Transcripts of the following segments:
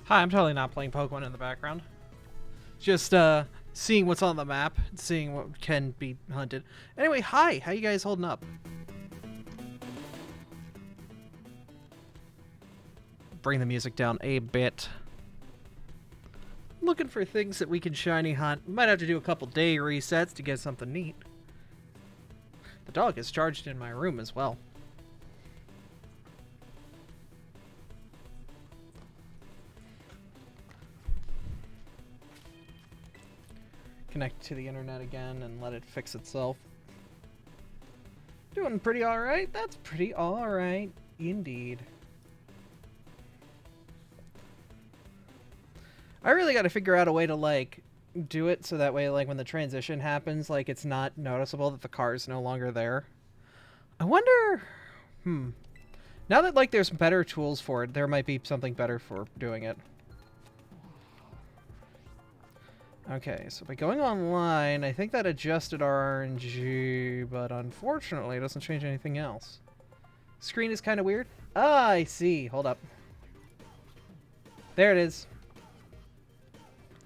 Hi, I'm totally not playing Pokemon in the background. Just seeing what's on the map, seeing what can be hunted. Anyway, hi, how you guys holding up? Bring the music down a bit. Looking for things that we can shiny hunt. Might have to do a couple day resets to get something neat. The dog is charged in my room as well. Connect to the internet again and let it fix itself. Doing pretty alright? That's pretty alright indeed. I really gotta figure out a way to, like, do it so that way, like, when the transition happens, like, it's not noticeable that the car is no longer there. I wonder... Now that, like, there's better tools for it, there might be something better for doing it. Okay, so by going online, I think that adjusted our RNG, but unfortunately it doesn't change anything else. Screen is kind of weird. Ah, I see. Hold up. There it is.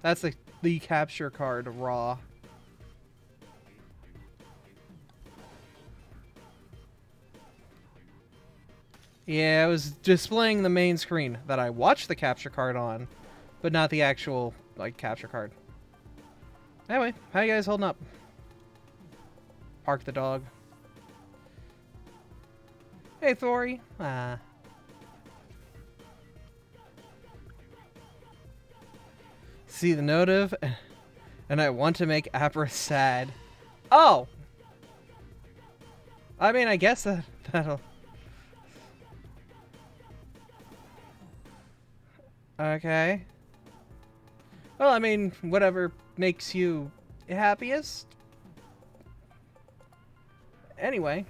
That's the capture card, raw. Yeah, it was displaying the main screen that I watched the capture card on, but not the actual, like, capture card. Anyway, how you guys holding up? Park the dog. Hey, Thori. See the notive, and I want to make Abra sad. Oh! I mean, I guess that'll... Okay. Well, I mean, whatever makes you happiest. Anyway.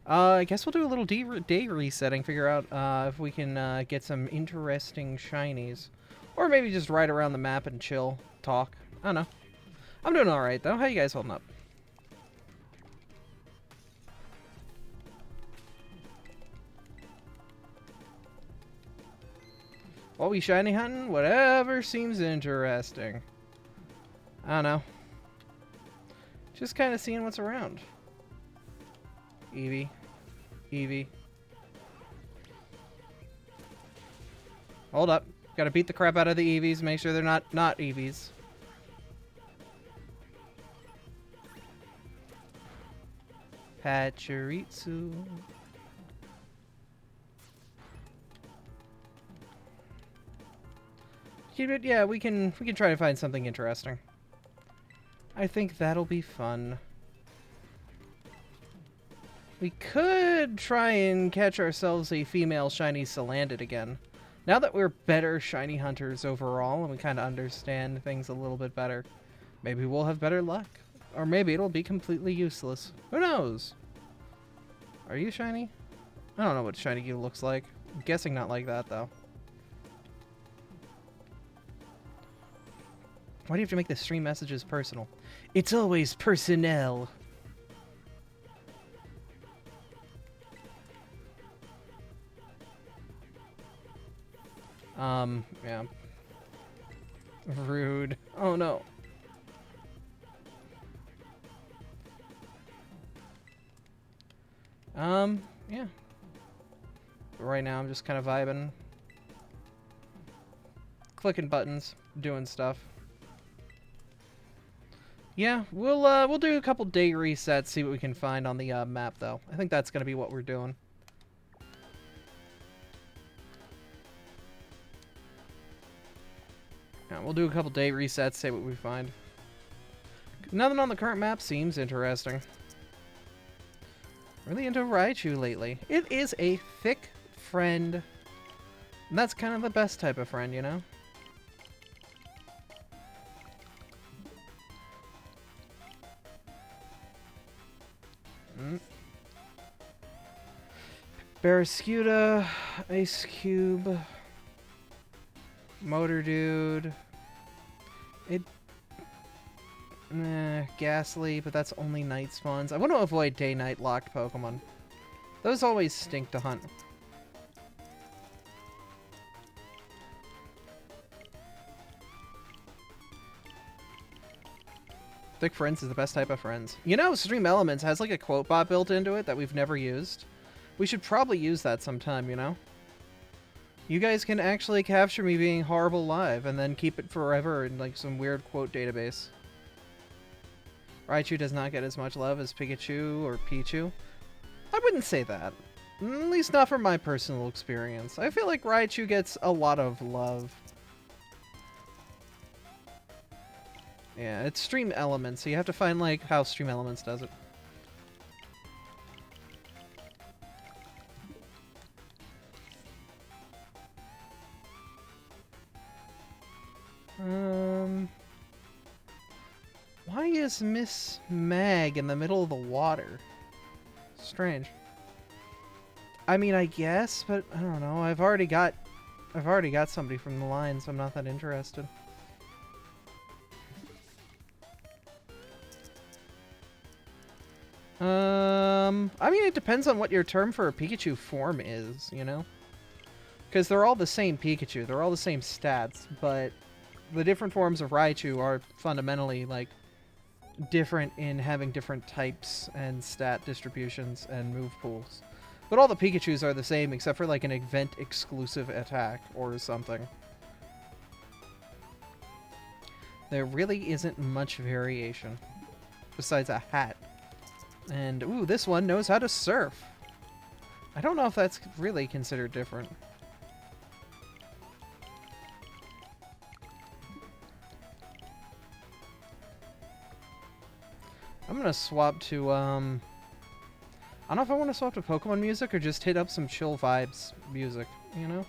I guess we'll do a little day resetting, figure out if we can get some interesting shinies. Or maybe just ride around the map and chill, talk. I don't know. I'm doing alright, though. How you guys holding up? While we shiny hunting, whatever seems interesting. I don't know. Just kind of seeing what's around. Eevee. Eevee. Hold up. Gotta beat the crap out of the Eevees, make sure they're not Eevees. Pachirisu. Yeah, we can try to find something interesting. I think that'll be fun. We could try and catch ourselves a female shiny Salandit again. Now that we're better shiny hunters overall and we kind of understand things a little bit better, maybe we'll have better luck. Or maybe it'll be completely useless. Who knows? Are you shiny? I don't know what shiny you looks like. I'm guessing not like that, though. Why do you have to make the stream messages personal? It's always personnel. Yeah. Rude. Oh, no. Yeah. Right now I'm just kind of vibing. Clicking buttons, doing stuff. Yeah, we'll do a couple day resets, see what we can find on the map, though. I think that's gonna be what we're doing. Yeah, we'll do a couple day resets, see what we find. Nothing on the current map seems interesting. Really into Raichu lately. It is a thick friend. And that's kind of the best type of friend, you know? Barraskewda, Ice Cube, Motor Dude, Ghastly, but that's only night spawns. I want to avoid day-night locked Pokemon. Those always stink to hunt. Thick friends is the best type of friends. You know, Stream Elements has like a quote bot built into it that we've never used. We should probably use that sometime, you know? You guys can actually capture me being horrible live and then keep it forever in like some weird quote database. Raichu does not get as much love as Pikachu or Pichu. I wouldn't say that. At least not from my personal experience. I feel like Raichu gets a lot of love. Yeah, it's Stream Elements, so you have to find like how Stream Elements does it. Why is Miss Mag in the middle of the water? Strange. I mean, I guess, but I don't know. I've already got somebody from the line, so I'm not that interested. I mean, it depends on what your term for a Pikachu form is, you know? Because they're all the same Pikachu. They're all the same stats, but the different forms of Raichu are fundamentally, like, different in having different types and stat distributions and move pools. But all the Pikachus are the same except for, like, an event-exclusive attack or something. There really isn't much variation. Besides a hat. And, ooh, this one knows how to surf. I don't know if that's really considered different. I'm gonna swap to, I don't know if I want to swap to Pokemon music or just hit up some chill vibes music, you know?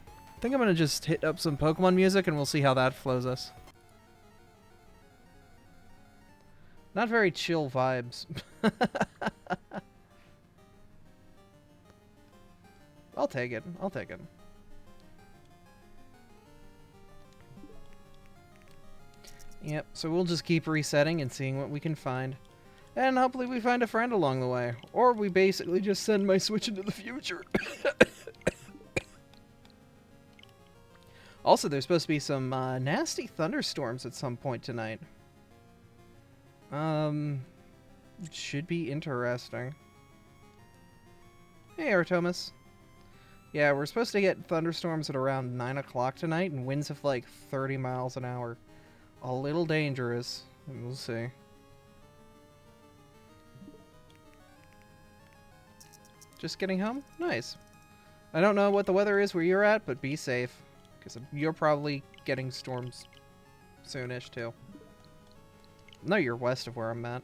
I think I'm gonna just hit up some Pokemon music and we'll see how that flows us. Not very chill vibes. I'll take it. I'll take it. Yep, so we'll just keep resetting and seeing what we can find. And hopefully we find a friend along the way. Or we basically just send my Switch into the future. Also, there's supposed to be some nasty thunderstorms at some point tonight. It should be interesting. Hey, Artemis. Yeah, we're supposed to get thunderstorms at around 9 o'clock tonight and winds of like 30 miles an hour. A little dangerous. We'll see. Just getting home? Nice. I don't know what the weather is where you're at, but be safe. Because you're probably getting storms soonish, too. No, you're west of where I'm at.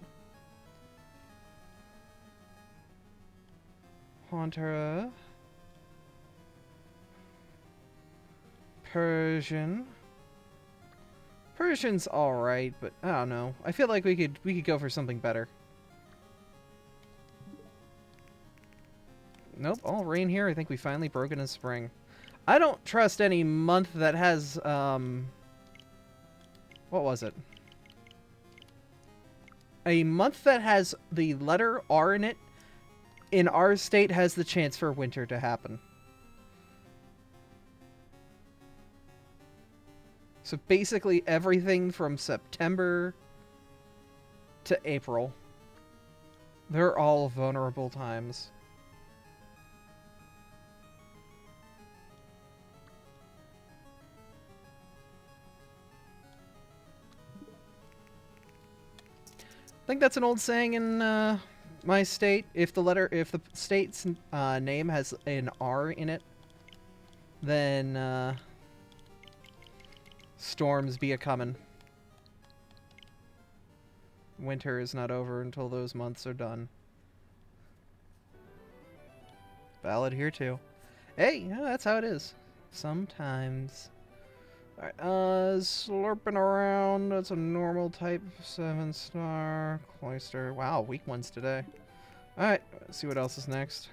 Haunter. Persian. Persian's alright, but I don't know. I feel like we could go for something better. Nope, all rain here. I think we finally broke into spring. I don't trust any month that has, what was it? A month that has the letter R in it, in our state, has the chance for winter to happen. So basically everything from September to April. They're all vulnerable times. I think that's an old saying in my state. If the state's name has an R in it, then storms be a-comin'. Winter is not over until those months are done. Valid here too. Hey, yeah, that's how it is. Sometimes. Alright, slurping around. That's a normal type 7-star. Cloister. Wow, weak ones today. Alright, let's see what else is next.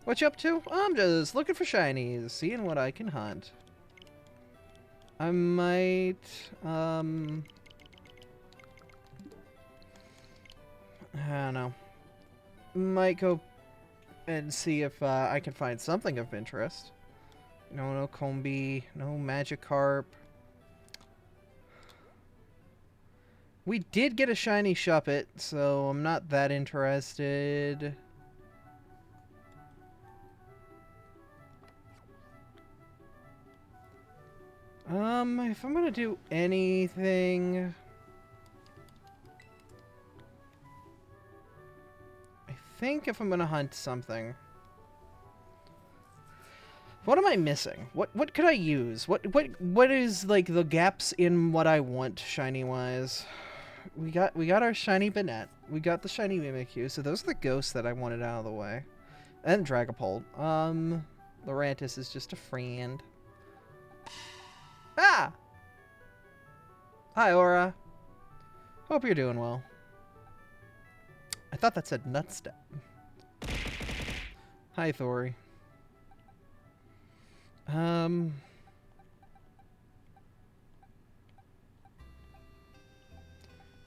What you up to? I'm just looking for shinies, seeing what I can hunt. I might, I don't know. Might go and see if I can find something of interest. No Combi, no Magikarp. We did get a shiny Shuppet, so I'm not that interested. If I'm gonna do anything... I think if I'm gonna hunt something... What am I missing? What could I use? What is, like, the gaps in what I want, shiny-wise? We got our shiny Banette. We got the shiny Mimikyu, so those are the ghosts that I wanted out of the way. And Dragapult. Lurantis is just a friend. Ah! Hi, Aura. Hope you're doing well. I thought that said Nutstep. Hi, Thori.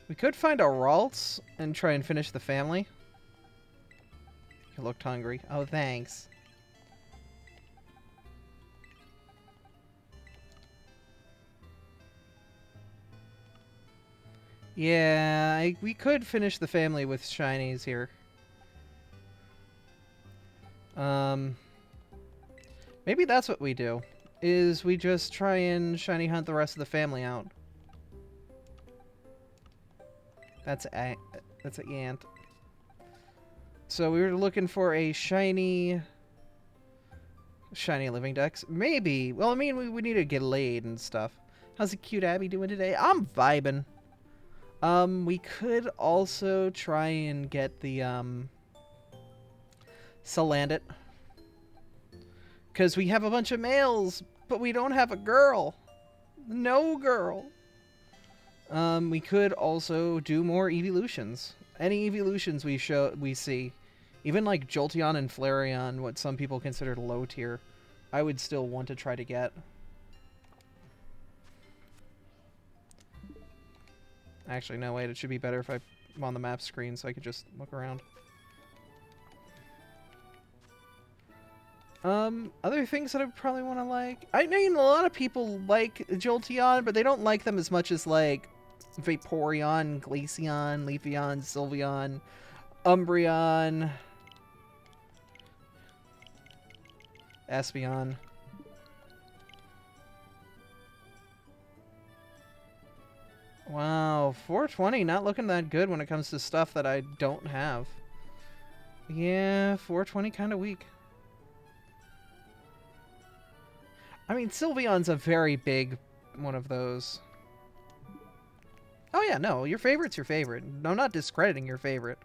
We could find a Ralts and try and finish the family. You looked hungry. Oh, thanks. Yeah, we could finish the family with shinies here. Maybe that's what we do. Is we just try and shiny hunt the rest of the family out. That's an ant. So we were looking for a shiny living dex. Maybe. Well, I mean, we need to get laid and stuff. How's the cute Abby doing today? I'm vibing. We could also try and get the Salandit. Because we have a bunch of males, but we don't have a girl. No girl. We could also do more evolutions. Any evolutions we see, even like Jolteon and Flareon, what some people consider low tier, I would still want to try to get. Actually, no, wait, it should be better if I'm on the map screen so I could just look around. Other things that I probably want to like. I mean, a lot of people like Jolteon, but they don't like them as much as, like, Vaporeon, Glaceon, Leafeon, Sylveon, Umbreon, Espeon. Wow, 420 not looking that good when it comes to stuff that I don't have. Yeah, 420 kind of weak. I mean, Sylveon's a very big one of those. Oh yeah, no, your favorite's your favorite. I'm not discrediting your favorite.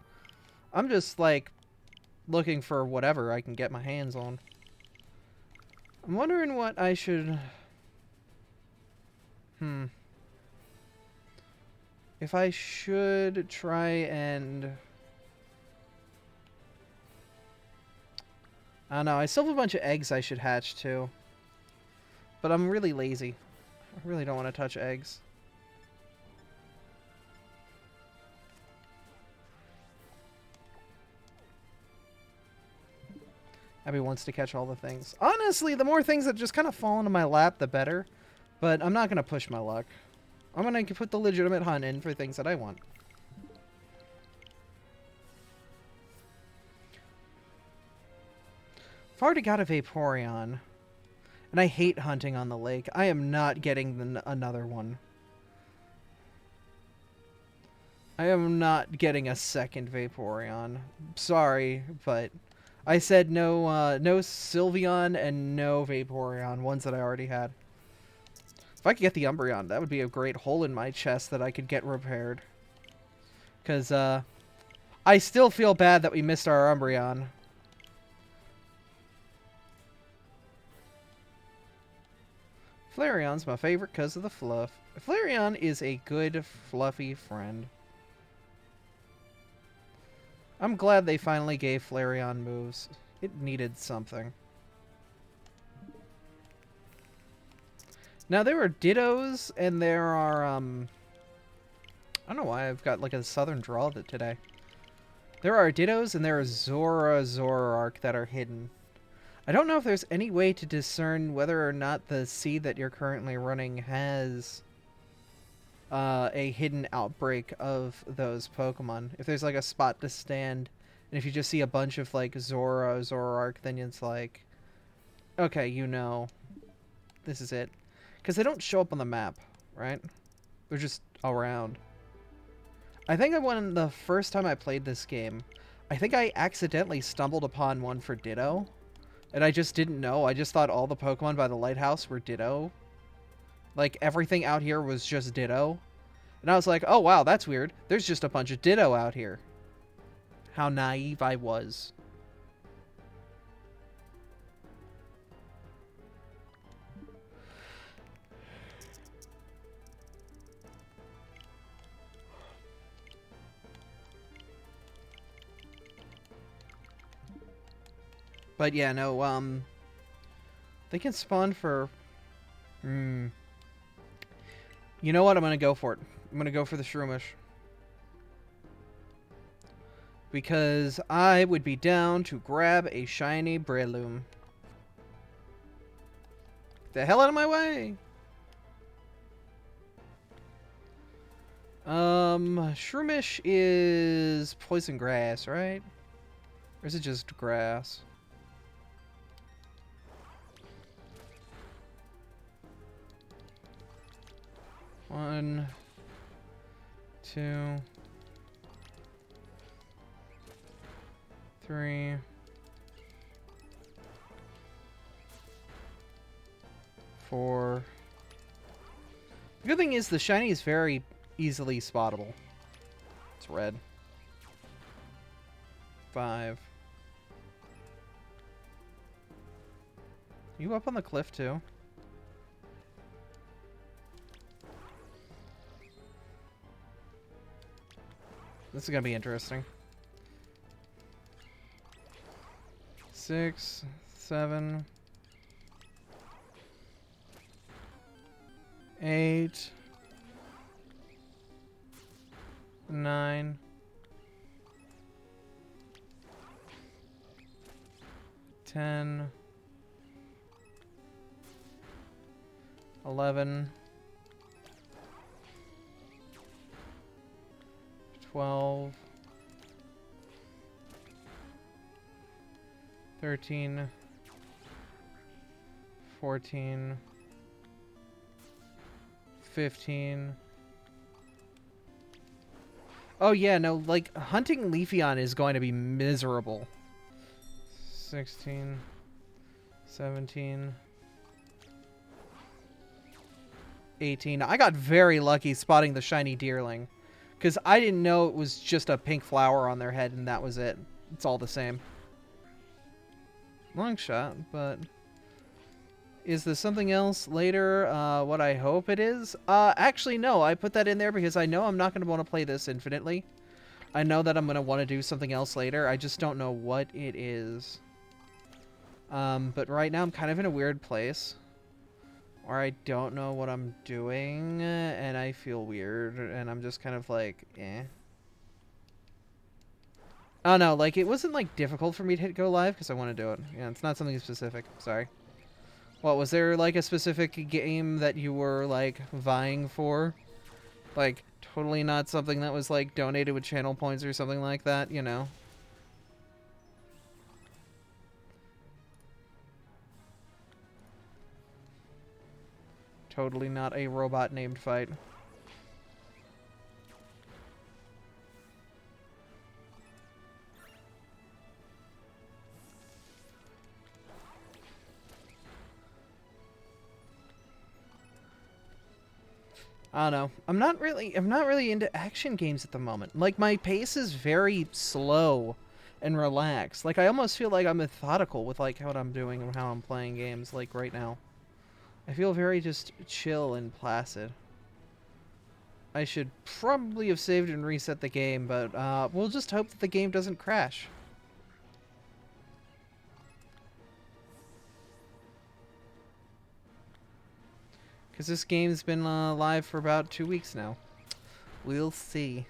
I'm just, like, looking for whatever I can get my hands on. I'm wondering what I should... If I should try and... I don't know, I still have a bunch of eggs I should hatch too. But I'm really lazy. I really don't want to touch eggs. Abby wants to catch all the things. Honestly, the more things that just kind of fall into my lap, the better. But I'm not going to push my luck. I'm going to put the legitimate hunt in for things that I want. I've already got a Vaporeon. And I hate hunting on the lake. I am not getting another one. I am not getting a second Vaporeon. Sorry, but I said no, no Sylveon and no Vaporeon, ones that I already had. If I could get the Umbreon, that would be a great hole in my chest that I could get repaired. Because, I still feel bad that we missed our Umbreon. Flareon's my favorite because of the fluff. Flareon is a good, fluffy friend. I'm glad they finally gave Flareon moves. It needed something. Now, there are Dittos, and there are, I don't know why I've got, like, a southern drawl today. There are Dittos, and there are Zoroark that are hidden. I don't know if there's any way to discern whether or not the seed that you're currently running has a hidden outbreak of those Pokemon. If there's like a spot to stand, and if you just see a bunch of like Zora, Zoroark, then it's like, okay, you know, this is it. Because they don't show up on the map, right? They're just around. I think when the first time I played this game, I think I accidentally stumbled upon one for Ditto. And I just didn't know. I just thought all the Pokemon by the lighthouse were Ditto. Like, everything out here was just Ditto. And I was like, oh wow, that's weird. There's just a bunch of Ditto out here. How naive I was. But yeah, no, they can spawn for... You know what? I'm gonna go for it. I'm gonna go for the Shroomish. Because I would be down to grab a shiny Breloom. The hell out of my way! Shroomish is poison grass, right? Or is it just grass? One, two, three, four. The good thing is the shiny is very easily spottable. It's red. 5. You up on the cliff too? This is gonna be interesting. 6, 7, 8, 9, 10, 11, 12, 13, 14, 15. Oh yeah, no, like, hunting Leafeon is going to be miserable. 16, 17, 18. I got very lucky spotting the shiny Deerling. Because I didn't know it was just a pink flower on their head and that was it. It's all the same. Long shot, but... Is this something else later? What I hope it is? Actually, no. I put that in there because I know I'm not going to want to play this infinitely. I know that I'm going to want to do something else later. I just don't know what it is. But right now I'm kind of in a weird place. Where I don't know what I'm doing, and I feel weird, and I'm just kind of like, eh. Oh no, like, it wasn't, like, difficult for me to hit go live, because I want to do it. Yeah, it's not something specific. Sorry. What, was there, like, a specific game that you were, like, vying for? Like, totally not something that was, like, donated with channel points or something like that, you know? Totally not a robot named fight. I don't know. I'm not really into action games at the moment. Like, my pace is very slow and relaxed. Like, I almost feel like I'm methodical with, like, what I'm doing and how I'm playing games, like, right now. I feel very just chill and placid. I should probably have saved and reset the game, but we'll just hope that the game doesn't crash. Because this game's been live for about 2 weeks now. We'll see.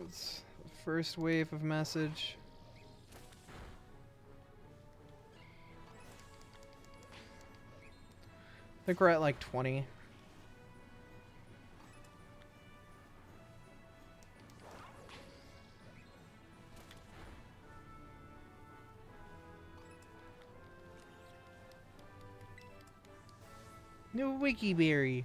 It's the first wave of message. I think we're at like 20. New Wikiberry.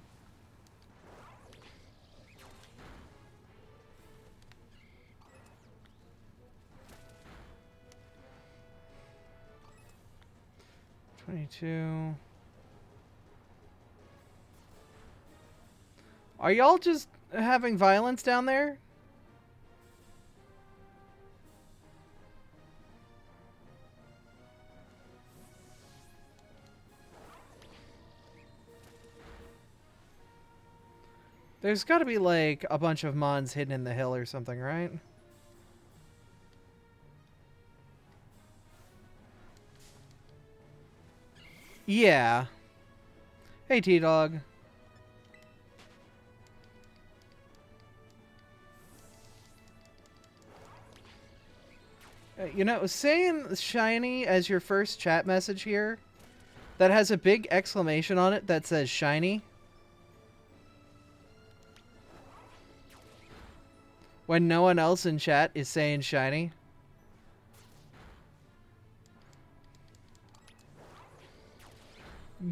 $22. Are y'all just having violence down there? There's got to be like a bunch of mons hidden in the hill or something, right? Yeah. Hey, T-Dog. You know, saying shiny as your first chat message here that has a big exclamation on it that says shiny when no one else in chat is saying shiny.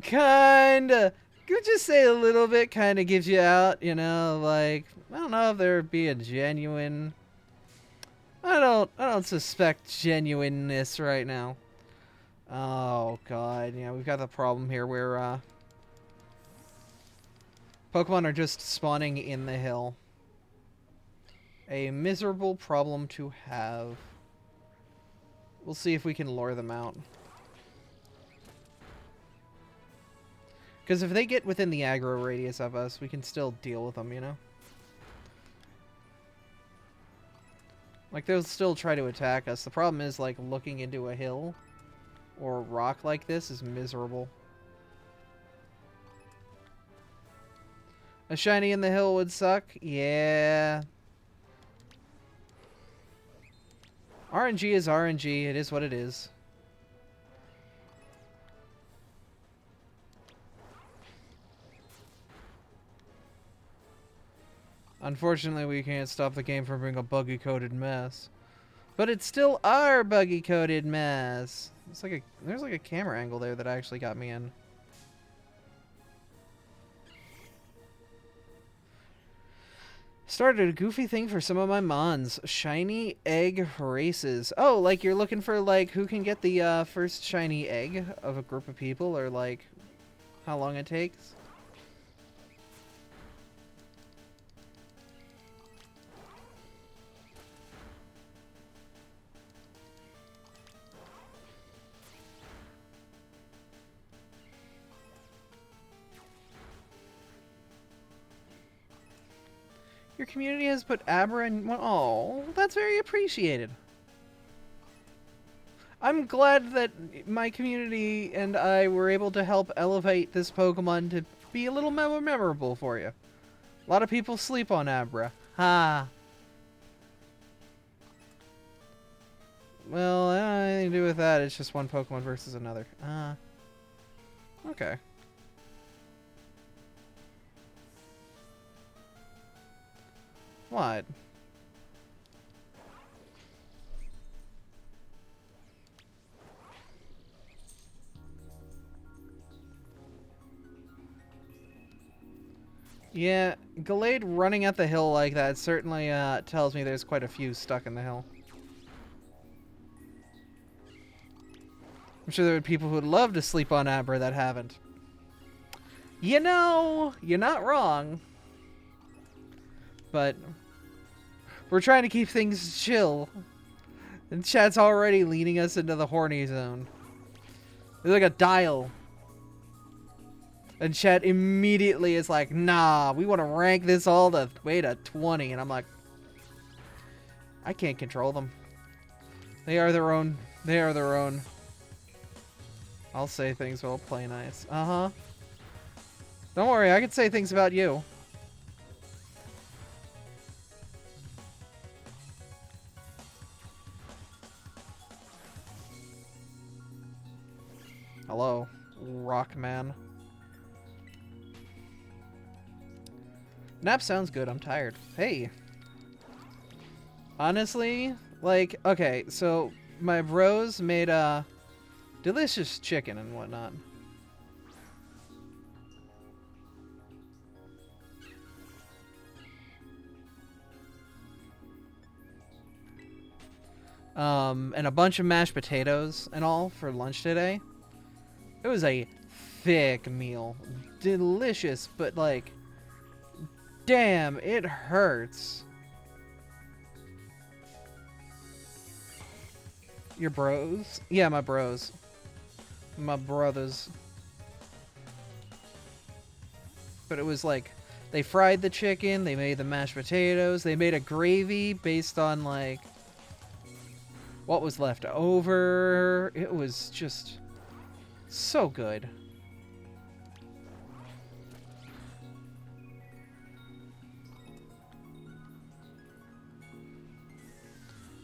Kinda. Could just say a little bit kind of gives you out, you know, like, I don't know if there'd be a genuine... I don't suspect genuineness right now. Oh, God. Yeah, we've got the problem here where, Pokemon are just spawning in the hill. A miserable problem to have. We'll see if we can lure them out. Because if they get within the aggro radius of us, we can still deal with them, you know? Like, they'll still try to attack us. The problem is, like, looking into a hill or a rock like this is miserable. A shiny in the hill would suck? Yeah. RNG is RNG. It is what it is. Unfortunately, we can't stop the game from being a buggy-coded mess. But it's still our buggy-coded mess. It's like there's like a camera angle there that actually got me in. Started a goofy thing for some of my mons. Shiny egg races. Oh, like you're looking for like who can get the first shiny egg of a group of people, or like how long it takes? Your community has put Abra in... Oh, that's very appreciated. I'm glad that my community and I were able to help elevate this Pokemon to be a little more memorable for you. A lot of people sleep on Abra. Ha. Well, I don't have anything to do with that. It's just one Pokemon versus another. Okay. What? Yeah, Gallade running at the hill like that certainly tells me there's quite a few stuck in the hill. I'm sure there are people who would love to sleep on Abra that haven't. You know, you're not wrong. But we're trying to keep things chill. And chat's already leading us into the horny zone. There's like a dial. And chat immediately is like, nah, we want to rank this all the way to 20. And I'm like, I can't control them. They are their own. They are their own. I'll say things while play nice. Uh-huh. Don't worry, I can say things about you. Hello, Rockman. Nap sounds good. I'm tired. Hey. Honestly, like, okay, so my bros made delicious chicken and whatnot. And a bunch of mashed potatoes and all for lunch today. It was a thick meal. Delicious, but like, damn, it hurts. Your bros? Yeah, my bros. My brothers. But it was like, they fried the chicken, they made the mashed potatoes, they made a gravy based on like what was left over. It was just so good.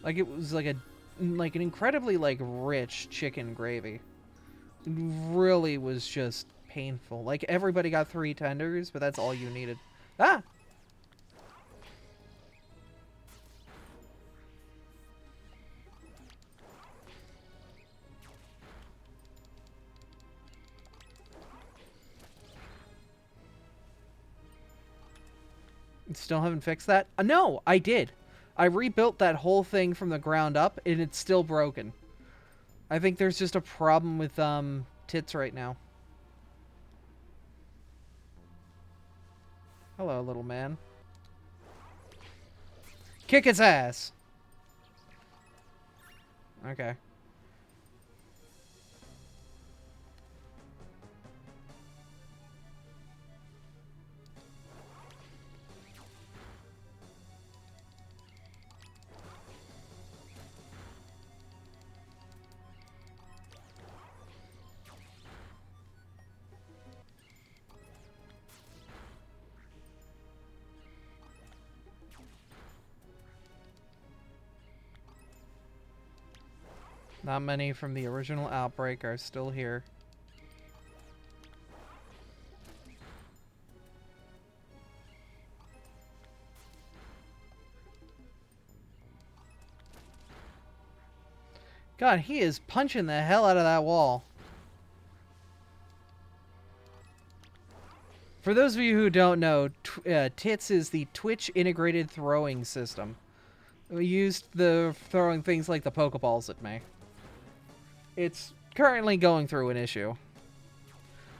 Like it was like an incredibly like rich chicken gravy. It really was just painful. Like everybody got 3 tenders, but that's all you needed. Ah! Still haven't fixed that? No, I did. I rebuilt that whole thing from the ground up, and it's still broken. I think there's just a problem with tits right now. Hello, little man. Kick its ass! Okay. Not many from the original outbreak are still here. God, he is punching the hell out of that wall. For those of you who don't know, TITS is the Twitch Integrated Throwing System. We used the throwing things like the Pokeballs at me. It's currently going through an issue.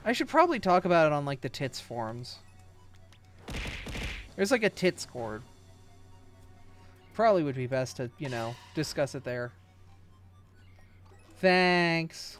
I should probably talk about it on like the TITS forums. There's like a TITS cord. Probably would be best to, you know, discuss it there. Thanks.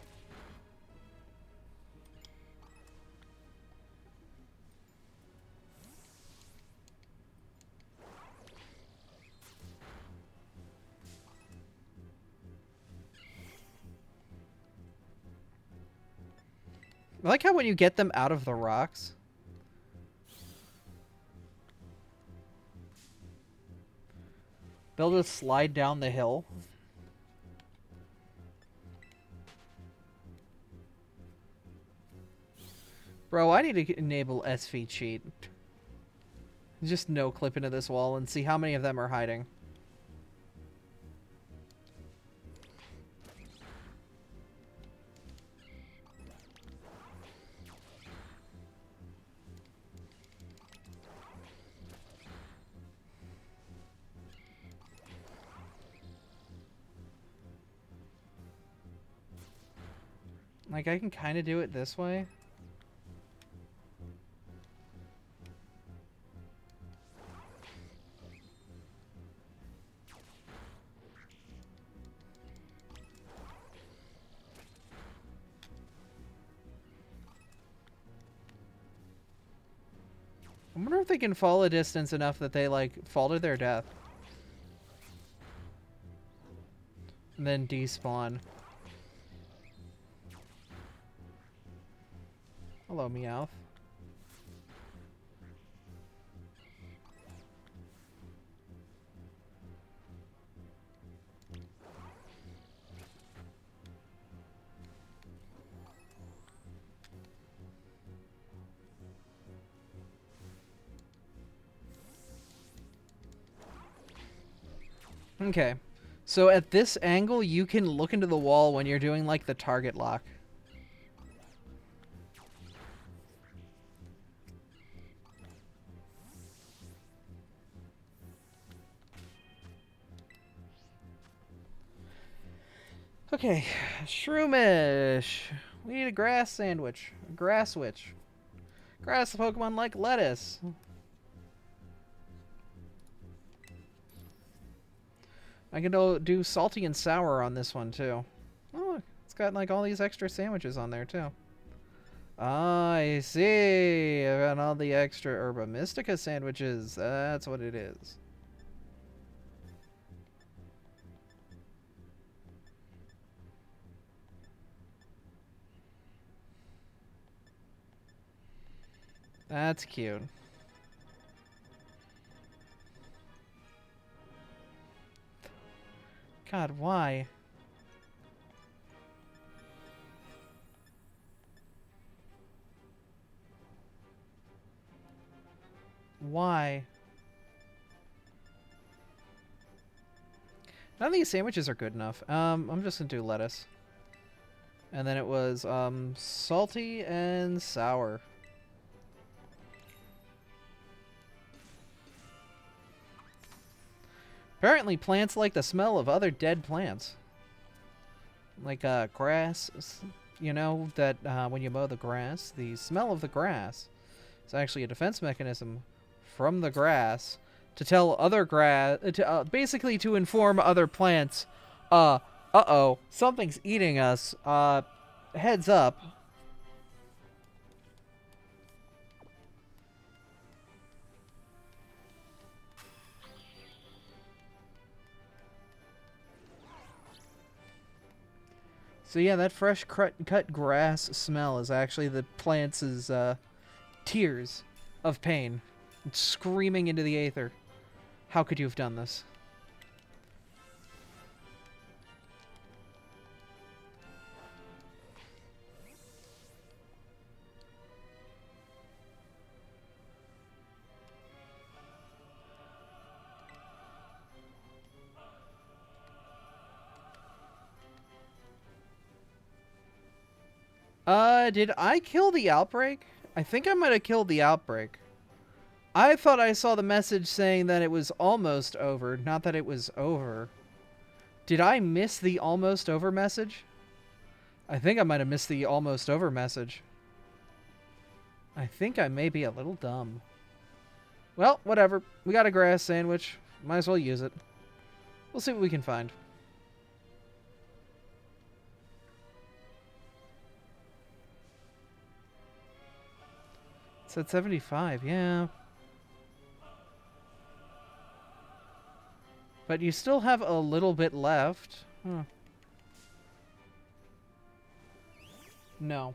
I like how when you get them out of the rocks, they'll just slide down the hill. Bro, I need to enable SV cheat. Just no clip into this wall and see how many of them are hiding. Like, I can kind of do it this way. I wonder if they can fall a distance enough that they, like, fall to their death. And then despawn. Hello, Meowth. Okay. So at this angle, you can look into the wall when you're doing, like, the target lock. Okay. Shroomish. We need a grass sandwich. A grass witch. Grass Pokemon like lettuce. I can do salty and sour on this one, too. Oh, it's got, like, all these extra sandwiches on there, too. Ah, I see. I got all the extra Herba Mystica sandwiches. That's what it is. That's cute. God, why? Why? None of these sandwiches are good enough. I'm just gonna do lettuce. And then it was, salty and sour. Apparently plants like the smell of other dead plants. Like, grass, you know, that, when you mow the grass, the smell of the grass is actually a defense mechanism from the grass to tell other grass, basically to inform other plants, uh-oh, something's eating us, heads up. So yeah, that fresh cut grass smell is actually the plants' tears of pain, screaming into the aether. How could you have done this? Did I kill the outbreak? I think I might have killed the outbreak. I thought I saw the message saying that it was almost over, not that it was over. Did I miss the almost over message? I think I might have missed the almost over message. I think I may be a little dumb. Well, whatever. We got a grass sandwich. Might as well use it. We'll see what we can find. It's at 75, yeah. But you still have a little bit left. Huh. No.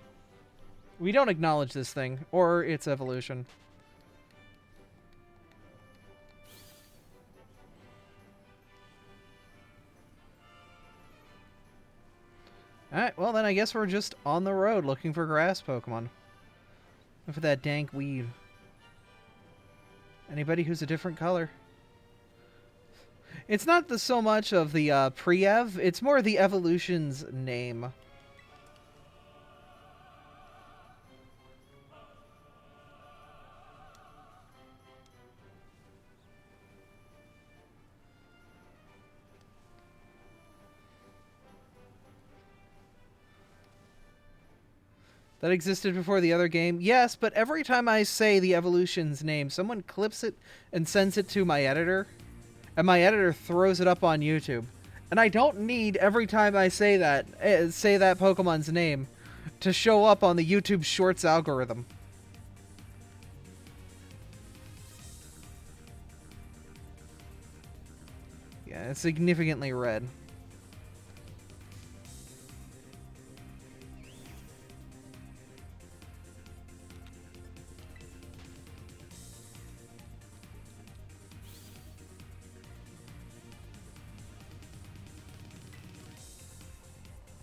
We don't acknowledge this thing, or its evolution. Alright, well then I guess we're just on the road looking for grass Pokemon. And for that dank weed. Anybody who's a different color? It's not so much of the pre-ev, it's more the evolution's name. That existed before the other game? Yes, but every time I say the evolution's name, someone clips it and sends it to my editor, and my editor throws it up on YouTube. And I don't need every time I say that Pokemon's name to show up on the YouTube Shorts algorithm. Yeah, it's significantly red.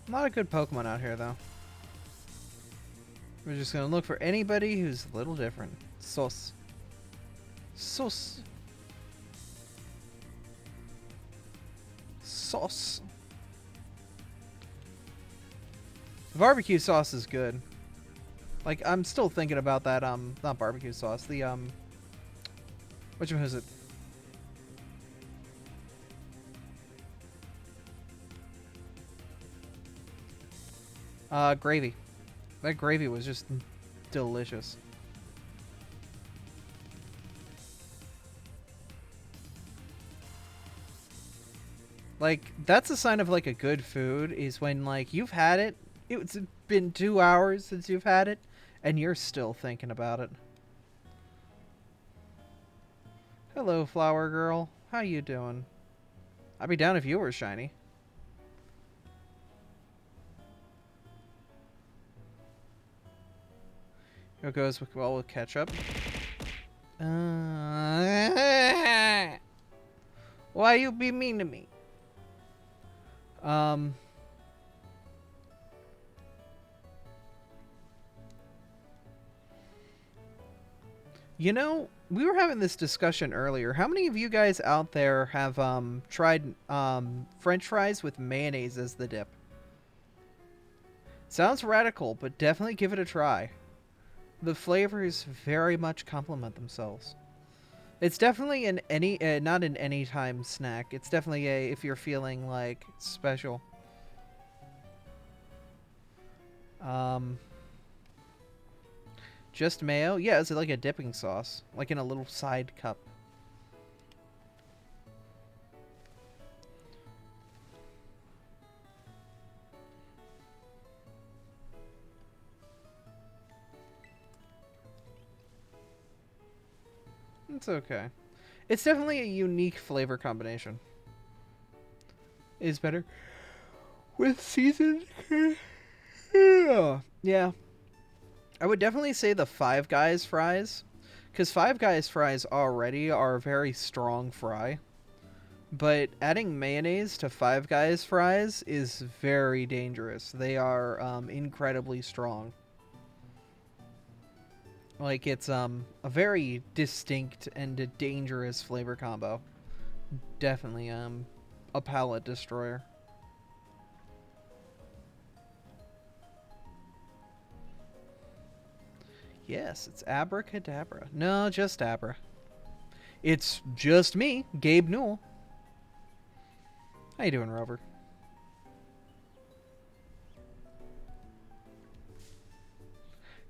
Not a good Pokemon out here, though. We're just gonna look for anybody who's a little different. Sus. Sus. sauce. The barbecue sauce is good. Like, I'm still thinking about that, not barbecue sauce, the, which one is it? Gravy. That gravy was just delicious. Like, that's a sign of, like, a good food, is when, like, you've had it, it's been 2 hours since you've had it, and you're still thinking about it. Hello, flower girl. How you doing? I'd be down if you were shiny. It goes well with ketchup. Why you be mean to me? You know, we were having this discussion earlier. How many of you guys out there have tried French fries with mayonnaise as the dip? Sounds radical, but definitely give it a try. The flavors very much complement themselves. It's definitely an not an anytime snack. It's definitely a if you're feeling like special. Just mayo? Yeah, it's like a dipping sauce, like in a little side cup. It's okay. It's definitely a unique flavor combination. Is better with seasoned. Yeah. I would definitely say the Five Guys fries, because Five Guys fries already are a very strong fry. But adding mayonnaise to Five Guys fries is very dangerous. They are incredibly strong. Like, it's a very distinct and a dangerous flavor combo. Definitely a palate destroyer. Yes, it's abracadabra. No, just Abra. It's just me, Gabe Newell. How you doing, Rover?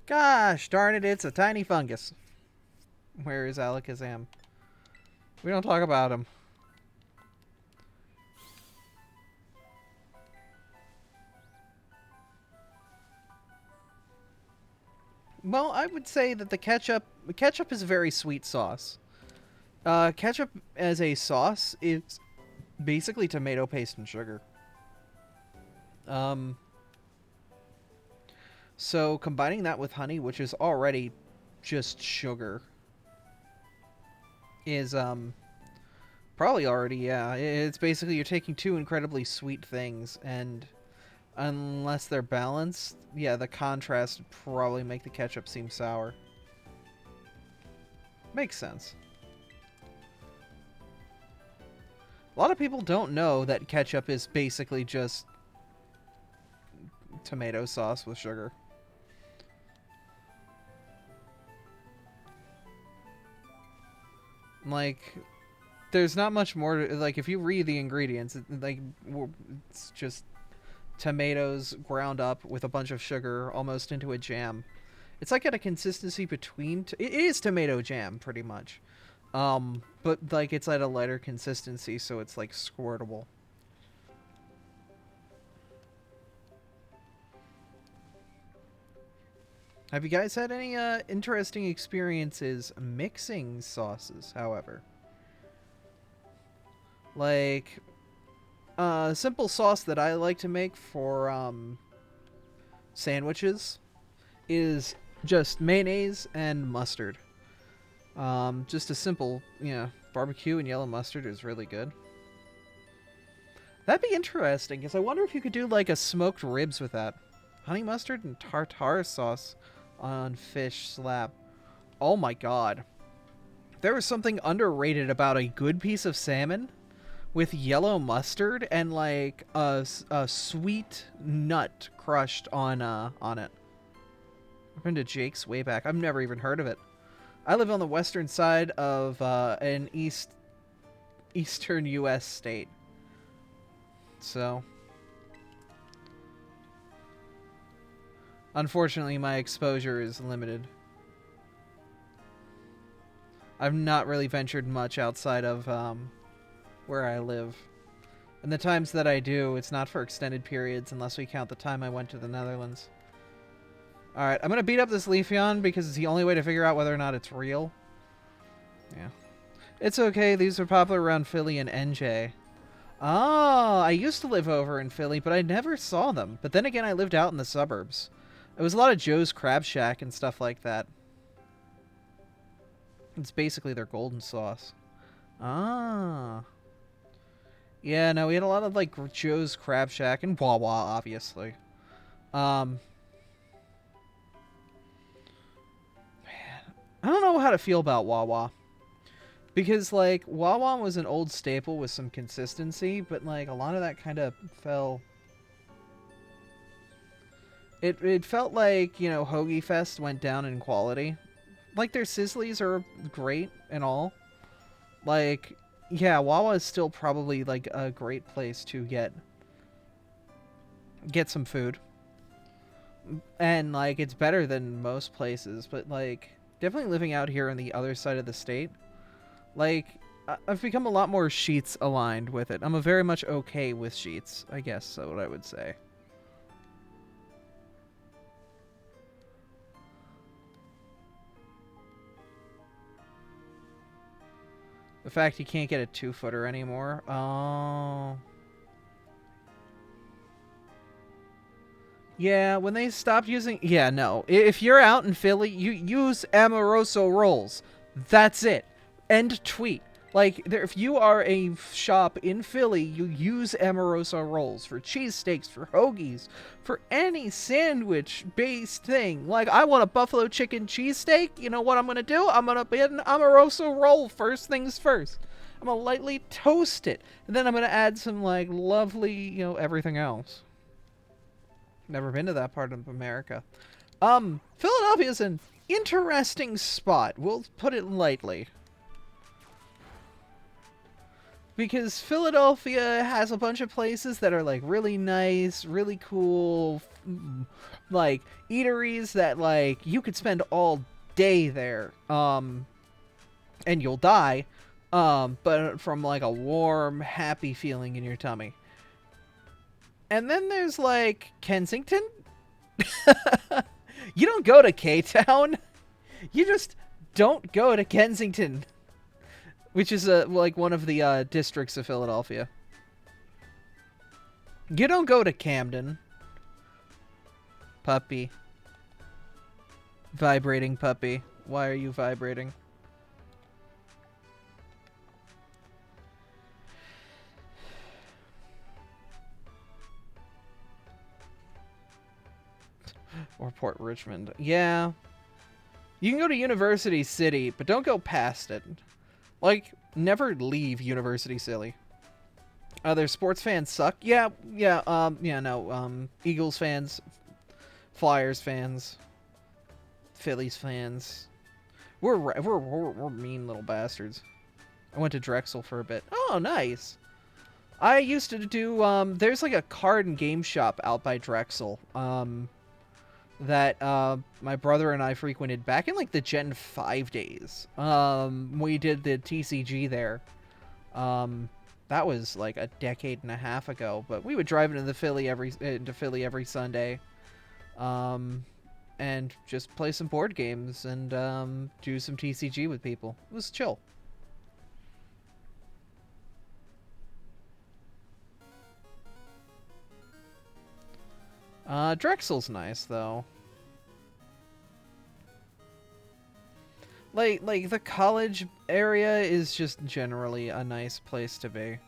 Gosh darn it, it's a tiny fungus. Where is Alakazam? We don't talk about him. Well, I would say that the ketchup is a very sweet sauce. Ketchup as a sauce is basically tomato paste and sugar. So combining that with honey, which is already just sugar, is probably already, yeah. It's basically you're taking two incredibly sweet things, and unless they're balanced, yeah, the contrast would probably make the ketchup seem sour. Makes sense. A lot of people don't know that ketchup is basically just tomato sauce with sugar. Like, there's not much more to, like, if you read the ingredients, like, it's just tomatoes ground up with a bunch of sugar almost into a jam. It's like at a consistency between it is tomato jam pretty much, but like it's at a lighter consistency, so it's like squirtable. Have you guys had any interesting experiences mixing sauces, however? Like, simple sauce that I like to make for sandwiches is just mayonnaise and mustard. Just a simple, barbecue and yellow mustard is really good. That'd be interesting, because I wonder if you could do like a smoked ribs with that. Honey mustard and tartare sauce on fish slab. Oh my god. There is something underrated about a good piece of salmon with yellow mustard and like a sweet nut crushed on it. I've been to Jake's way back. I've never even heard of it. I live on the western side of an eastern U.S. state. So, unfortunately, my exposure is limited. I've not really ventured much outside of where I live. And the times that I do, it's not for extended periods unless we count the time I went to the Netherlands. Alright, I'm going to beat up this Leafeon because it's the only way to figure out whether or not it's real. Yeah. It's okay, these are popular around Philly and NJ. Oh, I used to live over in Philly, but I never saw them. But then again, I lived out in the suburbs. It was a lot of Joe's Crab Shack and stuff like that. It's basically their golden sauce. Ah. Yeah, no, we had a lot of, like, Joe's Crab Shack and Wawa, obviously. Man, I don't know how to feel about Wawa. Because, like, Wawa was an old staple with some consistency, but, like, a lot of that kind of fell... It felt like, you know, Hoagie Fest went down in quality. Like, their Sizzlies are great and all. Like, yeah, Wawa is still probably, like, a great place to get some food. And, like, it's better than most places, but, like, definitely living out here on the other side of the state, like, I've become a lot more Sheetz aligned with it. I'm a very much okay with Sheetz, I guess, so what I would say. The fact you can't get a 2-footer anymore. Oh. Yeah, when they stopped using... Yeah, no. If you're out in Philly, you use Amoroso rolls. That's it. End tweet. Like, if you are a shop in Philly, you use Amoroso rolls for cheesesteaks, for hoagies, for any sandwich-based thing. Like, I want a buffalo chicken cheesesteak. You know what I'm going to do? I'm going to get an Amoroso roll first things first. I'm going to lightly toast it. And then I'm going to add some, like, lovely, you know, everything else. Never been to that part of America. Philadelphia's an interesting spot. We'll put it lightly. Because Philadelphia has a bunch of places that are, like, really nice, really cool, like, eateries that, like, you could spend all day there, and you'll die, but from, like, a warm, happy feeling in your tummy. And then there's, like, Kensington. You don't go to K-Town. You just don't go to Kensington. Which is, like, one of the districts of Philadelphia. You don't go to Camden. Puppy. Vibrating puppy. Why are you vibrating? Or Port Richmond. Yeah. You can go to University City, but don't go past it. Like, never leave University City. Their sports fans suck. Yeah, no, Eagles fans, Flyers fans, Phillies fans. We're mean little bastards. I went to Drexel for a bit. Oh, nice. I used to do, there's like a card and game shop out by Drexel, that my brother and I frequented back in like the Gen 5 days. We did the TCG there. That was like a decade and a half ago, but we would drive into Philly every Sunday, and just play some board games and do some TCG with people. It was chill. Drexel's nice, though. Like, the college area is just generally a nice place to be.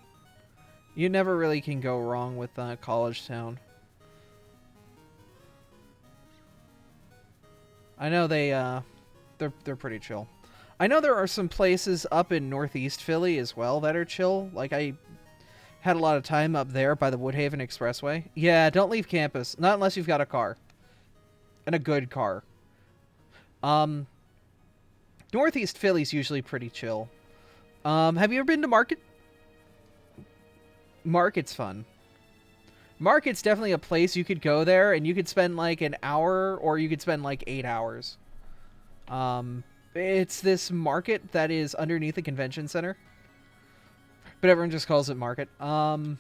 You never really can go wrong with College Town. I know they're pretty chill. I know there are some places up in Northeast Philly as well that are chill. Like, Had a lot of time up there by the Woodhaven Expressway. Yeah, don't leave campus. Not unless you've got a car. And a good car. Northeast Philly's usually pretty chill. Have you ever been to Market? Market's fun. Market's definitely a place you could go there and you could spend like an hour or you could spend like 8 hours. It's this market that is underneath the convention center. But everyone just calls it Market. But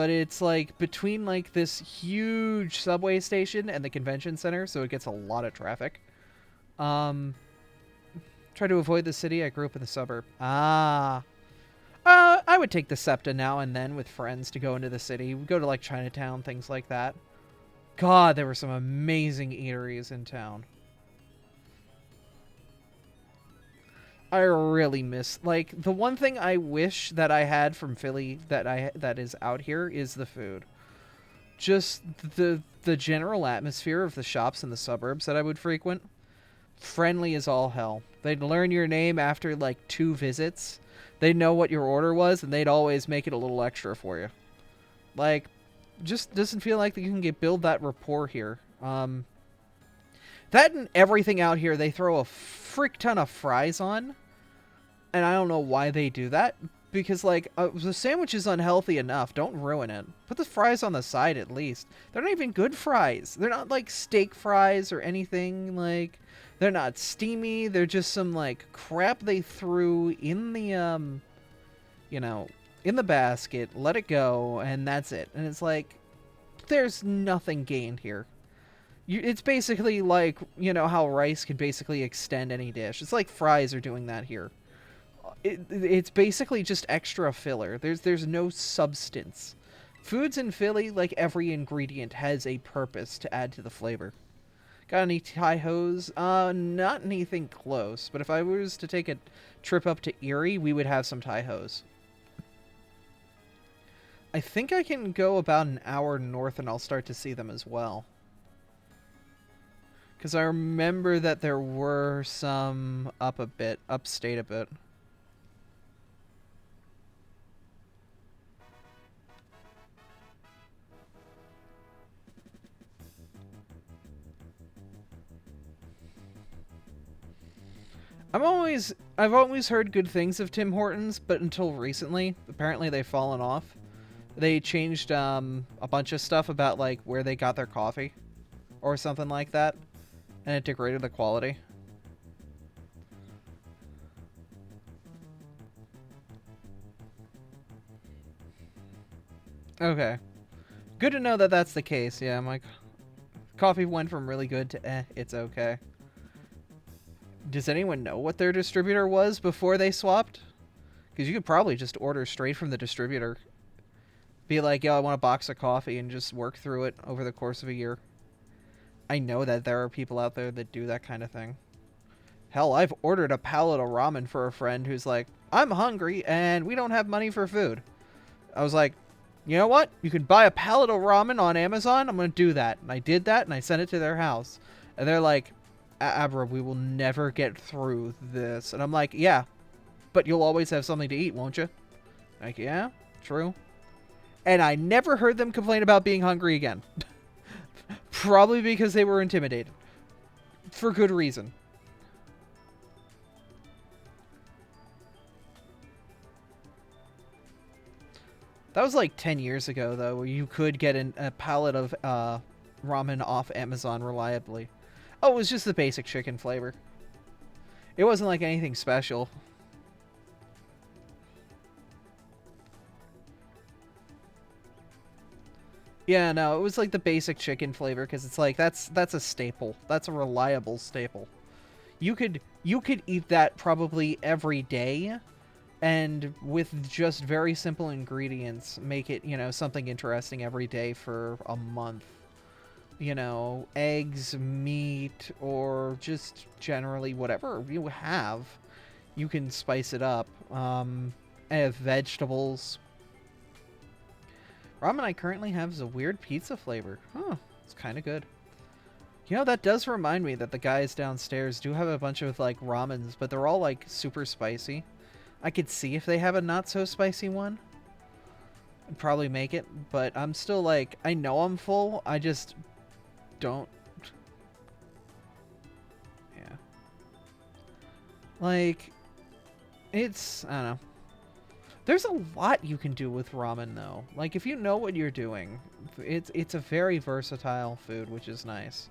it's like between like this huge subway station and the convention center, so it gets a lot of traffic. Try to avoid the city. I grew up in the suburb. I would take the SEPTA now and then with friends to go into the city. We'd go to like Chinatown, things like that. God, there were some amazing eateries in town. I really miss, like, the one thing I wish that I had from Philly that is out here is the food. Just the general atmosphere of the shops in the suburbs that I would frequent. Friendly as all hell. They'd learn your name after like 2 visits. They'd know what your order was, and they'd always make it a little extra for you. Like, just doesn't feel like you can build that rapport here. That and everything out here, they throw a frick ton of fries on. And I don't know why they do that. Because, like, the sandwich is unhealthy enough. Don't ruin it. Put the fries on the side, at least. They're not even good fries. They're not, like, steak fries or anything. Like, they're not steamy. They're just some, like, crap they threw in the, you know, in the basket. Let it go, and that's it. And it's like, there's nothing gained here. It's basically like, you know, how rice can basically extend any dish. It's like fries are doing that here. It's basically just extra filler. There's no substance. Foods in Philly, like every ingredient, has a purpose to add to the flavor. Got any Thai-hos? Not anything close. But if I was to take a trip up to Erie, we would have some Thai-hos. I think I can go about an hour north and I'll start to see them as well. Because I remember that there were some upstate a bit. I've always heard good things of Tim Hortons, but until recently, apparently they've fallen off. They changed a bunch of stuff about like where they got their coffee or something like that, and it degraded the quality. Okay. Good to know that that's the case. Yeah, my coffee went from really good to it's okay. Does anyone know what their distributor was before they swapped? Because you could probably just order straight from the distributor. Be like, yo, I want a box of coffee, and just work through it over the course of a year. I know that there are people out there that do that kind of thing. Hell, I've ordered a pallet of ramen for a friend who's like, I'm hungry, and we don't have money for food. I was like, you know what? You can buy a pallet of ramen on Amazon. I'm going to do that. And I did that, and I sent it to their house. And they're like, Abra, we will never get through this. And I'm like, yeah, but you'll always have something to eat, won't you? Like, yeah, true. And I never heard them complain about being hungry again. Probably because they were intimidated. For good reason. That was like 10 years ago, though, where you could get a pallet of ramen off Amazon reliably. Oh, it was just the basic chicken flavor. It wasn't like anything special. Yeah, no, it was like the basic chicken flavor, because it's like, that's a staple. That's a reliable staple. You could eat that probably every day, and with just very simple ingredients, make it, you know, something interesting every day for a month. You know, eggs, meat, or just generally whatever you have, you can spice it up. And vegetables. Ramen I currently have is a weird pizza flavor. Huh, it's kind of good. You know, that does remind me that the guys downstairs do have a bunch of, like, ramens, but they're all, like, super spicy. I could see if they have a not so spicy one. I'd probably make it, but I'm still like, I know I'm full, I just don't. Yeah. Like, it's, I don't know. There's a lot you can do with ramen, though. Like, if you know what you're doing, it's a very versatile food, which is nice.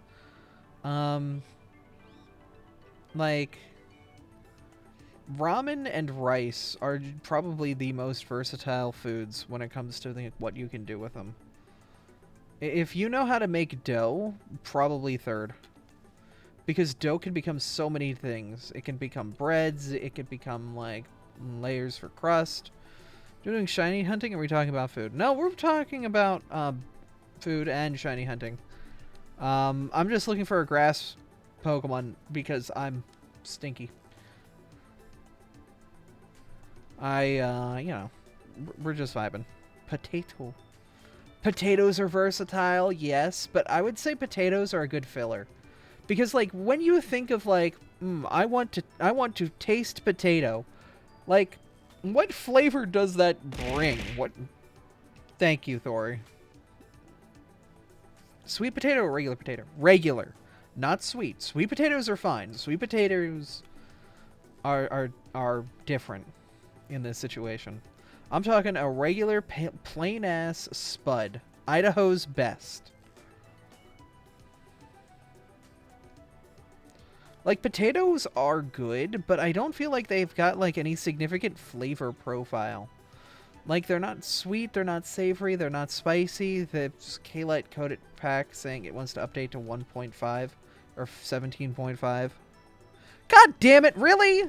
Like, ramen and rice are probably the most versatile foods when it comes to what you can do with them. If you know how to make dough, probably third. Because dough can become so many things. It can become breads, it can become, like, layers for crust. Doing shiny hunting, or are we talking about food? No, we're talking about food and shiny hunting. I'm just looking for a grass Pokemon because I'm stinky. You know, we're just vibing. Potato. Potatoes are versatile, yes, but I would say potatoes are a good filler. Because, like, when you think of, like, I want to taste potato, like, what flavor does that bring? What? Thank you, Thori. Sweet potato or regular potato? Regular, not sweet. Sweet potatoes are fine. Sweet potatoes are different in this situation. I'm talking a regular plain ass spud. Idaho's best. Like, potatoes are good, but I don't feel like they've got, like, any significant flavor profile. Like, they're not sweet, they're not savory, they're not spicy. The K-Lite coded pack saying it wants to update to 1.5 or 17.5. God damn it, really?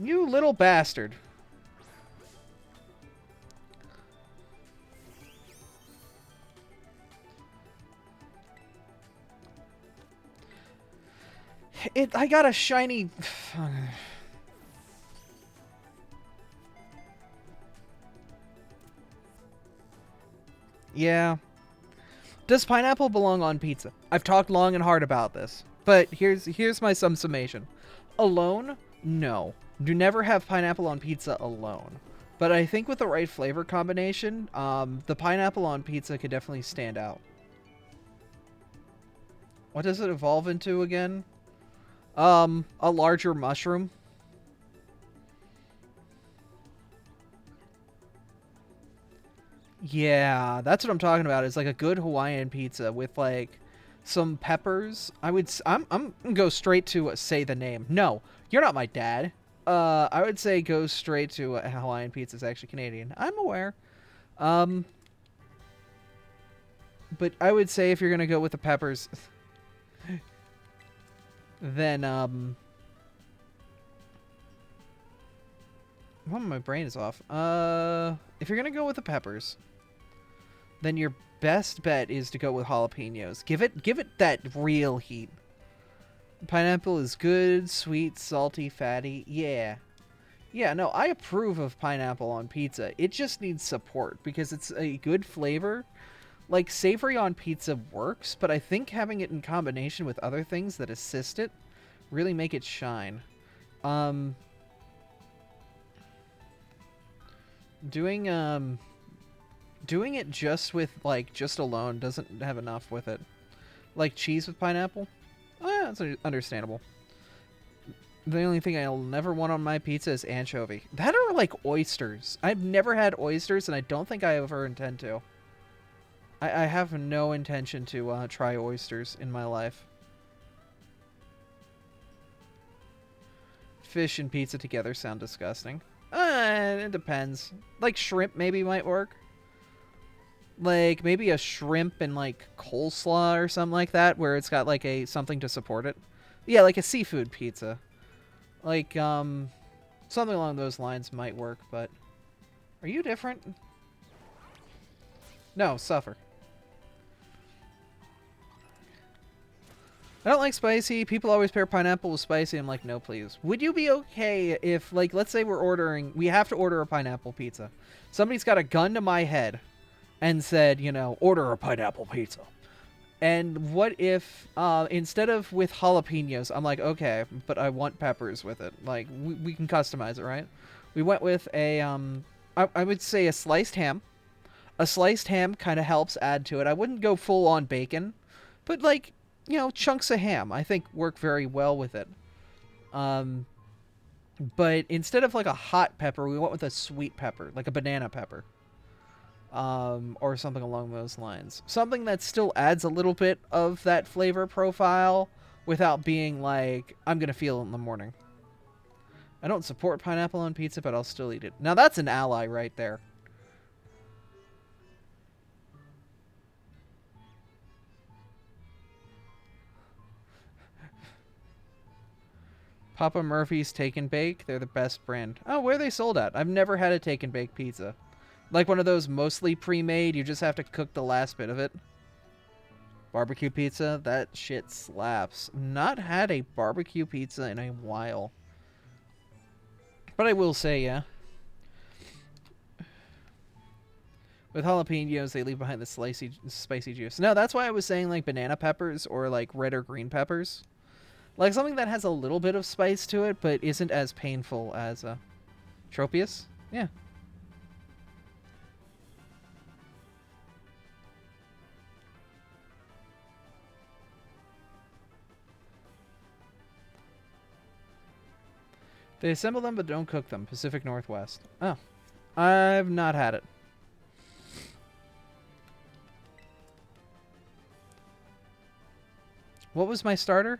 You little bastard. I got a shiny... Yeah. Does pineapple belong on pizza? I've talked long and hard about this, but here's my summation. Alone, no. Do never have pineapple on pizza alone. But I think with the right flavor combination, the pineapple on pizza could definitely stand out. What does it evolve into again? A larger mushroom. Yeah, that's what I'm talking about. It's like a good Hawaiian pizza with like some peppers. I'm gonna go straight to say the name. No, you're not my dad. I would say go straight to Hawaiian pizza is actually Canadian. I'm aware. Um, but I would say if you're gonna go with the peppers, then well, my brain is off. If you're gonna go with the peppers, then your best bet is to go with jalapenos. Give it that real heat. Pineapple is good, sweet, salty, fatty. Yeah. Yeah, no, I approve of pineapple on pizza. It just needs support because it's a good flavor. Like, savory on pizza works, but I think having it in combination with other things that assist it really make it shine. Doing it just with, like, just alone doesn't have enough with it. Like cheese with pineapple? Oh, yeah, that's understandable. The only thing I'll never want on my pizza is anchovy. That are like oysters. I've never had oysters, and I don't think I ever intend to. I have no intention to try oysters in my life. Fish and pizza together sound disgusting. It depends. Like shrimp maybe might work. Like maybe a shrimp and like coleslaw or something like that, where it's got like something to support it. Yeah, like a seafood pizza. Like something along those lines might work, but are you different? No, suffer. I don't like spicy. People always pair pineapple with spicy. I'm like, no, please. Would you be okay if, like, let's say we have to order a pineapple pizza. Somebody's got a gun to my head and said, you know, order a pineapple pizza. And what if, instead of with jalapenos, I'm like, okay, but I want peppers with it. Like, we can customize it, right? We went with a, I would say a sliced ham. A sliced ham kind of helps add to it. I wouldn't go full on bacon, but like, you know, chunks of ham, I think work very well with it. But instead of like a hot pepper, we went with a sweet pepper, like a banana pepper. Or something along those lines. Something that still adds a little bit of that flavor profile without being like, I'm gonna feel it in the morning. I don't support pineapple on pizza, but I'll still eat it. Now that's an ally right there. Papa Murphy's Take and Bake, they're the best brand. Oh, where are they sold at? I've never had a Take and Bake pizza. Like one of those mostly pre-made, you just have to cook the last bit of it. Barbecue pizza, that shit slaps. Not had a barbecue pizza in a while. But I will say, yeah. With jalapenos, they leave behind the spicy juice. No, that's why I was saying like banana peppers or like red or green peppers. Like something that has a little bit of spice to it, but isn't as painful as Tropius. Yeah. They assemble them but don't cook them. Pacific Northwest. Oh. I've not had it. What was my starter?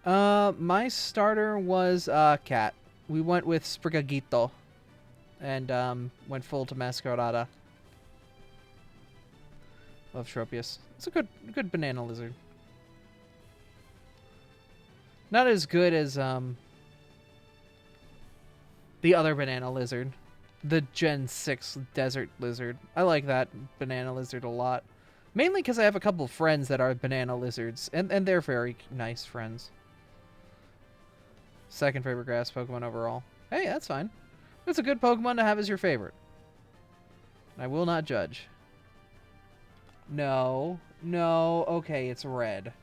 My starter was cat. We went with Sprigatito. And went full to Masquerada. Love Tropius. It's a good banana lizard. Not as good as the other banana lizard. The Gen 6 desert lizard. I like that banana lizard a lot. Mainly because I have a couple of friends that are banana lizards. And they're very nice friends. Second favorite grass Pokemon overall. Hey, that's fine. It's a good Pokemon to have as your favorite. I will not judge. No. No. Okay, it's red.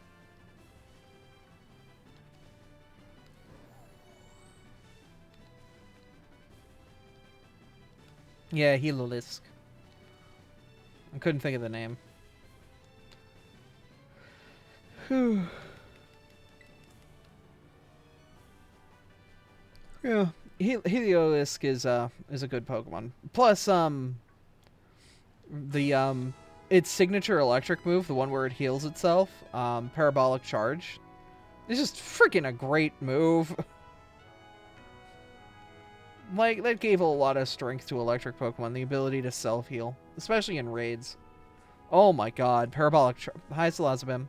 Yeah, Hilolisk. I couldn't think of the name. Whew. Yeah, Heliolisk is a good Pokemon. Plus, its signature electric move, the one where it heals itself, Parabolic Charge, is just freaking a great move. Like, that gave a lot of strength to electric Pokemon, the ability to self-heal, especially in raids. Oh my god, Parabolic Charge. Hi, Salazabim.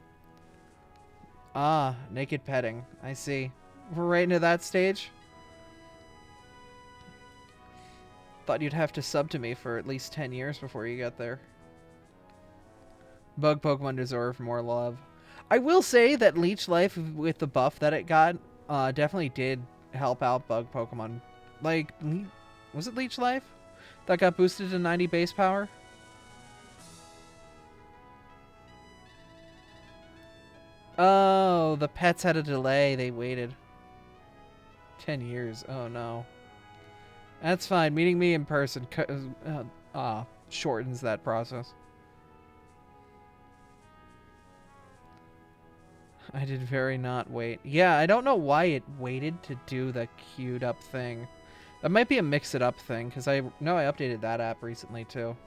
Ah, naked petting. I see. We're right into that stage? Thought you'd have to sub to me for at least 10 years before you got there. Bug Pokemon deserve more love. I will say that Leech Life, with the buff that it got, definitely did help out Bug Pokemon. Like, was it Leech Life that got boosted to 90 base power? Oh, the pets had a delay. They waited 10 years. Oh, no. That's fine. Meeting me in person shortens that process. I did very not wait. Yeah, I don't know why it waited to do the queued up thing. That might be a mix-it-up thing, because I know I updated that app recently, too.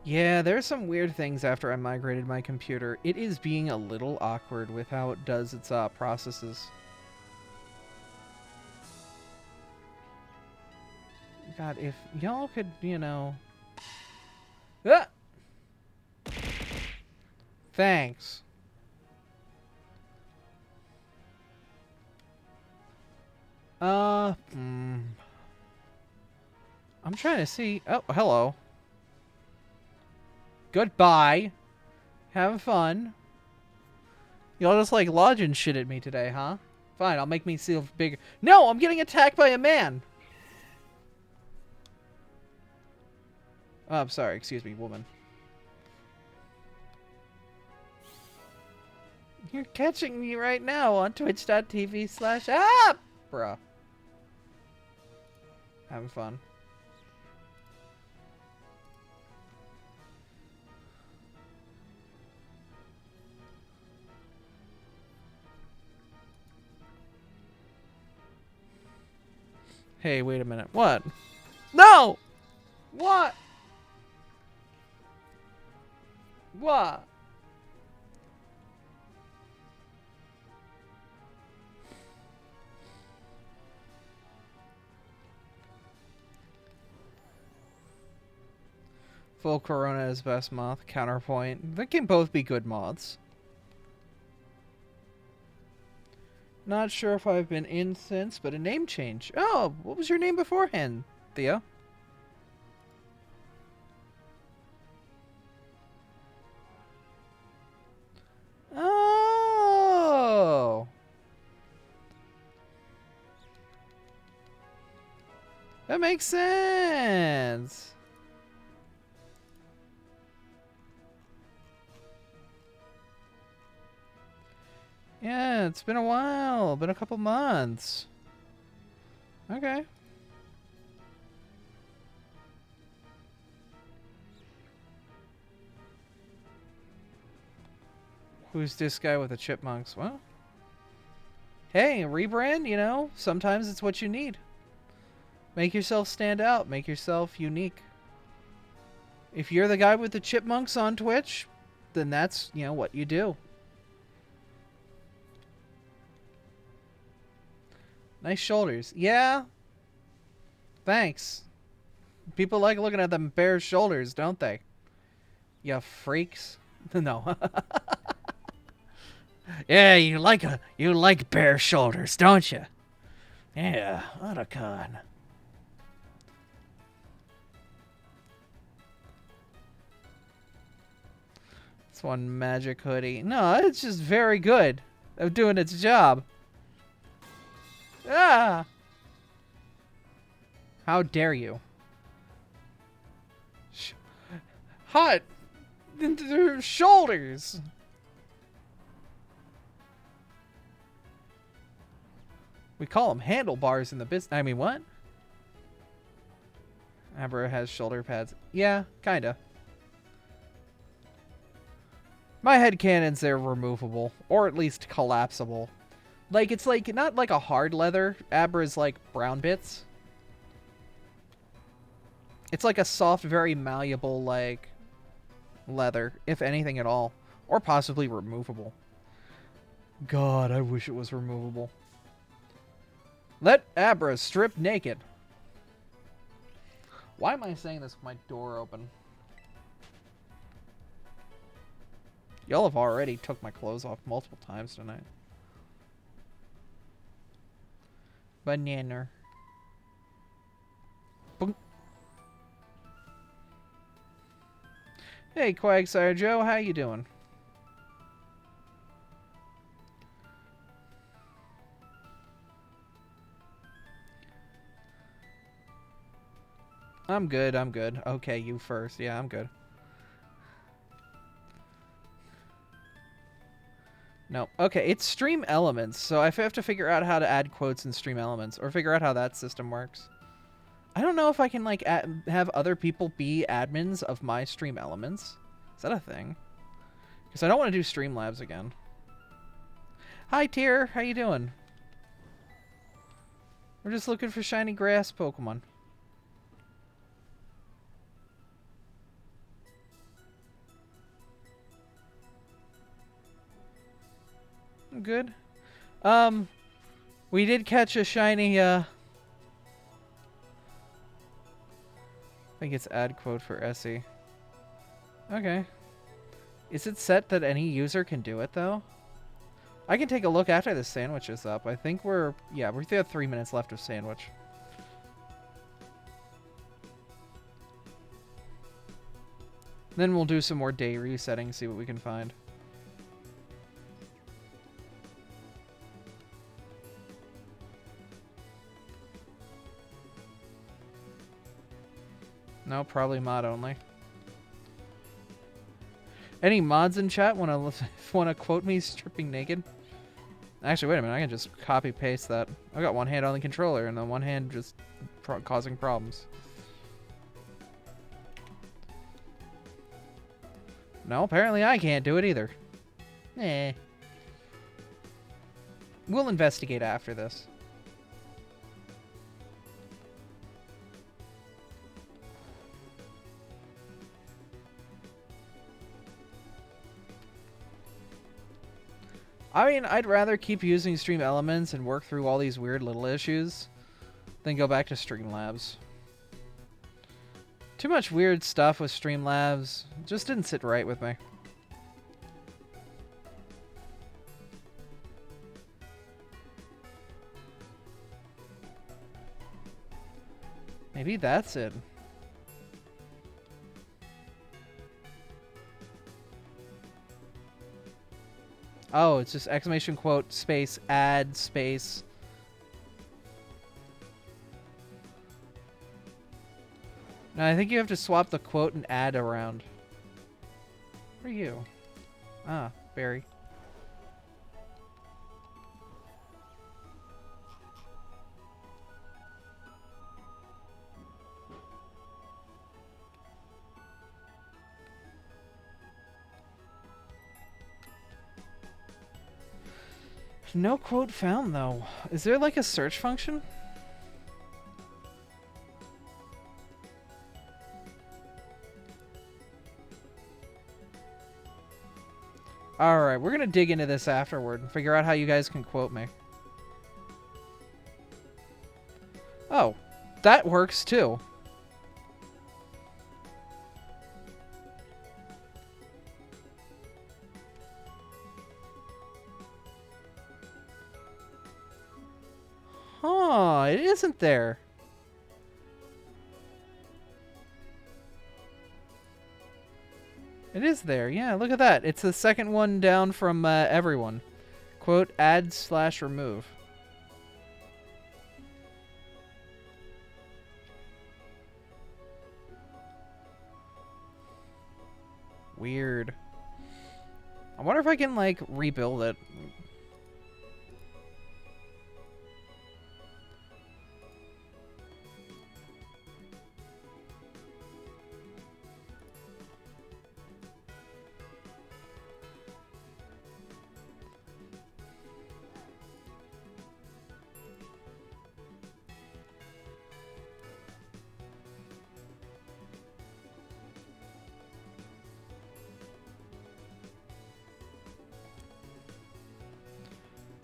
Yeah, there's some weird things after I migrated my computer. It is being a little awkward with how it does its processes. God, if y'all could, you know... Ah! Thanks. I'm trying to see... Oh, hello. Goodbye. Having fun. Y'all just like lodging shit at me today, huh? Fine, I'll make me feel bigger. No, I'm getting attacked by a man. Oh, I'm sorry. Excuse me, woman. You're catching me right now on twitch.tv/. Ah! Bruh. Having fun. Hey, wait a minute. What? No! What? What? Full Corona is best moth. Counterpoint. They can both be good moths. Not sure if I've been in since, but a name change. Oh, what was your name beforehand, Theo? Oh! That makes sense! Yeah, it's been a while. Been a couple months. Okay. Who's this guy with the chipmunks? Well, hey, rebrand, you know, sometimes it's what you need. Make yourself stand out. Make yourself unique. If you're the guy with the chipmunks on Twitch, then that's, you know, what you do. Nice shoulders. Yeah. Thanks. People like looking at them bare shoulders, don't they? You freaks. No. Yeah, you like bare shoulders, don't you? Yeah, what a con. It's one magic hoodie. No, it's just very good of doing its job. Ah! How dare you? Hot! Into their shoulders! We call them handlebars in the business. I mean, what? Abra has shoulder pads. Yeah, kinda. My headcanon's they're removable. Or at least collapsible. Like, it's like, not like a hard leather. Abra's like brown bits. It's like a soft, very malleable, like, leather, if anything at all. Or possibly removable. God, I wish it was removable. Let Abra strip naked. Why am I saying this with my door open? Y'all have already took my clothes off multiple times tonight. Banana. Boom. Hey, Quagsire Joe, how you doing? I'm good, I'm good. Okay, you first. Yeah, I'm good. No. Okay, it's Stream Elements, so I have to figure out how to add quotes in Stream Elements, or figure out how that system works. I don't know if I can, like, have other people be admins of my Stream Elements. Is that a thing? Because I don't want to do Streamlabs again. Hi, Tyr. How you doing? We're just looking for shiny grass Pokemon. I'm good. We did catch a shiny, I think it's ad quote for Essie. Okay. Is it set that any user can do it, though? I can take a look after the sandwich is up. I think we have 3 minutes left of sandwich. Then we'll do some more day resetting, see what we can find. No, probably mod only. Any mods in chat want to quote me stripping naked? Actually, wait a minute. I can just copy paste that. I got one hand on the controller and then one hand just causing problems. No, apparently I can't do it either. Eh. We'll investigate after this. I mean, I'd rather keep using Stream Elements and work through all these weird little issues than go back to Streamlabs. Too much weird stuff with Streamlabs. Just didn't sit right with me. Maybe that's it. Oh, it's just exclamation quote space add space. No, I think you have to swap the quote and add around. Who are you? Ah, Barry. No quote found, though. Is there like a search function? Alright, we're gonna dig into this afterward and figure out how you guys can quote me. Oh, that works too. Huh, it isn't there. It is there, yeah, look at that. It's the second one down from everyone. Quote, add/remove. Weird. I wonder if I can, like, rebuild it.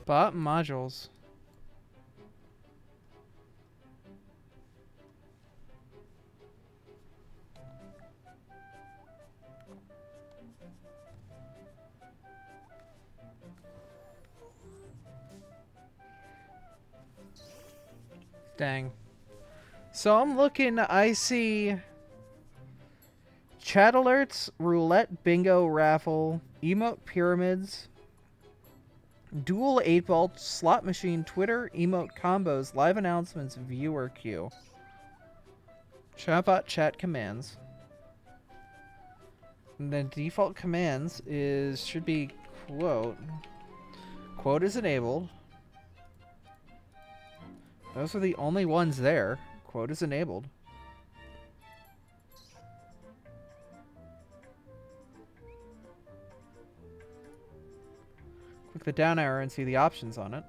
Bot modules. Dang. So I'm looking, I see chat alerts, roulette, bingo, raffle, emote pyramids, dual 8-ball, slot machine, Twitter, emote combos, live announcements, viewer queue. Chatbot chat commands. And then default commands should be quote. Quote is enabled. Those are the only ones there. Quote is enabled. Click the down arrow and see the options on it.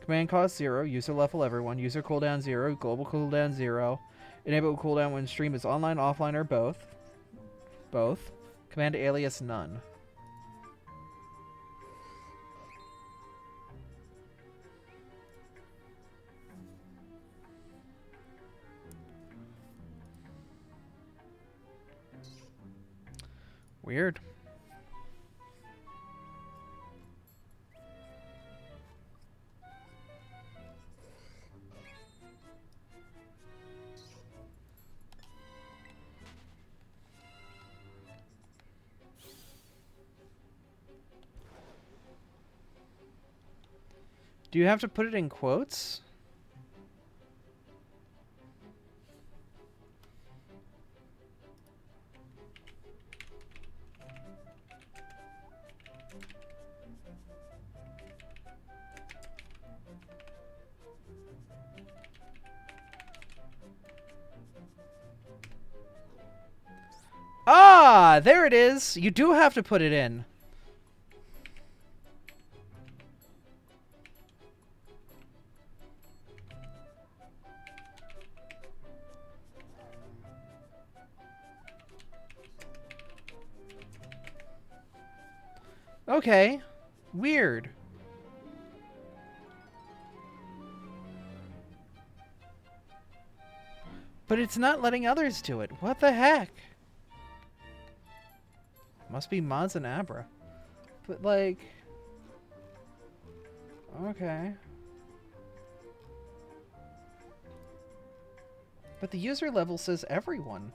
Command cost 0, user level everyone, user cooldown 0, global cooldown 0. Enable cooldown when stream is online, offline, or both. Both. Command alias none. Weird. Do you have to put it in quotes? Ah, there it is. You do have to put it in. Okay. Weird. But it's not letting others do it. What the heck? Must be mods and Abra. But, like... Okay. But the user level says everyone.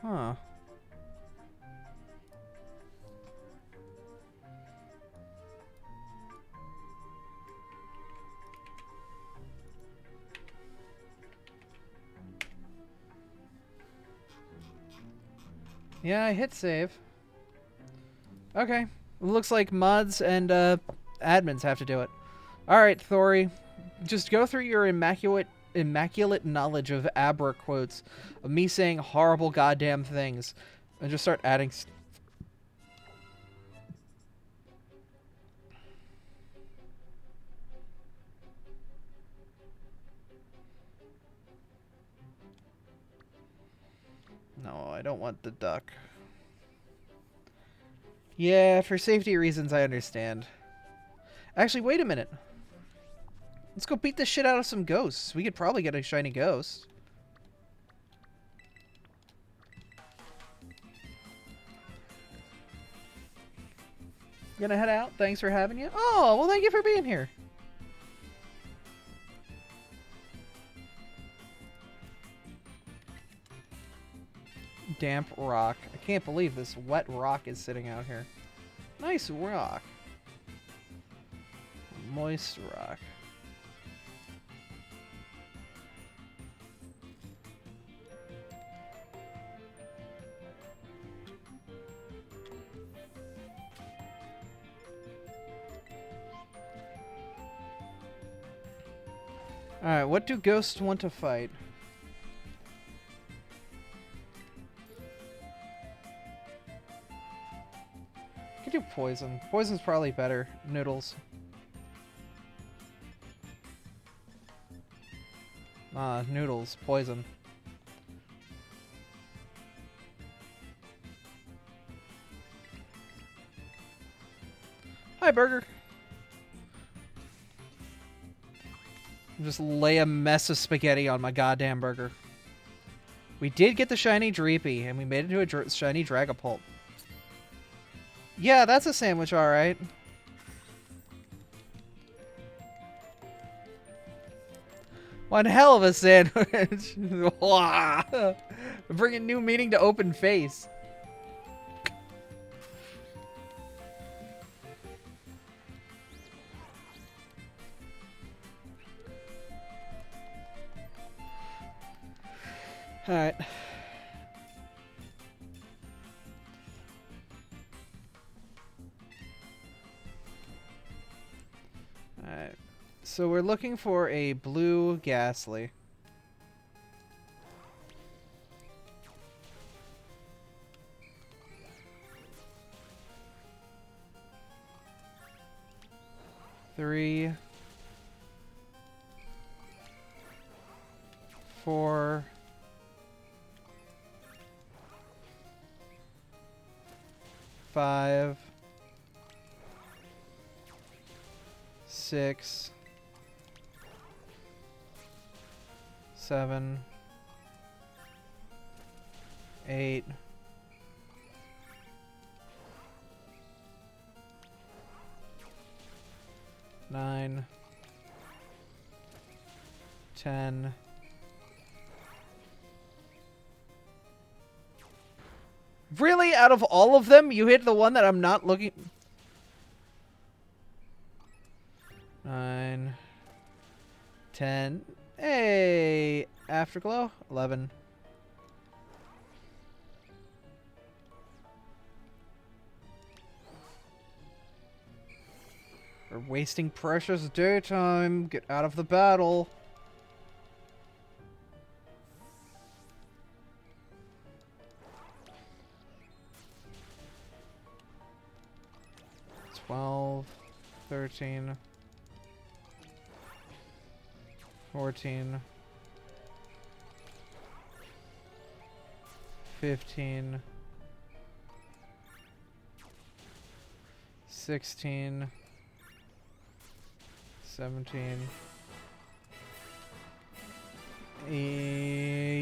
Huh. Yeah, I hit save. Okay. Looks like mods and admins have to do it. Alright, Thori. Just go through your immaculate knowledge of Abra quotes of me saying horrible goddamn things and just start adding No, I don't want the duck. Yeah, for safety reasons, I understand. Actually, wait a minute. Let's go beat the shit out of some ghosts. We could probably get a shiny ghost. Gonna head out? Thanks for having you. Oh, well, thank you for being here. Damp rock. I can't believe this wet rock is sitting out here. Nice rock. Moist rock. Alright, what do ghosts want to fight? I could do poison. Poison's probably better. Noodles. Noodles. Poison. Hi, Burger. Just lay a mess of spaghetti on my goddamn burger. We did get the shiny Dreepy, and we made it into a shiny Dragapult. Yeah, that's a sandwich, alright. One hell of a sandwich. Bringing new meaning to open face. Alright. Alright. So we're looking for a blue Ghastly. Three. 4. 5. 6. 7. 8. 9. 10. Really? Out of all of them, you hit the one that I'm not looking... 9. 10. Hey! Afterglow? 11. We're wasting precious daytime. Get out of the battle. 12, 13, 14, 15, 16, 17.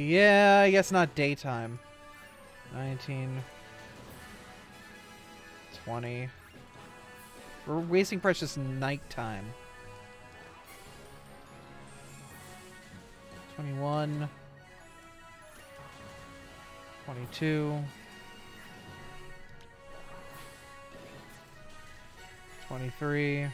Yeah, I guess not daytime. 19, 20. We're wasting precious nighttime. 21, 22, 23,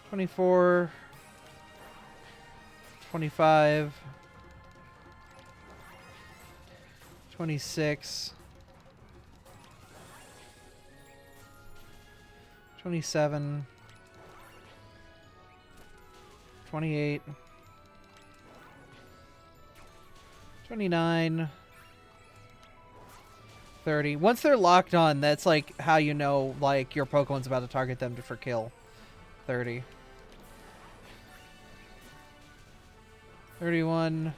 24, 25, 26, 27, 28, 29, 30. Once they're locked on, that's like how you know like your Pokemon's about to target them for kill. 30. 31,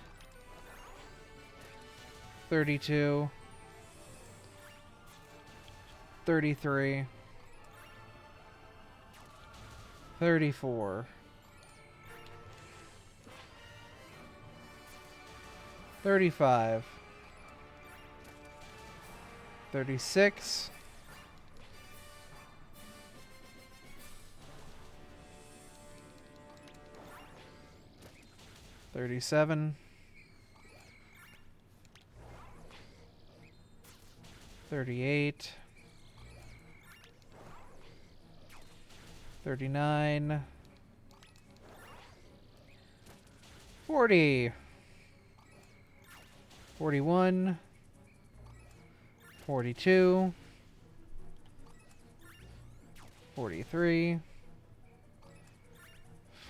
32, 33, 34, 35, 36, 37, 38, 39, 40, 41, 42, 43,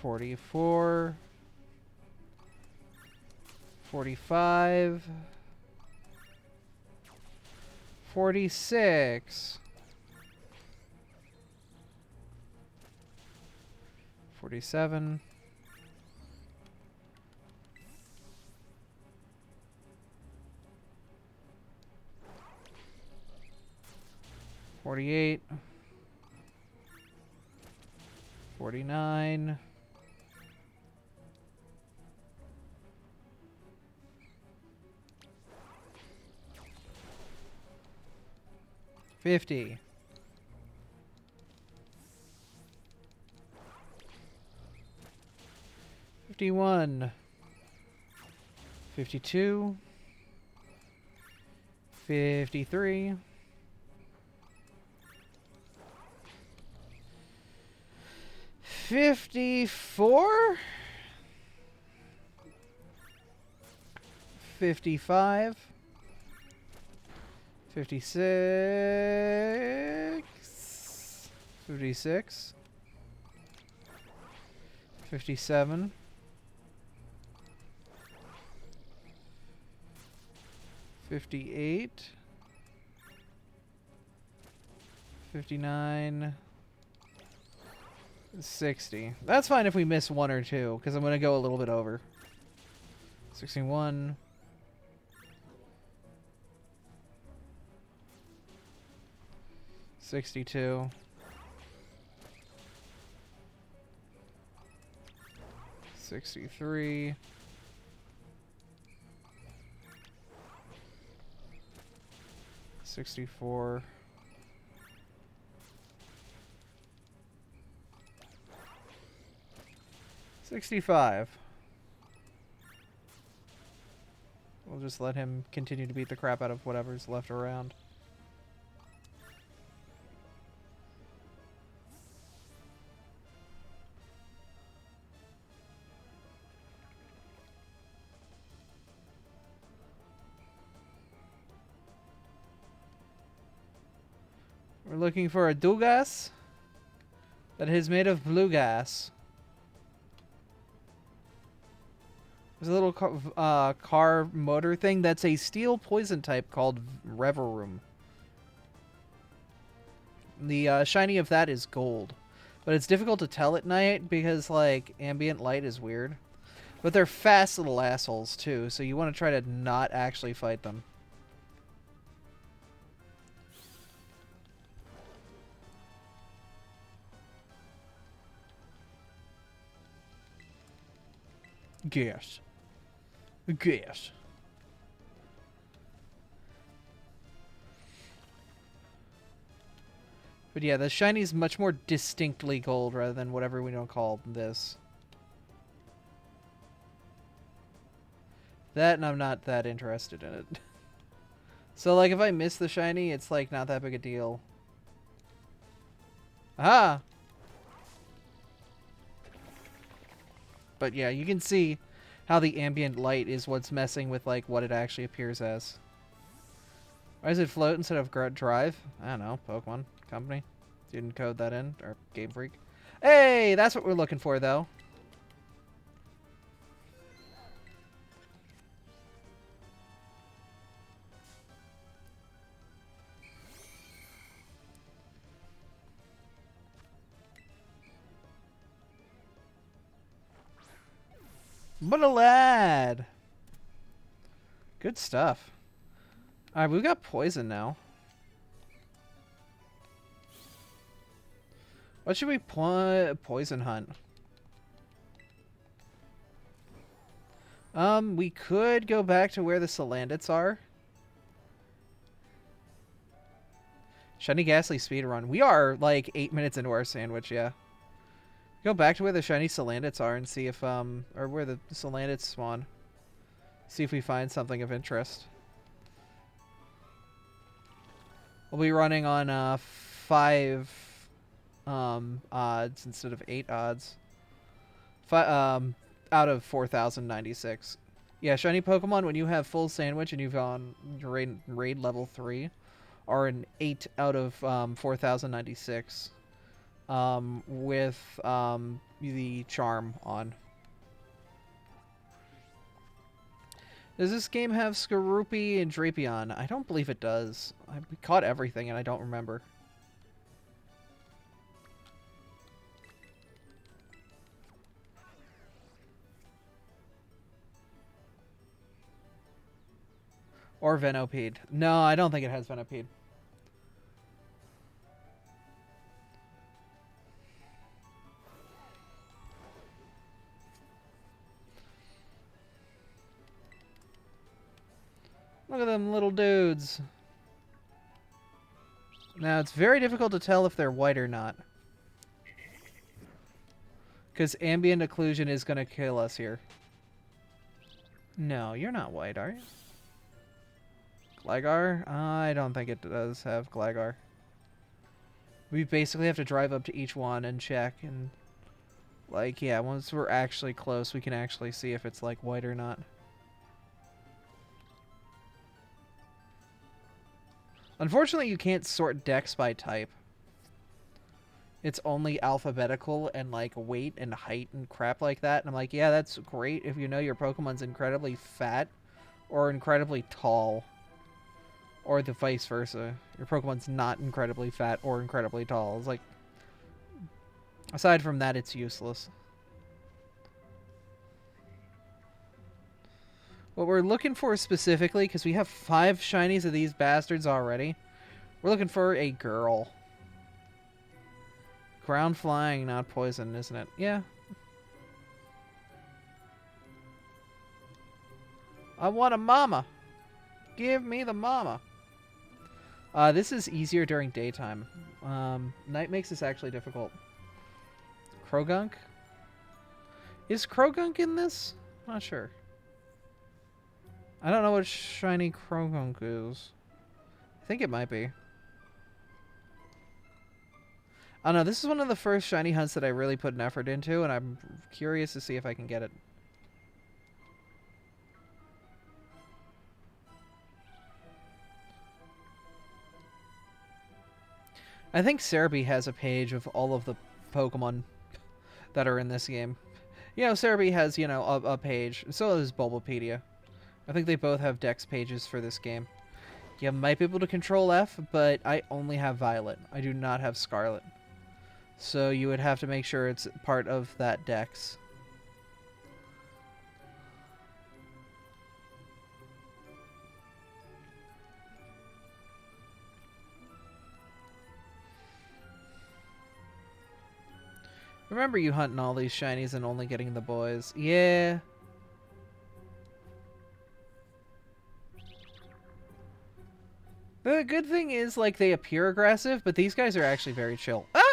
44, 45, 46, 47, 48, 49, 50, 51, 52, 53, 54, 55, 56, 56, 57, 58, 59, 60. That's fine if we miss one or two, because I'm going to go a little bit over. 61, 62, 63, 64, 65. We'll just let him continue to beat the crap out of whatever's left around. We're looking for a Dugas that is made of blue gas. There's a little car motor thing that's a steel poison type called Reverum. The shiny of that is gold. But it's difficult to tell at night because, like, ambient light is weird. But they're fast little assholes, too, so you want to try to not actually fight them. Gas. Gas. But yeah, the shiny's much more distinctly gold rather than whatever we don't call this. That, and I'm not that interested in it. So, like, if I miss the shiny, it's, like, not that big a deal. Ah! But yeah, you can see how the ambient light is what's messing with, like, what it actually appears as. Why does it float instead of drive? I don't know. Pokemon Company. Didn't code that in. Or Game Freak. Hey! That's what we're looking for, though. What a lad! Good stuff. Alright, we've got poison now. What should we poison hunt? We could go back to where the Salandits are. Shiny Ghastly speedrun. We are, like, 8 minutes into our sandwich, yeah. Go back to where the shiny Salandits are and see if, or where the Salandits spawn. See if we find something of interest. We'll be running on, 5, odds instead of 8 odds. Out of 4,096. Yeah, shiny Pokemon, when you have full sandwich and you've gone raid level 3, are an 8 out of 4,096. With the charm on. Does this game have Skorupi and Drapion? I don't believe it does. We caught everything and I don't remember. Or Venopede. No, I don't think it has Venopede. Look at them little dudes. Now, it's very difficult to tell if they're white or not. Because ambient occlusion is going to kill us here. No, you're not white, are you? Gligar? I don't think it does have Gligar. We basically have to drive up to each one and check. And, like, yeah, once we're actually close, we can actually see if it's, like, white or not. Unfortunately, you can't sort decks by type. It's only alphabetical and, like, weight and height and crap like that. And I'm like, yeah, that's great if you know your Pokemon's incredibly fat or incredibly tall. Or the vice versa. Your Pokemon's not incredibly fat or incredibly tall. It's like, aside from that, it's useless. What we're looking for specifically, because we have 5 shinies of these bastards already, we're looking for a girl. Ground flying, not poison, isn't it? Yeah. I want a mama. Give me the mama. This is easier during daytime. Night makes this actually difficult. Krogunk? Is Krogunk in this? Not sure. I don't know what shiny Krogunk is. I think it might be. I don't know, this is one of the first shiny hunts that I really put an effort into, and I'm curious to see if I can get it. I think Cerebi has a page of all of the Pokemon that are in this game. You know, Cerebi has, you know, a page. So does Bulbapedia. I think they both have dex pages for this game. You might be able to control F, but I only have Violet. I do not have Scarlet. So you would have to make sure it's part of that dex. Remember you hunting all these shinies and only getting the boys. Yeah. The good thing is, like, they appear aggressive, but these guys are actually very chill. Ah!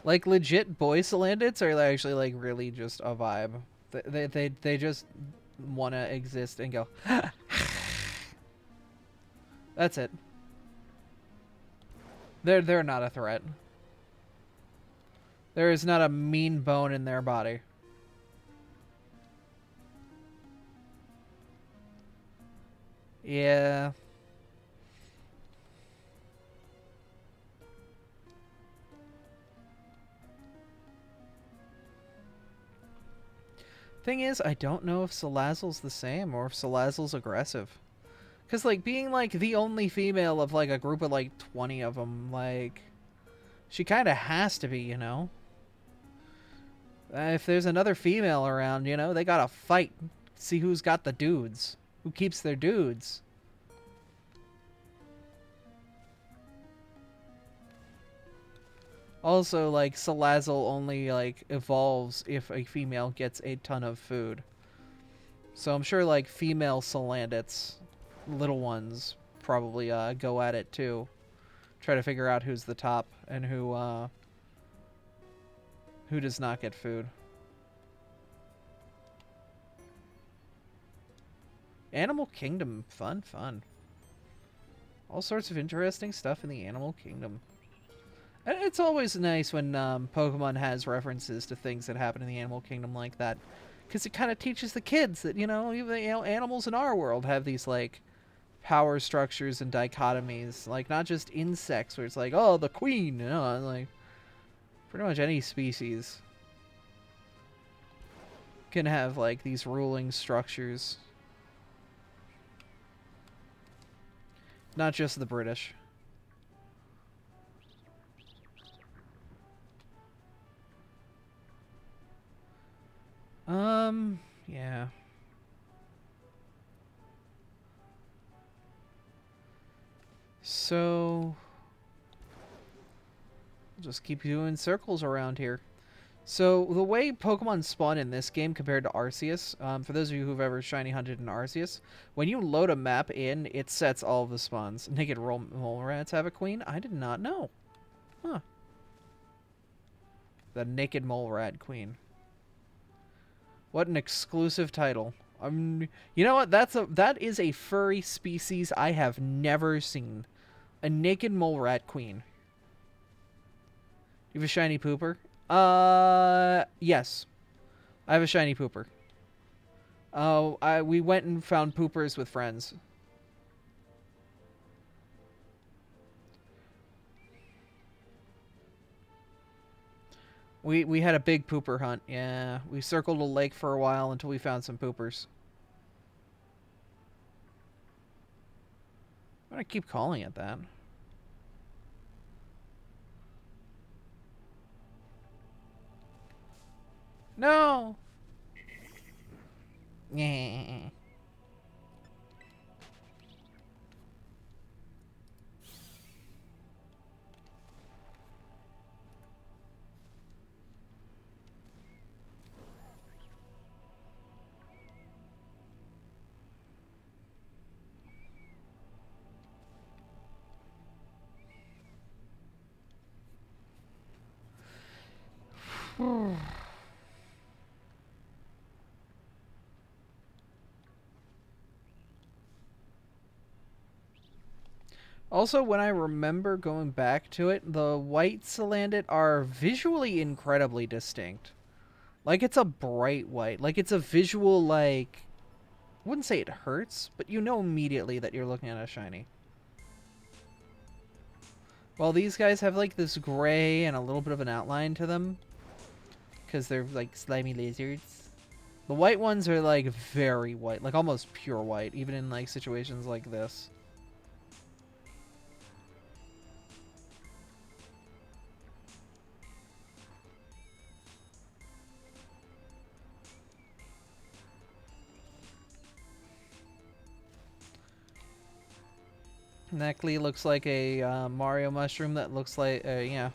Like, legit boy Salandits are actually, like, really just a vibe. They just want to exist and go. That's it. They're not a threat. There is not a mean bone in their body. Yeah. Thing is, I don't know if Salazzle's the same or if Salazzle's aggressive. Because, like, being, like, the only female of, like, a group of, like, 20 of them, like, she kind of has to be, you know? If there's another female around, you know, they gotta fight. See who's got the dudes. Who keeps their dudes. Also, like, Salazzle only, like, evolves if a female gets a ton of food. So I'm sure, like, female Salandits, little ones, probably go at it, too. Try to figure out who's the top and who does not get food. Animal Kingdom. Fun, fun. All sorts of interesting stuff in the Animal Kingdom. And it's always nice when Pokemon has references to things that happen in the Animal Kingdom like that. Because it kind of teaches the kids that, you know, even animals in our world have these, like, power structures and dichotomies. Like, not just insects, where it's like, oh, the queen, you know, like, pretty much any species can have, like, these ruling structures. Not just the British. Yeah. So, we'll just keep doing circles around here. So, the way Pokemon spawn in this game compared to Arceus, for those of you who've ever shiny hunted in Arceus, when you load a map in, it sets all of the spawns. Naked mole rats have a queen? I did not know. Huh. The Naked Mole Rat Queen. What an exclusive title. You know what? That is a furry species I have never seen. A naked mole rat queen. You have a shiny pooper? Yes. I have a shiny pooper. Oh, we went and found poopers with friends. We had a big pooper hunt. Yeah, we circled a lake for a while until we found some poopers. I'm gonna keep calling it that. No. Yeah. Also, when I remember going back to it, the white Salandit are visually incredibly distinct. Like, it's a bright white. Like, it's a visual, like... I wouldn't say it hurts, but you know immediately that you're looking at a shiny. Well, these guys have, like, this gray and a little bit of an outline to them. Because they're, like, slimy lizards. The white ones are, like, very white. Like, almost pure white, even in, like, situations like this. Neckley looks like a Mario mushroom that looks like, yeah.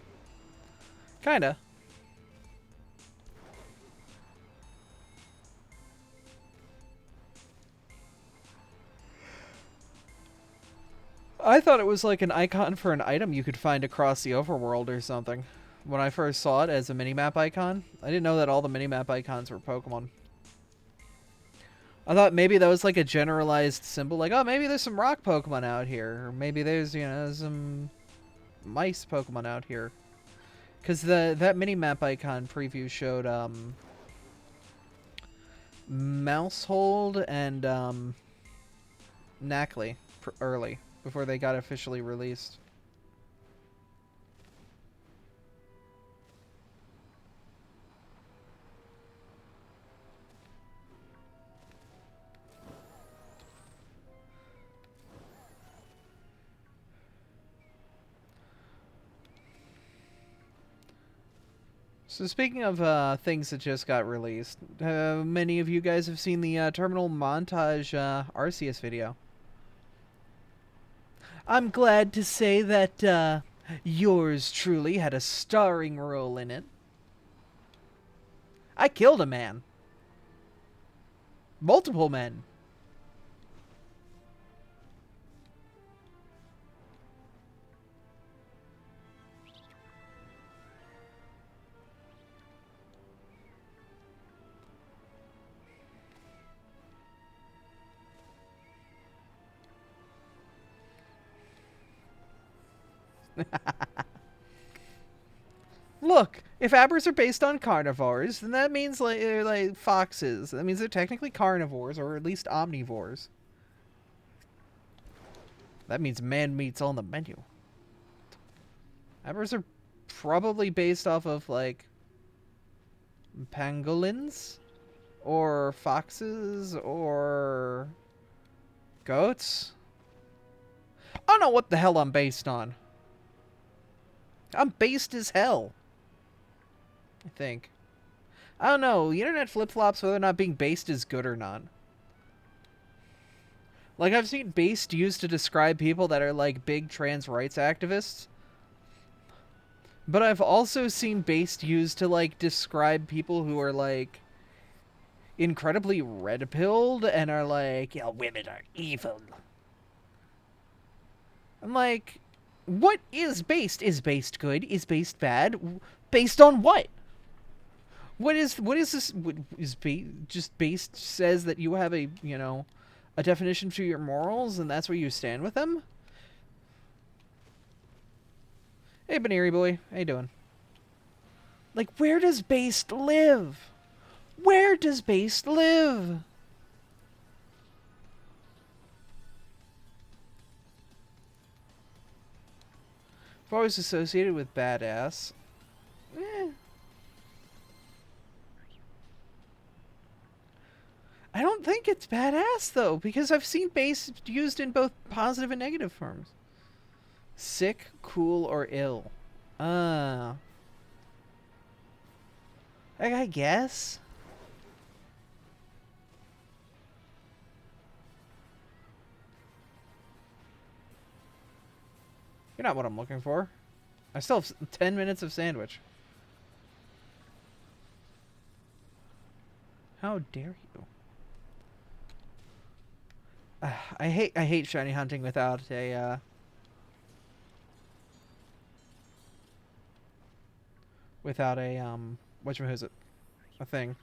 Kinda. I thought it was like an icon for an item you could find across the overworld or something. When I first saw it as a minimap icon. I didn't know that all the minimap icons were Pokemon. I thought maybe that was like a generalized symbol, like, oh, maybe there's some rock Pokemon out here. Or maybe there's, you know, some mice Pokemon out here. Because that minimap icon preview showed, Mousehold and, Knackley early, before they got officially released. So speaking of things that just got released, many of you guys have seen the Terminal Montage Arceus video. I'm glad to say that yours truly had a starring role in it. I killed a man. Multiple men. Look, if abbers are based on carnivores, then that means like foxes. That means they're technically carnivores, or at least omnivores. That means man meat's on the menu. Abbers are probably based off of, like, pangolins? Or foxes? Or goats? I don't know what the hell I'm based on. I'm based as hell. I think. I don't know. The internet flip-flops whether or not being based is good or not. Like, I've seen based used to describe people that are, like, big trans rights activists. But I've also seen based used to, like, describe people who are, like, incredibly red-pilled and are like, yeah, women are evil. I'm like, what is based? Is based good? Is based bad? Based on what? What is this? What is just based says that you have a, you know, a definition for your morals and that's where you stand with them? Hey, Baneri boy. How you doing? Like, where does based live? Where does based live? I've always associated with badass. I don't think it's badass, though, because I've seen base used in both positive and negative forms. Sick, cool, or ill. I guess. You're not what I'm looking for. I still have 10 minutes of sandwich. How dare you? I hate shiny hunting without a whatchamacallit, a thing.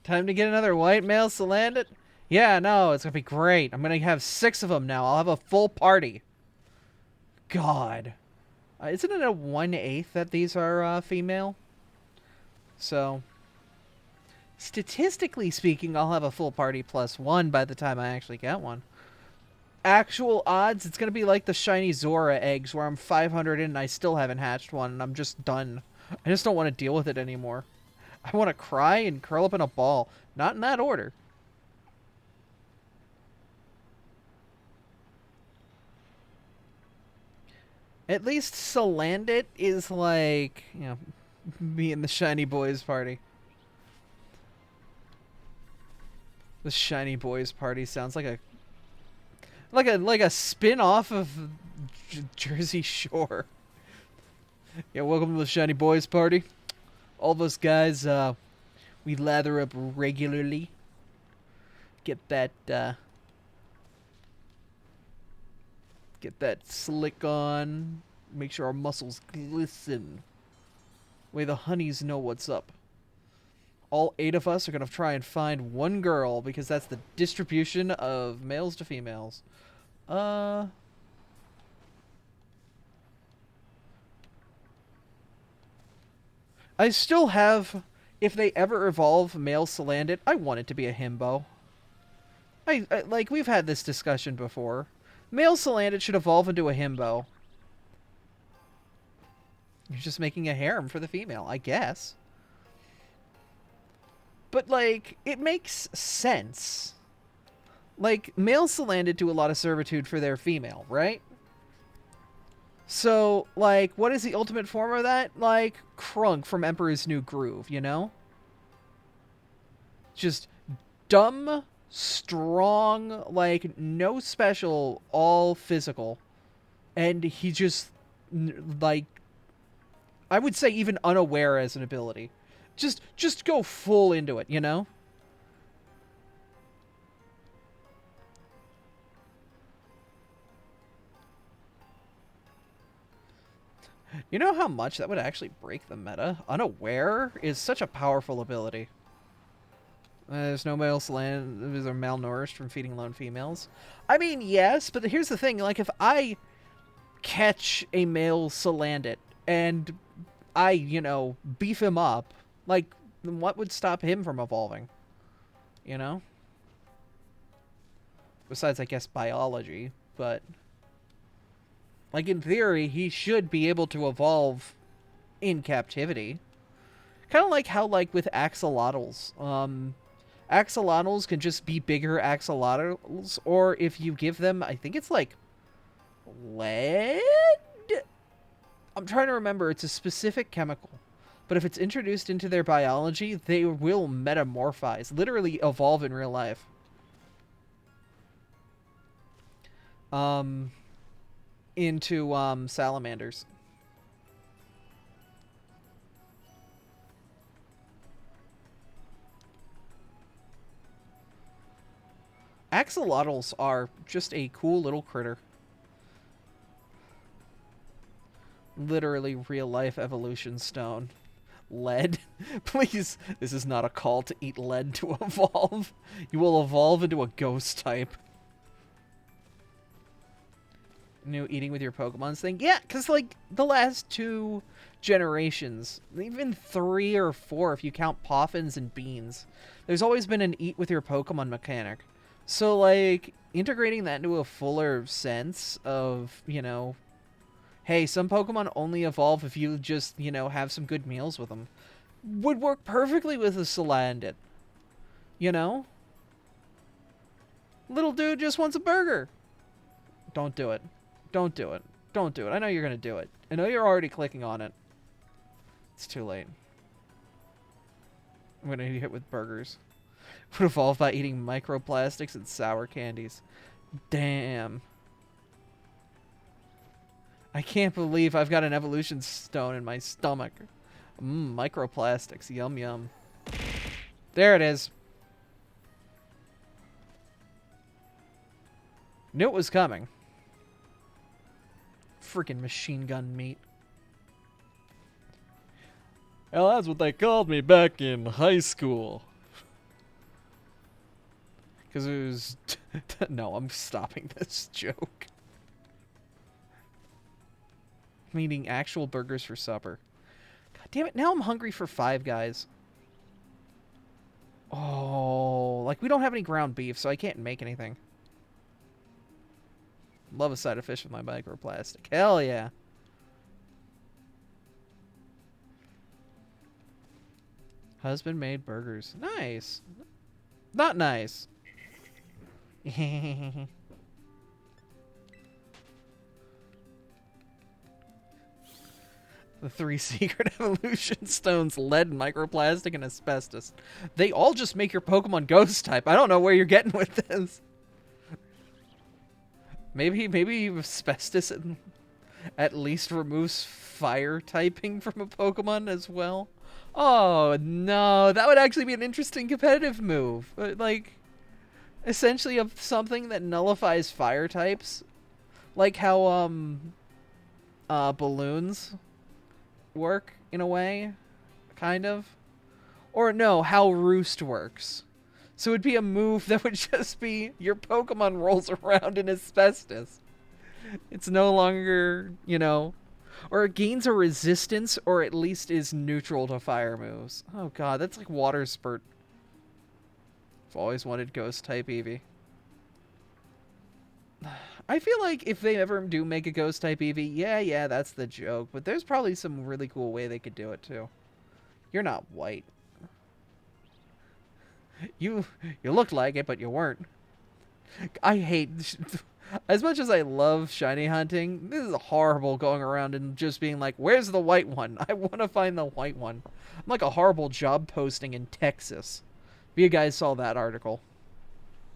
Time to get another white male Salandit? Yeah, no, it's gonna be great. I'm gonna have 6 of them now. I'll have a full party. God. Isn't it a 1/8 that these are female? So, Statistically speaking, I'll have a full party +1 by the time I actually get one. Actual odds, it's going to be like the shiny Zora eggs where I'm 500 in and I still haven't hatched one and I'm just done. I just don't want to deal with it anymore. I want to cry and curl up in a ball. Not in that order. At least Salandit is like, me and the shiny boys party. The shiny boys party sounds like a spin-off of Jersey Shore. Yeah, welcome to the shiny boys party. All of us guys, we lather up regularly. Get that slick on. Make sure our muscles glisten. Way the honeys know what's up. All 8 of us are going to try and find one girl because that's the distribution of males to females. I still have, if they ever evolve male Salandit, I want it to be a himbo. I like, we've had this discussion before. Male Salandit should evolve into a himbo. You're just making a harem for the female, I guess. But, like, it makes sense. Like, male Salandit do a lot of servitude for their female, right? So, like, what is the ultimate form of that? Like, Krunk from Emperor's New Groove, you know? Just dumb, strong, like, no special, all physical. And he just, like, I would say even unaware as an ability. Just go full into it, you know? You know how much that would actually break the meta? Unaware is such a powerful ability. There's no male Salandit are malnourished from feeding lone females. I mean, yes, but here's the thing. Like, if I catch a male Salandit and I, beef him up, like, what would stop him from evolving? You know? Besides, I guess, biology, but... like, in theory, he should be able to evolve in captivity. Kind of like how, like, with axolotls. Axolotls can just be bigger axolotls, or if you give them, I think it's, like, lead? I'm trying to remember. It's a specific chemical. But if it's introduced into their biology, they will metamorphize. Literally evolve in real life. Into salamanders. Axolotls are just a cool little critter. Literally real life evolution stone. Lead. Please, this is not a call to eat lead to evolve. You will evolve into a ghost type. New eating with your Pokemon's thing? Yeah, because, like, the last 2 generations, even 3 or 4 if you count Poffins and Beans, there's always been an eat with your Pokemon mechanic. So, like, integrating that into a fuller sense of, hey, some Pokemon only evolve if you just, have some good meals with them, would work perfectly with a Salandit. You know? Little dude just wants a burger. Don't do it. Don't do it. Don't do it. I know you're going to do it. I know you're already clicking on it. It's too late. I'm going to get hit with burgers. Would evolve by eating microplastics and sour candies. Damn. I can't believe I've got an evolution stone in my stomach. Microplastics. Yum, yum. There it is. Knew it was coming. Freaking machine gun meat. Well, that's what they called me back in high school. Because it was... No, I'm stopping this joke. I'm eating actual burgers for supper. God damn it, now I'm hungry for Five Guys. Oh, like we don't have any ground beef, so I can't make anything. Love a side of fish with my microplastic. Hell yeah. Husband made burgers. Nice. Not nice. The 3 secret evolution stones: lead, microplastic, and asbestos. They all just make your Pokemon ghost type. I don't know where you're getting with this. Maybe asbestos at least removes fire typing from a Pokemon as well. Oh no, that would actually be an interesting competitive move. Like, essentially of something that nullifies fire types, like how balloons work in a way, kind of, or no, how Roost works. So it'd be a move that would just be your Pokemon rolls around in asbestos. It's no longer, you know, or it gains a resistance, or at least is neutral to fire moves. Oh god, that's like Water Spurt. I've always wanted Ghost type Eevee. I feel like if they ever do make a Ghost type Eevee, yeah, that's the joke. But there's probably some really cool way they could do it too. You're not white. You looked like it, but you weren't. I hate... As much as I love shiny hunting, this is horrible going around and just being like, where's the white one? I want to find the white one. I'm like a horrible job posting in Texas. If you guys saw that article,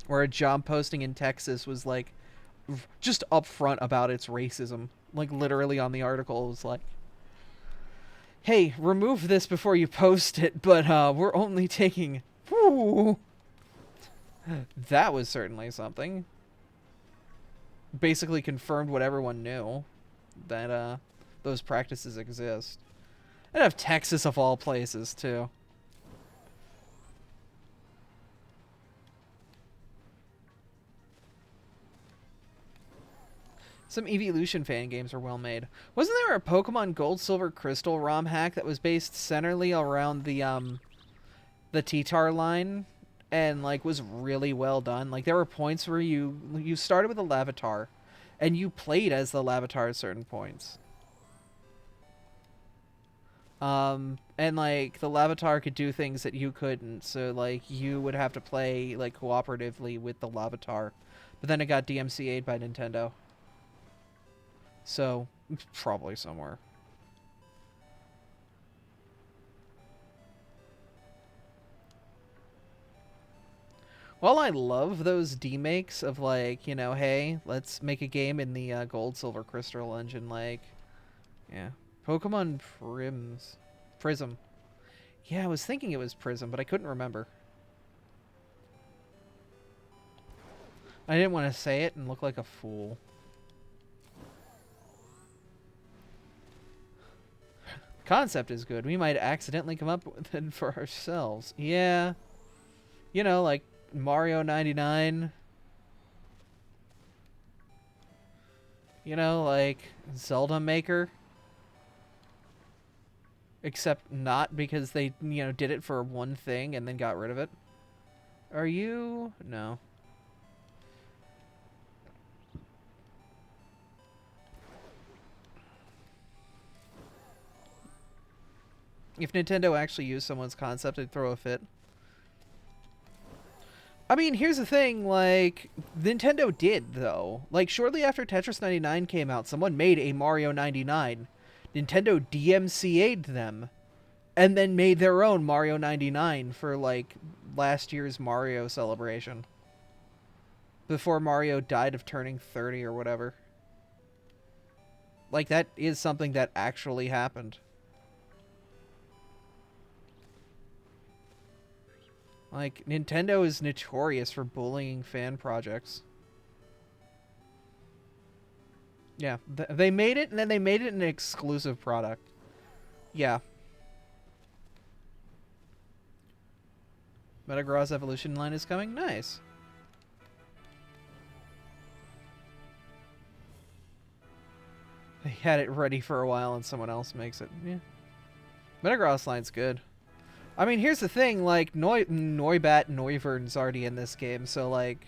where a job posting in Texas was like, just upfront about its racism. Like literally on the article, it was like, hey, remove this before you post it, but we're only taking... Whew. That was certainly something. Basically confirmed what everyone knew, that those practices exist. I'd have Texas of all places too. Some Evolution fan games are well made. Wasn't there a Pokemon Gold, Silver, Crystal ROM hack that was based centrally around the T-Tar line, and like was really well done? Like there were points where you started with a Lavatar, and you played as the Lavatar at certain points. And like the Lavatar could do things that you couldn't, so like you would have to play like cooperatively with the Lavatar, but then it got DMCA'd by Nintendo. So probably somewhere. Well, I love those demakes of like, you know, hey, let's make a game in the Gold, Silver, Crystal engine, like, yeah. Pokemon Prism. Yeah, I was thinking it was Prism, but I couldn't remember. I didn't want to say it and look like a fool. Concept is good. We might accidentally come up with it for ourselves. Yeah. You know, like Mario 99. You know, like Zelda Maker. Except not, because they, you know, did it for one thing and then got rid of it. Are you? No. If Nintendo actually used someone's concept, I'd throw a fit. I mean, here's the thing, like, Nintendo did, though. Like, shortly after Tetris 99 came out, someone made a Mario 99. Nintendo DMCA'd them, and then made their own Mario 99 for, like, last year's Mario celebration. Before Mario died of turning 30 or whatever. Like, that is something that actually happened. Like, Nintendo is notorious for bullying fan projects. Yeah, they made it, and then they made it an exclusive product. Yeah. Metagross Evolution line is coming? Nice. They had it ready for a while, and someone else makes it. Yeah. Metagross line's good. I mean, here's the thing, like, Noibat Noivern's already in this game, so, like,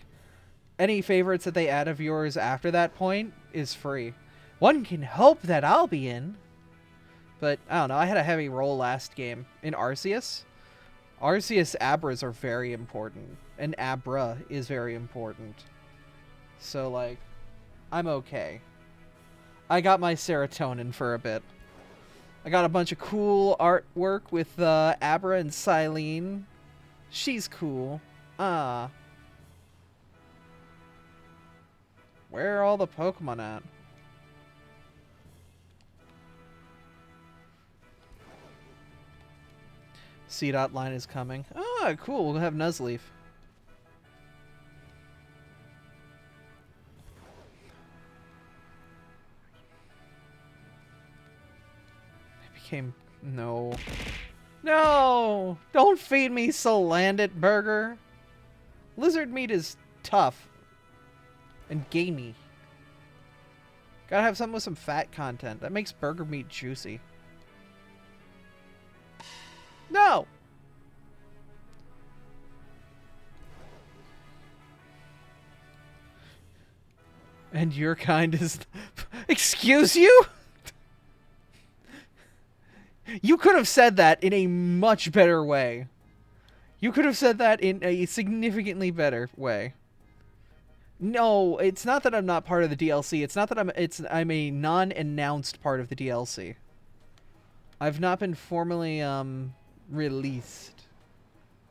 any favorites that they add of yours after that point is free. One can hope that I'll be in. But, I don't know, I had a heavy roll last game. In Arceus, Abras are very important. And Abra is very important. So, like, I'm okay. I got my serotonin for a bit. I got a bunch of cool artwork with Abra and Silene. She's cool. Where are all the Pokemon at? C-Dot line is coming. Ah, cool. We'll have Nuzleaf. It became... No. No! Don't feed me Salandit burger. Lizard meat is tough. And gamey. Gotta have something with some fat content. That makes burger meat juicy. No! And your kind is... Excuse you? You could have said that in a much better way. You could have said that in a significantly better way. No, it's not that I'm not part of the DLC. It's not that I'm a non-announced part of the DLC. I've not been formally released.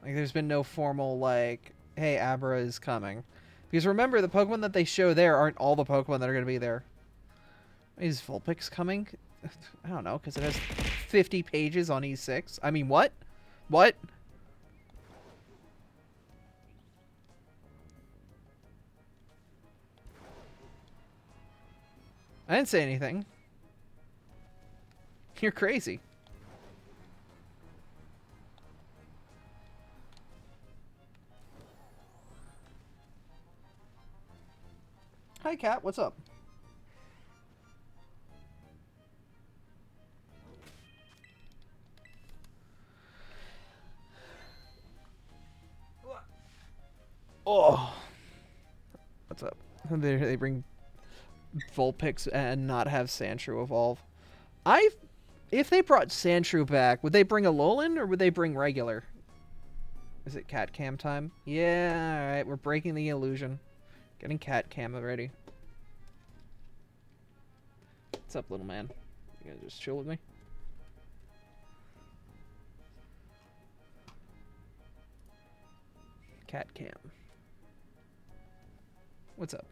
Like, there's been no formal, like, hey, Abra is coming. Because remember, the Pokemon that they show there aren't all the Pokemon that are going to be there. Is Vulpix coming? I don't know, because it has 50 pages on E6. I mean, what? What? I didn't say anything. You're crazy. Hi, Kat. What's up? Oh. What's up? They bring Vulpix and not have Sandshrew evolve. If they brought Sandshrew back, would they bring Alolan or would they bring regular? Is it cat cam time? Yeah, alright, we're breaking the illusion. Getting cat cam already. What's up, little man? You gonna just chill with me? Cat cam. What's up?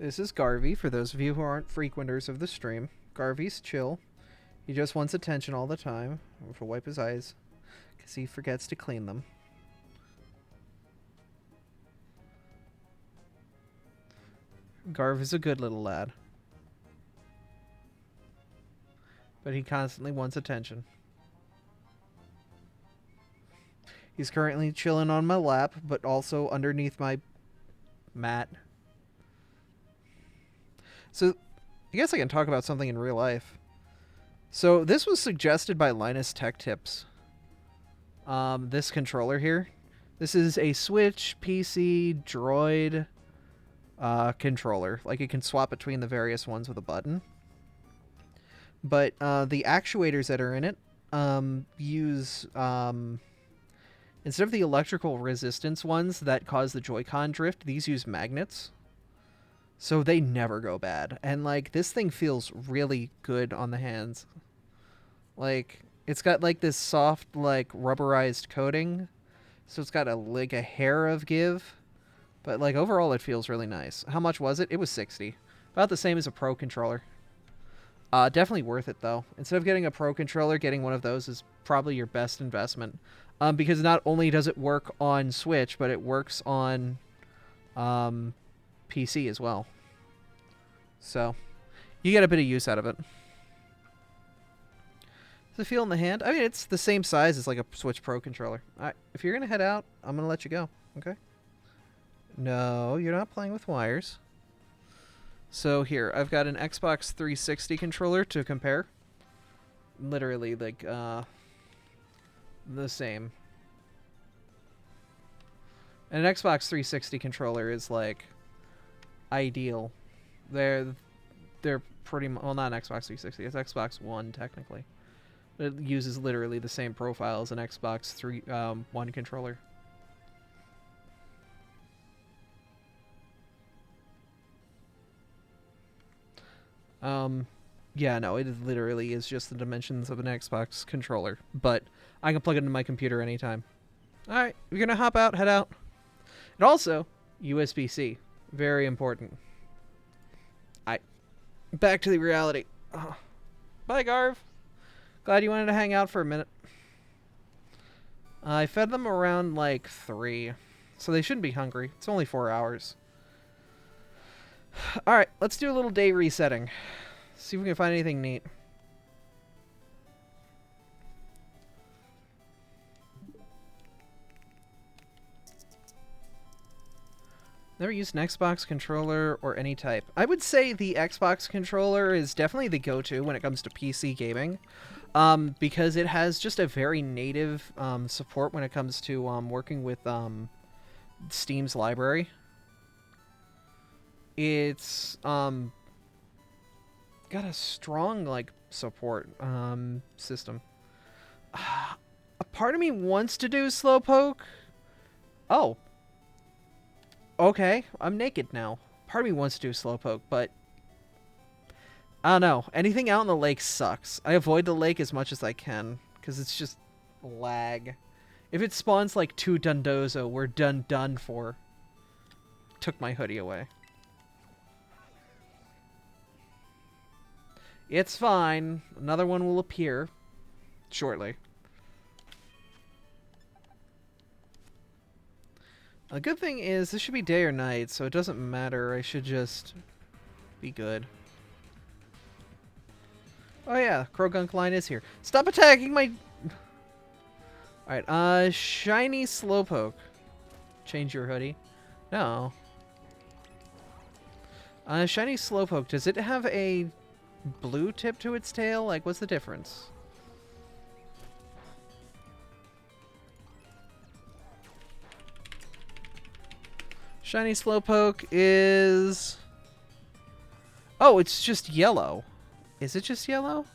This is Garvey, for those of you who aren't frequenters of the stream. Garvey's chill. He just wants attention all the time. I have to wipe his eyes, because he forgets to clean them. Garv is a good little lad. But he constantly wants attention. He's currently chilling on my lap, but also underneath my mat. So, I guess I can talk about something in real life. So, this was suggested by Linus Tech Tips. This controller here. This is a Switch, PC, Droid controller. Like, it can swap between the various ones with a button. But the actuators that are in it use... instead of the electrical resistance ones that cause the Joy-Con drift, these use magnets. So they never go bad. And, like, this thing feels really good on the hands. Like, it's got, like, this soft, like, rubberized coating. So it's got, like, a hair of give. But, like, overall it feels really nice. How much was it? It was $60. About the same as a Pro controller. Definitely worth it, though. Instead of getting a Pro controller, getting one of those is probably your best investment. Because not only does it work on Switch, but it works on... PC as well. So, you get a bit of use out of it. Does it feel in the hand? I mean, it's the same size as like a Switch Pro controller. Alright, if you're gonna head out, I'm gonna let you go. Okay? No, you're not playing with wires. So here, I've got an Xbox 360 controller to compare. Literally, like, the same. And an Xbox 360 controller is, like, ideal. They're pretty much... Well, not an Xbox 360. It's Xbox One, technically. It uses literally the same profile as an Xbox One controller. Yeah, no, it literally is just the dimensions of an Xbox controller. But I can plug it into my computer anytime. Alright, you're gonna hop out, head out. And also, USB-C. Very important. Alright, back to the reality. Bye, Garv. Glad you wanted to hang out for a minute. I fed them around, like, 3. So they shouldn't be hungry. It's only 4 hours. Alright, let's do a little day resetting. See if we can find anything neat. Never used an Xbox controller or any type. I would say the Xbox controller is definitely the go-to when it comes to PC gaming. Because it has just a very native support when it comes to working with Steam's library. It's got a strong like support system. A part of me wants to do Slowpoke. Oh. Okay, I'm naked now. Part of me wants to do Slowpoke, but I don't know. Anything out in the lake sucks. I avoid the lake as much as I can because it's just lag. If it spawns like 2 Dundozo, we're done for. Took my hoodie away. It's fine. Another one will appear shortly. The good thing is this should be day or night, so it doesn't matter. I should just be good. Oh yeah, Krogunk line is here. Stop attacking my... Alright, shiny Slowpoke. Change your hoodie. No. Shiny Slowpoke, does it have a blue tip to its tail? Like, what's the difference? Shiny Slowpoke is... Oh, it's just yellow. Is it just yellow?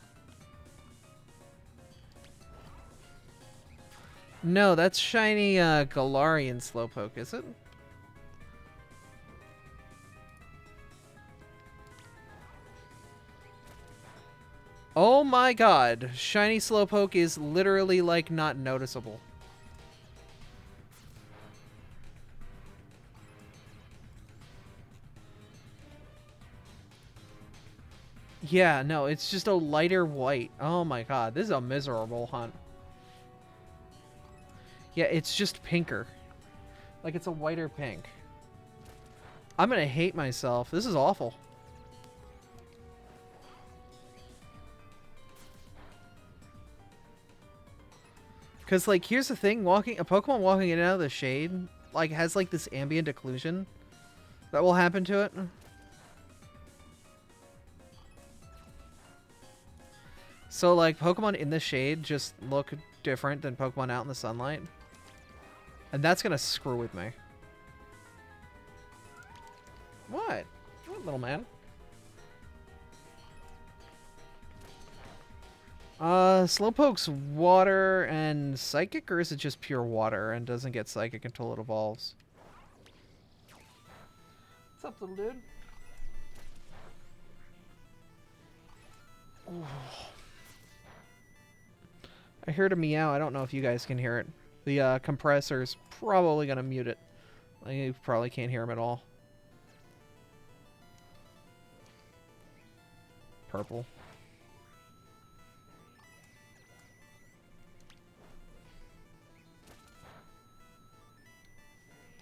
No, that's shiny Galarian Slowpoke, is it? Oh my god. Shiny Slowpoke is literally, like, not noticeable. Yeah, no, it's just a lighter white. Oh my god, this is a miserable hunt. Yeah, it's just pinker. Like, it's a whiter pink. I'm gonna hate myself. This is awful. Because, like, here's the thing. A Pokemon walking in and out of the shade, like, has, like, this ambient occlusion that will happen to it. So, like, Pokemon in the shade just look different than Pokemon out in the sunlight. And that's gonna screw with me. What? What, little man? Slowpoke's water and psychic, or is it just pure water and doesn't get psychic until it evolves? What's up, little dude? Ooh. I heard a meow. I don't know if you guys can hear it. The compressor's probably gonna mute it. You probably can't hear him at all. Purple.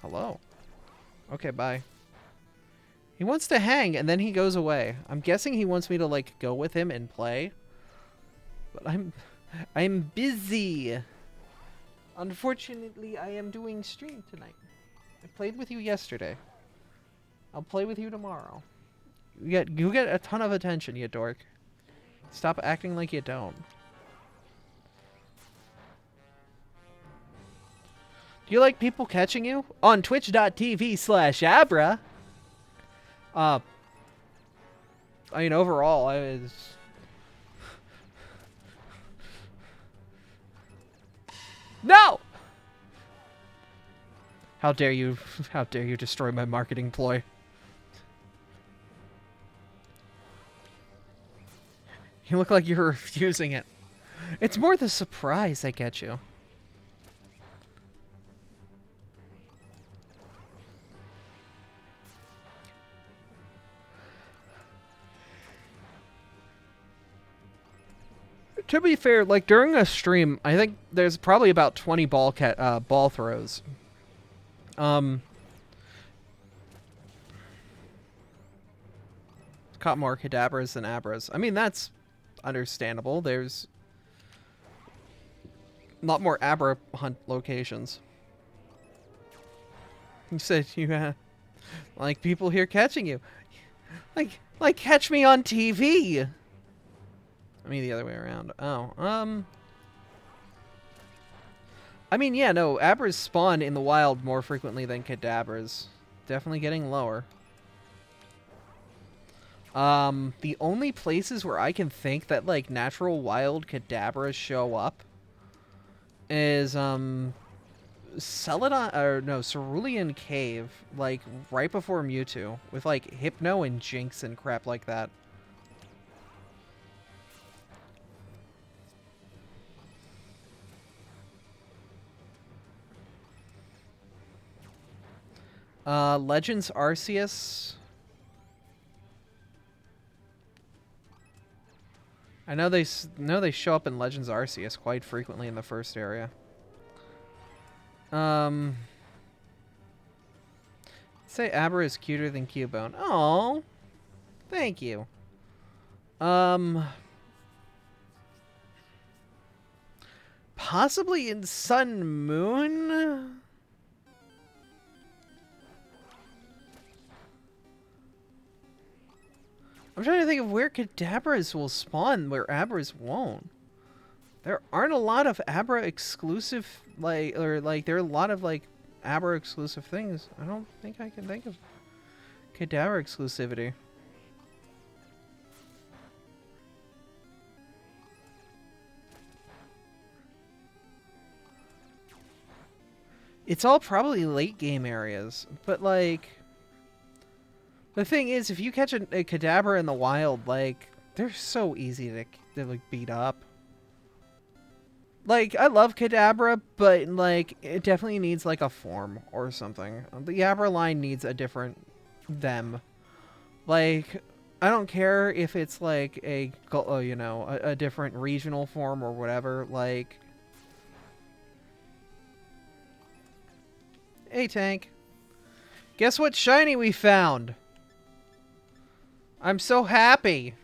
Hello. Okay, bye. He wants to hang, and then he goes away. I'm guessing he wants me to, like, go with him and play. But I'm busy. Unfortunately, I am doing stream tonight. I played with you yesterday. I'll play with you tomorrow. You get a ton of attention, you dork. Stop acting like you don't. Do you like people catching you? On twitch.tv/Abra. I mean, overall, I was... No! How dare you destroy my marketing ploy. You look like you're refusing it. It's more the surprise that gets you. To be fair, like during a stream, I think there's probably about 20 ball throws. Caught more cadabras than abras. I mean, that's understandable. There's a lot more abra hunt locations. You said you like people here catching you. Like catch me on TV. I mean the other way around. Oh, I mean, yeah, no, abras spawn in the wild more frequently than cadabras. Definitely getting lower. The only places where I can think that, like, natural wild cadabras show up is, Cerulean Cave, like, right before Mewtwo, with, like, Hypno and Jinx and crap like that. Legends Arceus. I know they show up in Legends Arceus quite frequently in the first area. Say Abra is cuter than Cubone. Oh, thank you. Possibly in Sun Moon. I'm trying to think of where cadabras will spawn, where abras won't. There aren't a lot of abra exclusive, there are a lot of, like, abra exclusive things. I don't think I can think of cadabra exclusivity. It's all probably late game areas, but, like... The thing is, if you catch a cadabra in the wild, like, they're so easy to like, beat up. Like, I love cadabra, but, like, it definitely needs, like, a form or something. The Abra line needs a different them. Like, I don't care if it's, like, a different regional form or whatever, like... Hey, Tank. Guess what shiny we found? I'm so happy.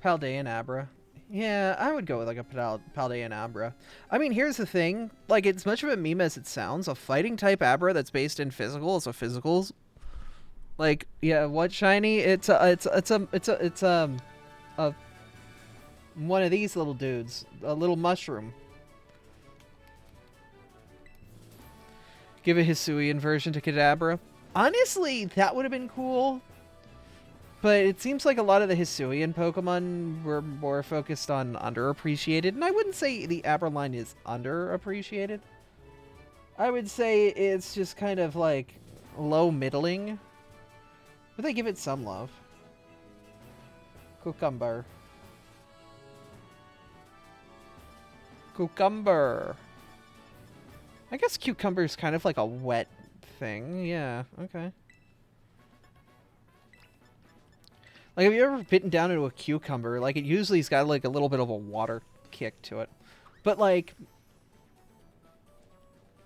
Paldean Abra. Yeah, I would go with like a Paldean Abra. I mean, here's the thing. Like, it's much of a meme as it sounds. A fighting type Abra that's based in physical is a physicals. Like, yeah, what shiny? It's one of these little dudes. A little mushroom. Give a Hisuian version to Kadabra. Honestly, that would have been cool. But it seems like a lot of the Hisuian Pokemon were more focused on underappreciated. And I wouldn't say the Abra line is underappreciated. I would say it's just kind of like low middling. But they give it some love. Cucumber. Cucumber. I guess cucumber is kind of like a wet thing. Yeah, okay. Like, have you ever bitten down into a cucumber? Like, it usually's got, like, a little bit of a water kick to it. But, like,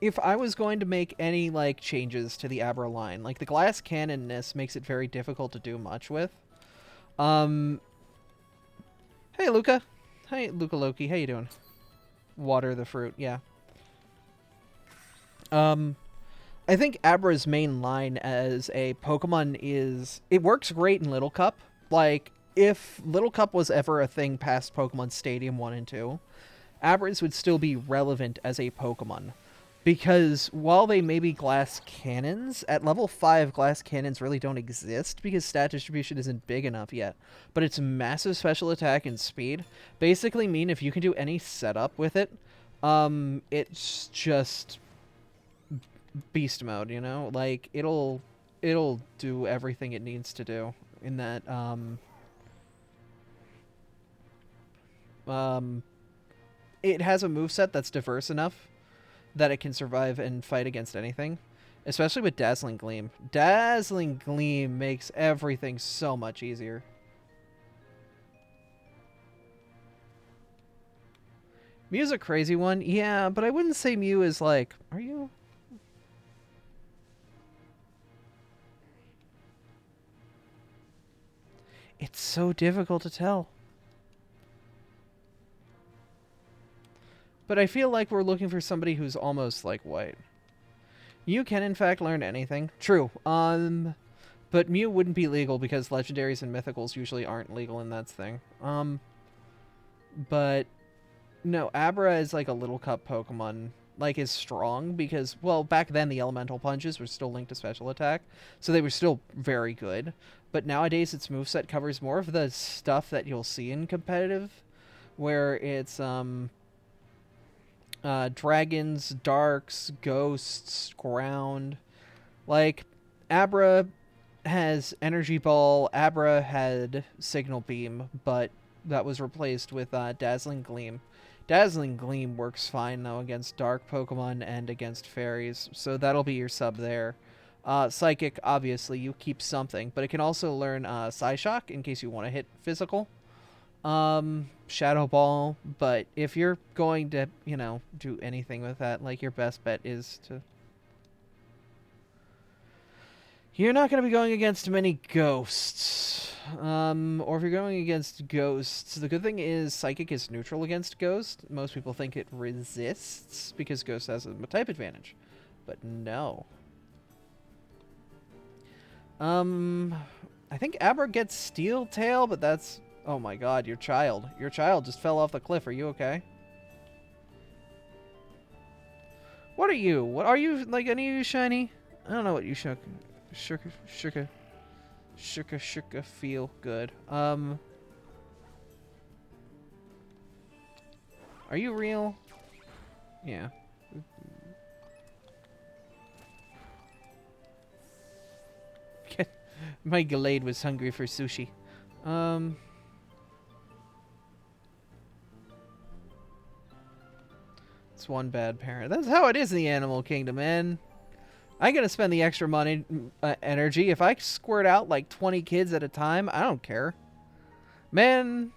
if I was going to make any, like, changes to the Abra line, like, the glass cannonness makes it very difficult to do much with. Um, hey, Luca. Hey, Luca Loki. How you doing? Water the fruit, yeah. Um, I think Abra's main line as a Pokemon is it works great in Little Cup. Like, if Little Cup was ever a thing past Pokemon Stadium 1 and 2, Abras would still be relevant as a Pokemon. Because while they may be glass cannons, at level 5, glass cannons really don't exist because stat distribution isn't big enough yet. But its massive special attack and speed basically mean if you can do any setup with it, it's just beast mode, you know? Like, it'll do everything it needs to do in that, um, it has a moveset that's diverse enough that it can survive and fight against anything, especially with Dazzling Gleam. Dazzling Gleam makes everything so much easier. Mew's a crazy one, yeah, but I wouldn't say Mew is like, are you? It's so difficult to tell. But I feel like we're looking for somebody who's almost like white. You can in fact learn anything. True. But Mew wouldn't be legal because legendaries and mythicals usually aren't legal in that thing. But no, Abra is like a little cup Pokemon. Like, is strong because, well, back then the elemental punches were still linked to special attack, so they were still very good. But nowadays its moveset covers more of the stuff that you'll see in competitive, where it's dragons, darks, ghosts, ground. Like, Abra has Energy Ball, Abra had Signal Beam, but that was replaced with Dazzling Gleam. Dazzling Gleam works fine, though, against Dark Pokemon and against Fairies, so that'll be your sub there. Psychic, obviously, you keep something, but it can also learn Psyshock in case you want to hit physical. Shadow Ball, but if you're going to, you know, do anything with that, like, your best bet is to... You're not going to be going against many ghosts. Or if you're going against ghosts, the good thing is Psychic is neutral against Ghost. Most people think it resists because Ghost has a type advantage. But no. I think Abra gets Steel Tail, but that's... Oh my god, your child. Your child just fell off the cliff. Are you okay? What are you? What are you? Like, any of you shiny? I don't know what you shook. Shuka feel good. Are you real? Yeah. My Gallade was hungry for sushi. It's one bad parent. That's how it is in the animal kingdom, man. I'm gonna spend the extra money, energy. If I squirt out like 20 kids at a time, I don't care. Man,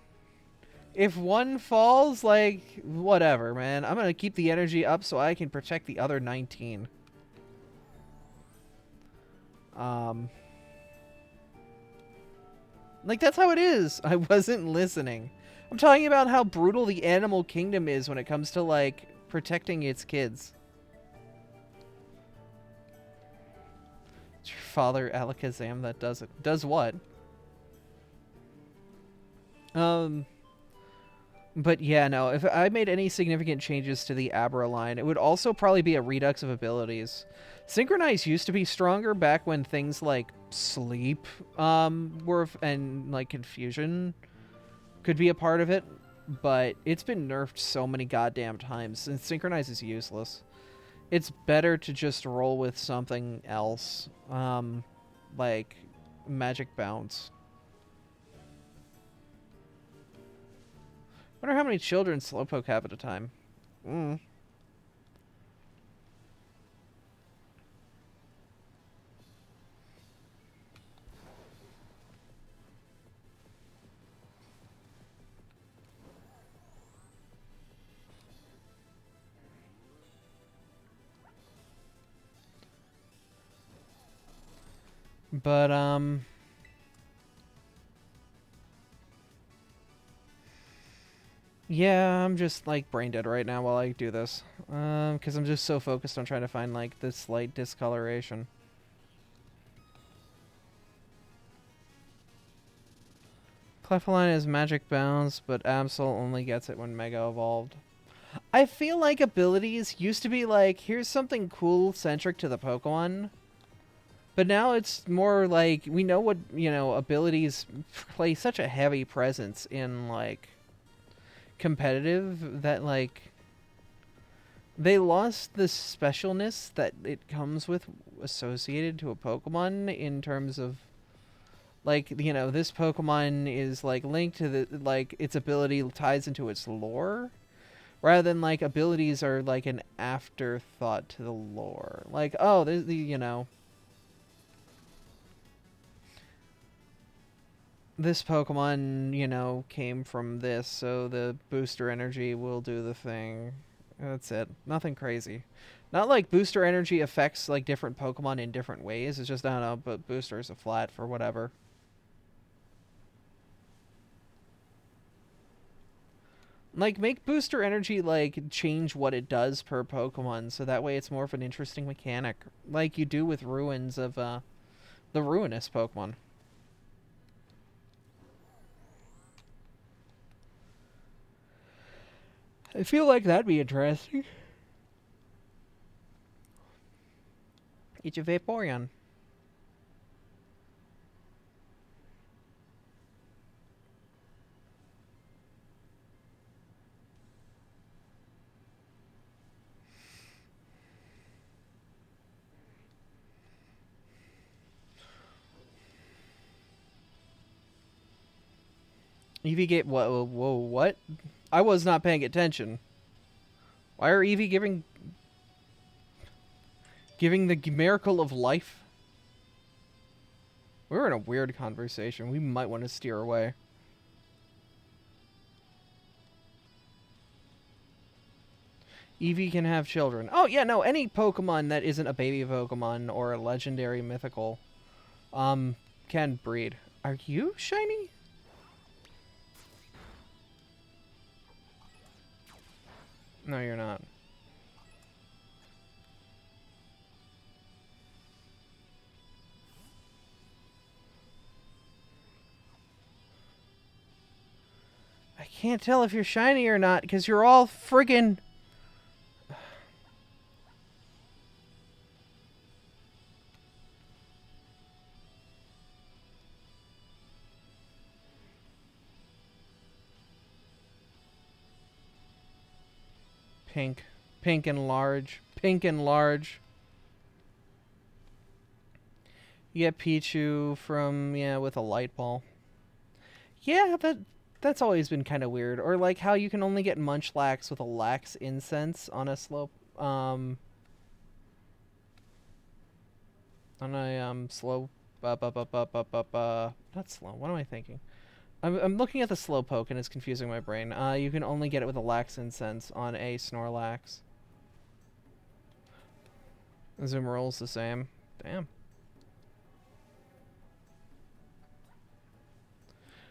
if one falls, like, whatever, man. I'm gonna keep the energy up so I can protect the other 19. Like, that's how it is. I wasn't listening. I'm talking about how brutal the animal kingdom is when it comes to, like, protecting its kids. It's your father, Alakazam, that does it. Does what? But yeah, no, if I made any significant changes to the Abra line, it would also probably be a redux of abilities. Synchronize used to be stronger back when things like sleep and like confusion could be a part of it, but it's been nerfed so many goddamn times, and Synchronize is useless. It's better to just roll with something else, like Magic Bounce. Wonder how many children Slowpoke have at a time. But, Yeah, I'm just like brain dead right now while I do this. Because I'm just so focused on trying to find like this slight discoloration. Clefairy has magic bounce, but Absol only gets it when Mega evolved. I feel like abilities used to be like, here's something cool centric to the Pokemon. But now it's more like, we know what, abilities play such a heavy presence in, like, competitive that, like, they lost the specialness that it comes with associated to a Pokemon in terms of, like, this Pokemon is, like, linked to the, like, its ability ties into its lore. Rather than, like, abilities are, like, an afterthought to the lore. Like, oh, there's the, this Pokemon, came from this, so the booster energy will do the thing. That's it. Nothing crazy. Not like booster energy affects, like, different Pokemon in different ways. It's just, I don't know, but booster is a flat for whatever. Like, make booster energy, like, change what it does per Pokemon, so that way it's more of an interesting mechanic. Like you do with ruins of, the ruinous Pokemon. I feel like that'd be interesting. Each a Vaporeon. Eevee get whoa, what? I was not paying attention. Why are Eevee giving the miracle of life? We're in a weird conversation. We might want to steer away. Eevee can have children. Oh yeah, no, any Pokemon that isn't a baby Pokemon or a legendary mythical can breed. Are you shiny? No, you're not. I can't tell if you're shiny or not because you're all friggin' pink. Pink and large. Pink and large. You get Pichu from, yeah, with a light ball. Yeah, that's always been kind of weird. Or like how you can only get Munchlax with a Lax Incense on a slope, on a slow, not slow. What am I thinking? I'm looking at the Slowpoke and it's confusing my brain. You can only get it with a Lax Incense on a Snorlax. Azumarill's the same. Damn.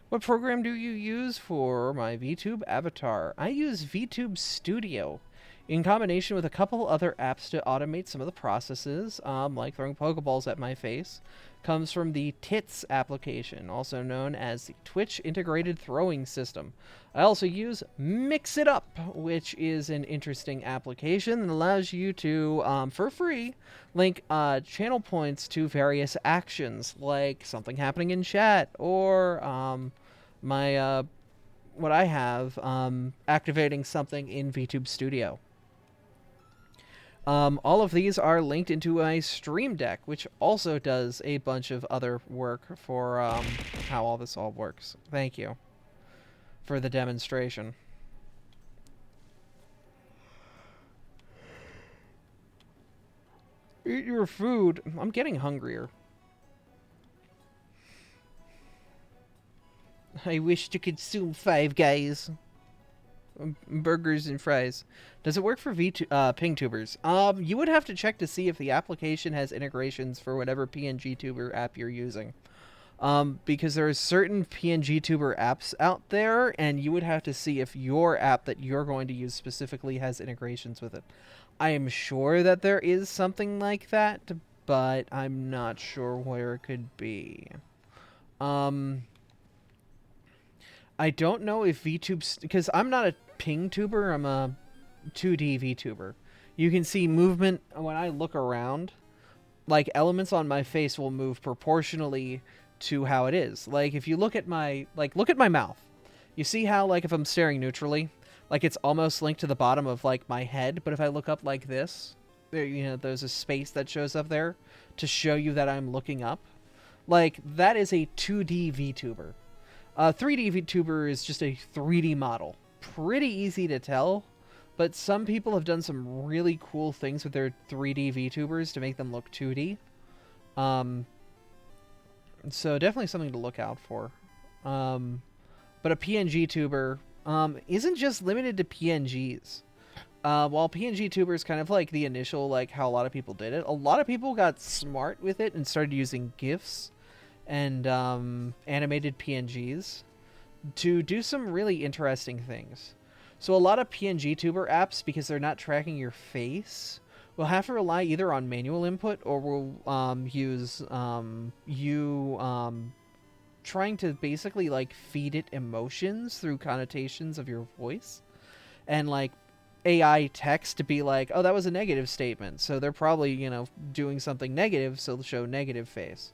What program do you use for my VTube avatar? I use VTube Studio in combination with a couple other apps to automate some of the processes, like throwing Pokeballs at my face. Comes from the TITS application, also known as the Twitch Integrated Throwing System. I also use Mix It Up, which is an interesting application that allows you to, for free, link channel points to various actions, like something happening in chat, or my what I have activating something in VTube Studio. All of these are linked into a Stream Deck, which also does a bunch of other work for how all this all works. Thank you for the demonstration. Eat your food. I'm getting hungrier. I wish to consume Five Guys. Burgers and fries. Does it work for PingTubers? You would have to check to see if the application has integrations for whatever PNG tuber app you're using. Because there are certain PNG tuber apps out there, and you would have to see if your app that you're going to use specifically has integrations with it. I am sure that there is something like that, but I'm not sure where it could be. Um, I don't know if VTube's, because I'm not a ping tuber, I'm a 2D VTuber. You can see movement when I look around. Like, elements on my face will move proportionally to how it is. Like, if you look at my, look at my mouth. You see how, like, if I'm staring neutrally, like, it's almost linked to the bottom of, like, my head, but if I look up like this, there, you know, there's a space that shows up there to show you that I'm looking up. Like, that is a 2D VTuber. 3D VTuber is just a 3D model. Pretty easy to tell, but some people have done some really cool things with their 3D VTubers to make them look 2D. So definitely something to look out for. But a PNG tuber isn't just limited to PNGs. While PNG tuber is kind of like the initial, like how a lot of people did it, a lot of people got smart with it and started using GIFs and animated PNGs to do some really interesting things. So a lot of PNG tuber apps, because they're not tracking your face, will have to rely either on manual input or will use you trying to basically like feed it emotions through connotations of your voice, and like AI text to be like, oh, that was a negative statement, so they're probably, you know, doing something negative, so they'll show negative face.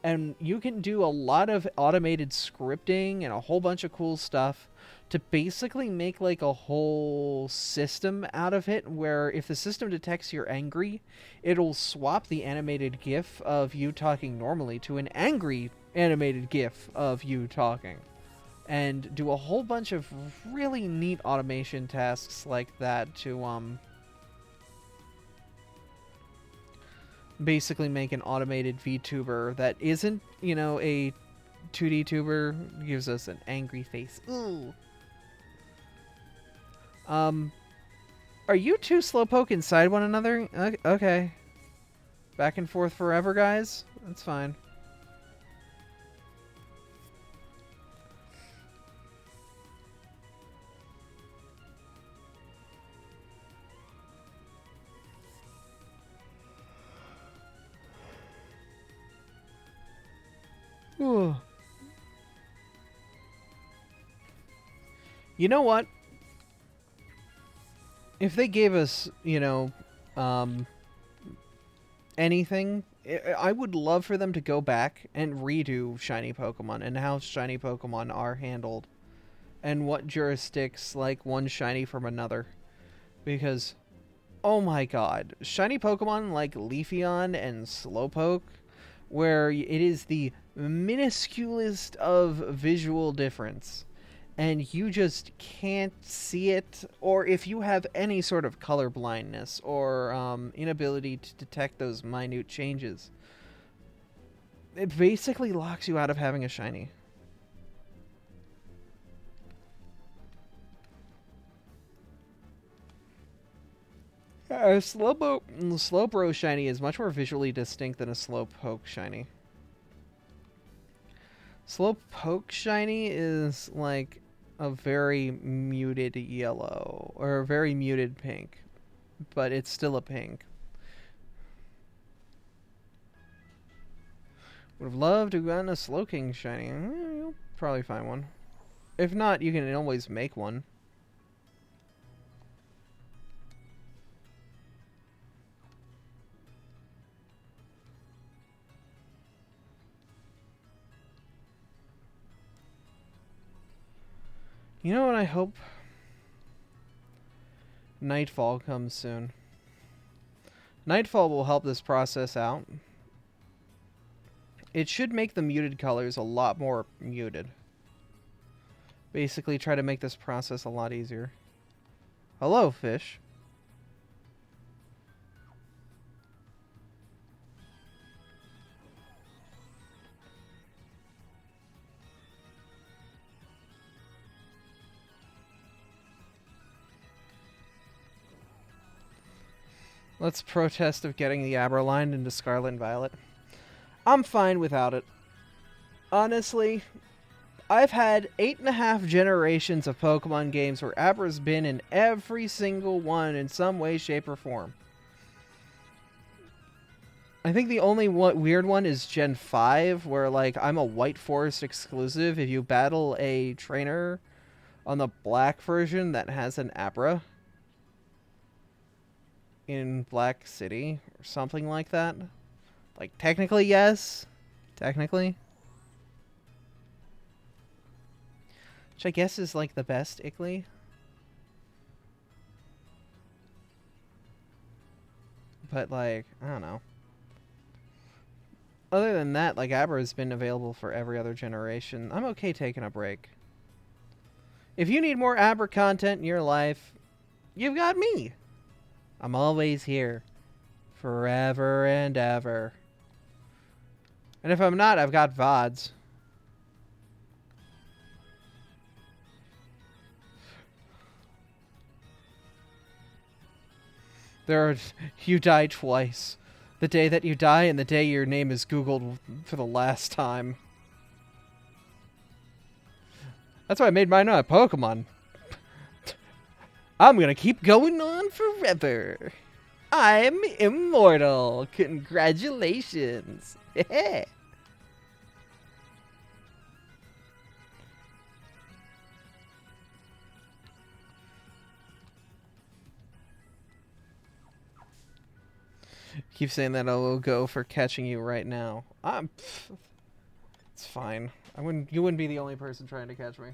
And you can do a lot of automated scripting and a whole bunch of cool stuff to basically make like a whole system out of it, where if the system detects you're angry, it'll swap the animated GIF of you talking normally to an angry animated GIF of you talking, and do a whole bunch of really neat automation tasks like that to basically make an automated VTuber that isn't, you know, a 2D tuber. Gives us an angry face. Ooh. Are you two slowpoke inside one another? Okay. Back and forth forever, guys? That's fine. Ooh. You know what? If they gave us, you know, anything, I would love for them to go back and redo shiny Pokemon and how shiny Pokemon are handled and what jurisdicts like one shiny from another. Because, oh my god, shiny Pokemon like Leafeon and Slowpoke, where it is the minusculest of visual difference, and you just can't see it, or if you have any sort of color blindness or inability to detect those minute changes, it basically locks you out of having a shiny. A Slowbro shiny is much more visually distinct than a Slowpoke shiny. Slowpoke shiny is like a very muted yellow or a very muted pink, but it's still a pink. Would have loved to have gotten a Slowking shiny. You'll probably find one. If not, you can always make one. You know what I hope? Nightfall comes soon. Nightfall will help this process out. It should make the muted colors a lot more muted. Basically try to make this process a lot easier. Hello, fish. Let's protest of getting the Aberline into Scarlet and Violet. I'm fine without it. Honestly, I've had 8.5 generations of Pokemon games where Abra's been in every single one in some way, shape, or form. I think the only weird one is Gen 5, where, like, I'm a White Forest exclusive. If you battle a trainer on the black version that has an Abra in Black City, or something like that. Like, technically, yes. Technically. Which I guess is, like, the best Ickly. But, like, I don't know. Other than that, like, Abra has been available for every other generation. I'm okay taking a break. If you need more Abra content in your life, you've got me. I'm always here. Forever and ever. And if I'm not, I've got VODs. You die twice. The day that you die and the day your name is Googled for the last time. That's why I made mine not a Pokemon. I'm gonna keep going on forever. I'm immortal. Congratulations. Keep saying that I will go for catching you right now. It's fine. You wouldn't be the only person trying to catch me.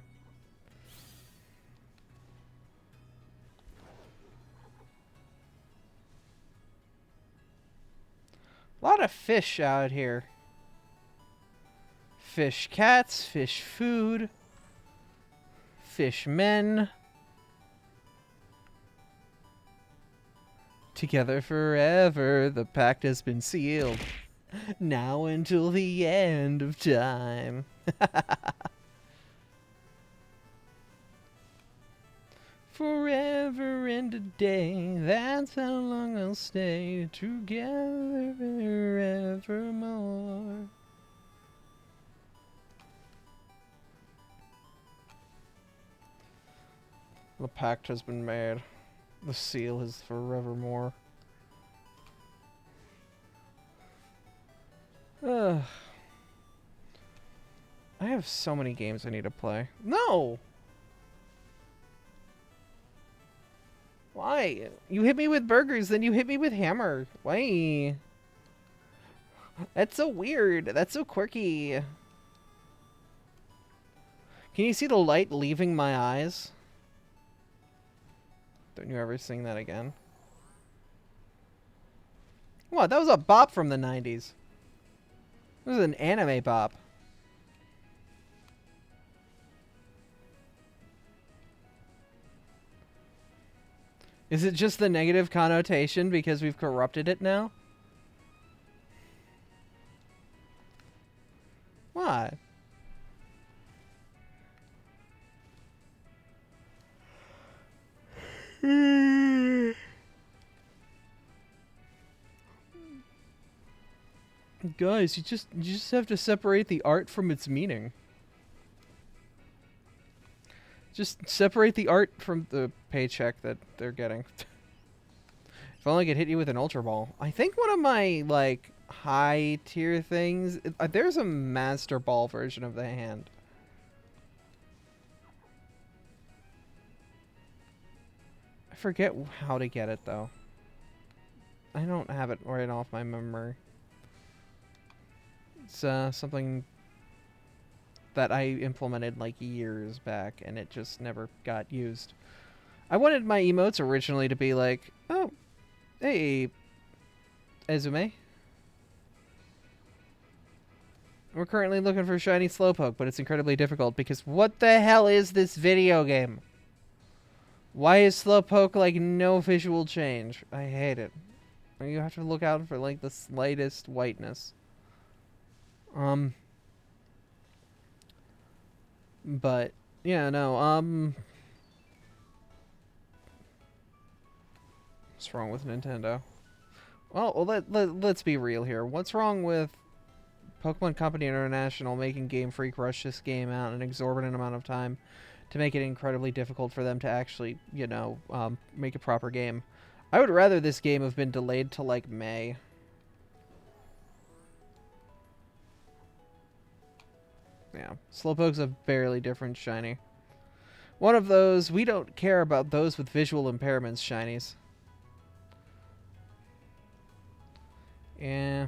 A lot of fish out here. Fish cats, fish food, fish men. Together forever, the pact has been sealed. Now until the end of time. Forever and a day, that's how long I'll stay. Together forevermore. The pact has been made. The seal is forevermore. Ugh. I have so many games I need to play. No! Why? You hit me with burgers, then you hit me with hammer. Why? That's so weird. That's so quirky. Can you see the light leaving my eyes? Don't you ever sing that again? What? That was a bop from the 90s. It was an anime bop. Is it just the negative connotation because we've corrupted it now? What? Guys, you just have to separate the art from its meaning. Just separate the art from the paycheck that they're getting. If only I could hit you with an Ultra Ball. I think one of my, like, high tier things... there's a Master Ball version of the hand. I forget how to get it, though. I don't have it right off my memory. It's something that I implemented like years back, and it just never got used. I wanted my emotes originally to be like, oh, hey, Ezume. We're currently looking for shiny Slowpoke, but it's incredibly difficult because what the hell is this video game? Why is Slowpoke like no visual change? I hate it. You have to look out for like the slightest whiteness. But yeah, no, what's wrong with Nintendo? Well, let's be real here. What's wrong with Pokemon Company International making Game Freak rush this game out in an exorbitant amount of time to make it incredibly difficult for them to actually, make a proper game. I would rather this game have been delayed to, like, May. Yeah, Slowpoke's a barely different shiny. One of those, we don't care about those with visual impairments shinies. Yeah.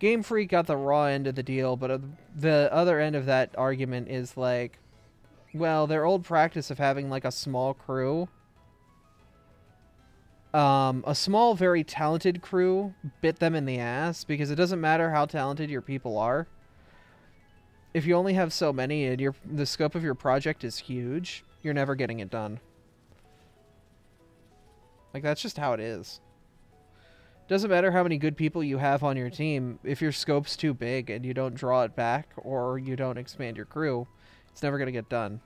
Game Freak got the raw end of the deal, but the other end of that argument is like, well, their old practice of having like a small crew, a small, very talented crew bit them in the ass because it doesn't matter how talented your people are. If you only have so many and the scope of your project is huge, you're never getting it done. Like, that's just how it is. Doesn't matter how many good people you have on your team, if your scope's too big and you don't draw it back or you don't expand your crew, it's never going to get done.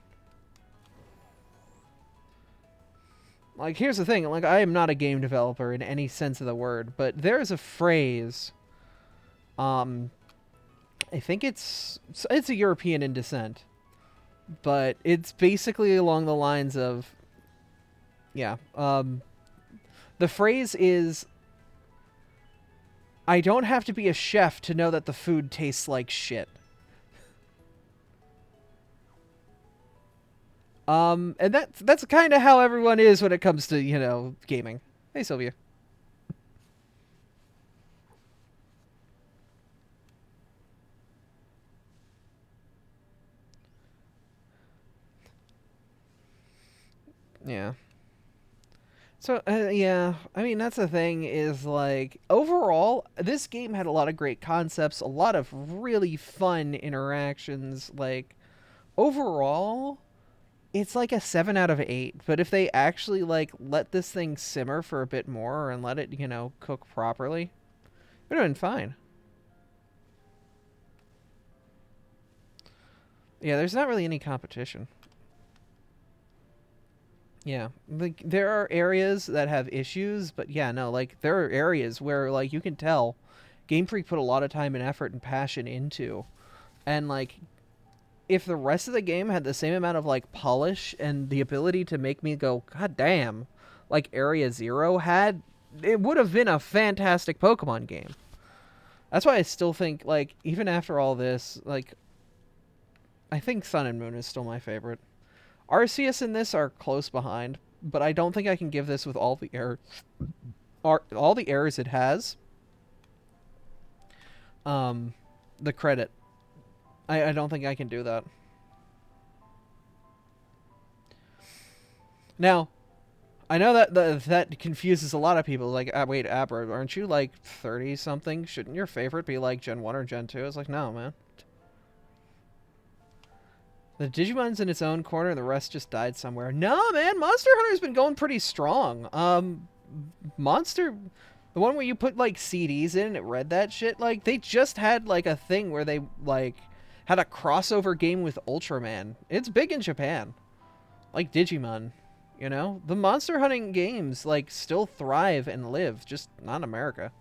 Like, here's the thing, like, I am not a game developer in any sense of the word, but there is a phrase, I think it's a European in descent, but it's basically along the lines of, yeah, the phrase is, I don't have to be a chef to know that the food tastes like shit. And that's kind of how everyone is when it comes to, gaming. Hey, Sylvia. Yeah. So, yeah, I mean, that's the thing is, like, overall, this game had a lot of great concepts, a lot of really fun interactions. Like, overall, it's like a 7 out of 8. But if they actually, like, let this thing simmer for a bit more and let it, cook properly, it would have been fine. Yeah, there's not really any competition. Yeah, like there are areas that have issues, but yeah, no, like there are areas where like you can tell Game Freak put a lot of time and effort and passion into. And like if the rest of the game had the same amount of like polish and the ability to make me go, God damn, like Area Zero had, it would have been a fantastic Pokemon game. That's why I still think like even after all this, like I think Sun and Moon is still my favorite. Arceus and this are close behind, but I don't think I can give this with all the all the errors it has. The credit. I don't think I can do that. Now, I know that that confuses a lot of people. Like, wait, Abra, aren't you like 30 something? Shouldn't your favorite be like Gen 1 or Gen 2? It's like, no, man. The Digimon's in its own corner and the rest just died somewhere. No, man, Monster Hunter's been going pretty strong. The one where you put, like, CDs in and it read that shit, like, they just had, like, a thing where they, like, had a crossover game with Ultraman. It's big in Japan. Like Digimon, The monster hunting games, like, still thrive and live, just not in America.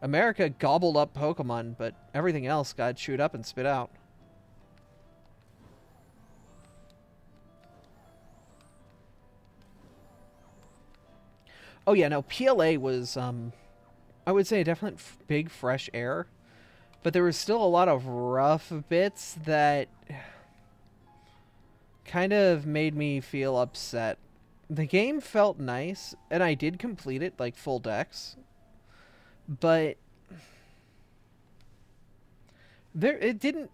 America gobbled up Pokemon, but everything else got chewed up and spit out. Oh yeah, no, PLA was, I would say a definite big fresh air, but there was still a lot of rough bits that kind of made me feel upset. The game felt nice, and I did complete it, like, full decks, but it didn't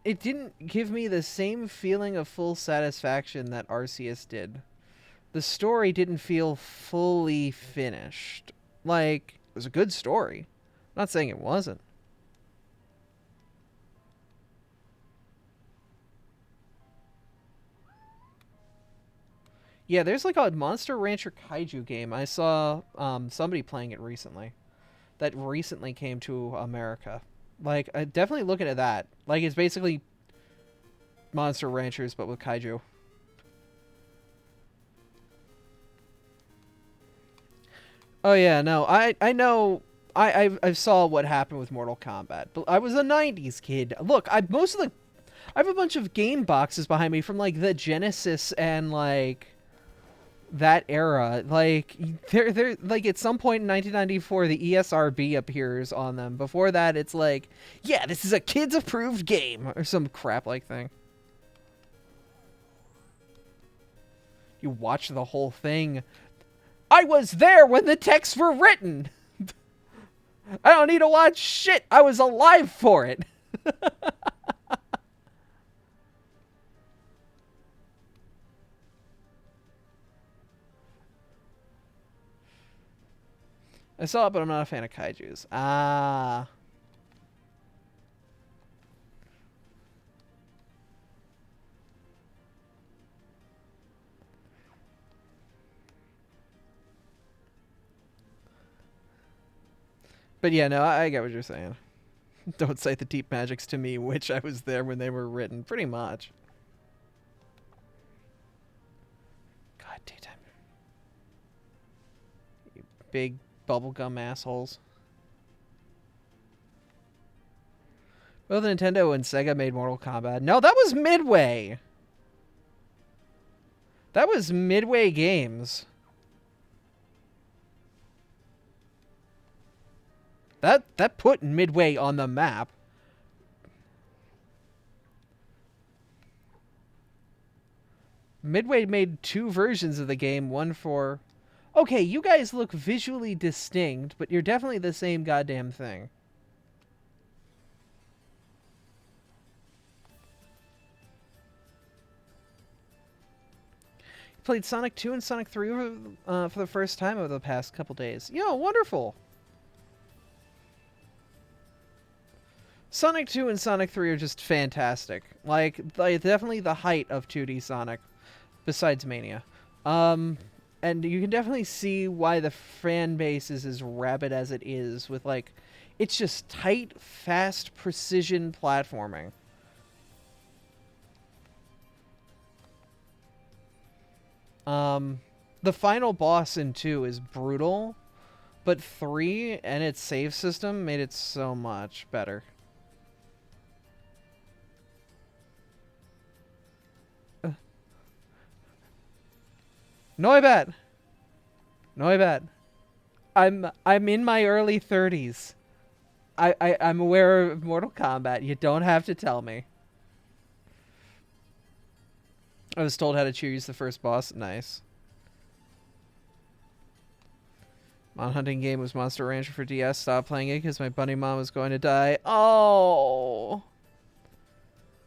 give me the same feeling of full satisfaction that Arceus did. The story didn't feel fully finished. Like, it was a good story. I'm not saying it wasn't. Yeah, there's like a Monster Rancher Kaiju game. I saw somebody playing it recently. That recently came to America. Like, I definitely looking at that. Like, it's basically Monster Ranchers, but with Kaiju. Oh yeah, no, I know I saw what happened with Mortal Kombat, but I was a '90s kid. Look, I have a bunch of game boxes behind me from like the Genesis and like that era. Like they're like at some point in 1994, the ESRB appears on them. Before that, it's like, yeah, this is a kids approved game or some crap like thing. You watch the whole thing. I was there when the texts were written. I don't need to watch shit. I was alive for it. I saw it, but I'm not a fan of kaijus. Ah. But yeah, no, I get what you're saying. Don't cite the deep magics to me, which I was there when they were written, pretty much. God, daytime. You big bubblegum assholes. Both Nintendo and Sega made Mortal Kombat. No, that was Midway. That was Midway Games. That put Midway on the map. Midway made 2 versions of the game, one for... Okay, you guys look visually distinct, but you're definitely the same goddamn thing. You played Sonic 2 and Sonic 3 for the first time over the past couple days. Yo, wonderful! Sonic 2 and Sonic 3 are just fantastic. Like definitely the height of 2D Sonic, besides Mania. And you can definitely see why the fan base is as rabid as it is, with like, it's just tight, fast, precision platforming. The final boss in 2 is brutal, but 3 and its save system made it so much better. No, I bet. No, I bet. I'm in my early 30s. I'm aware of Mortal Kombat. You don't have to tell me. I was told how to choose the first boss. Nice. Mon hunting game was Monster Rancher for DS. Stopped playing it because my bunny mom was going to die. Oh.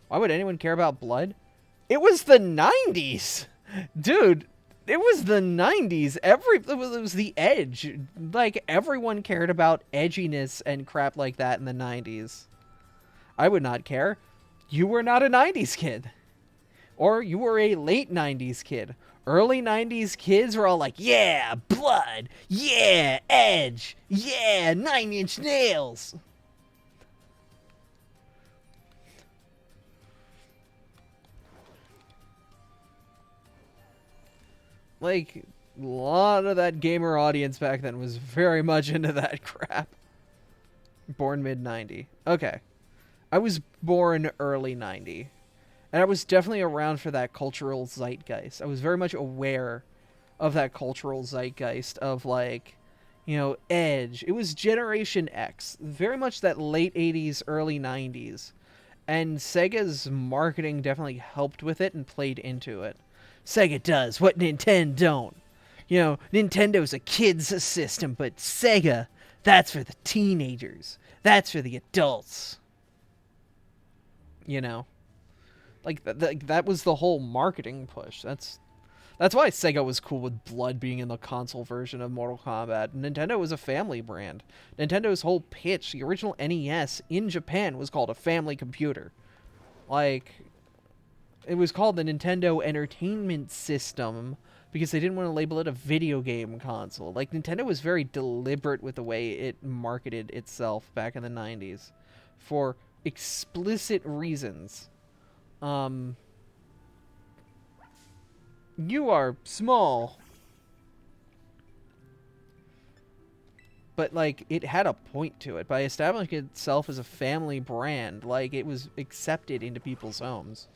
Why would anyone care about blood? It was the 90s. Dude. It was the 90s. It was the edge. Like, everyone cared about edginess and crap like that in the 90s. I would not care. You were not a 90s kid. Or you were a late 90s kid. Early 90s kids were all like, yeah, blood. Yeah, edge. Yeah, 9-inch nails. Like, a lot of that gamer audience back then was very much into that crap. Born mid-90. Okay. I was born early 90. And I was definitely around for that cultural zeitgeist. I was very much aware of that cultural zeitgeist of, like, you know, Edge. It was Generation X. Very much that late 80s, early 90s. And Sega's marketing definitely helped with it and played into it. Sega does what Nintendo don't. You know, Nintendo's a kid's system, but Sega, that's for the teenagers. That's for the adults. You know? Like, that was the whole marketing push. That's why Sega was cool with blood being in the console version of Mortal Kombat. Nintendo was a family brand. Nintendo's whole pitch, the original NES in Japan, was called a family computer. Like... It was called the Nintendo Entertainment System because they didn't want to label it a video game console. Like, Nintendo was very deliberate with the way it marketed itself back in the 90s for explicit reasons. You are small. but like it had a point to it by establishing itself as a family brand. Like it was accepted into people's homes.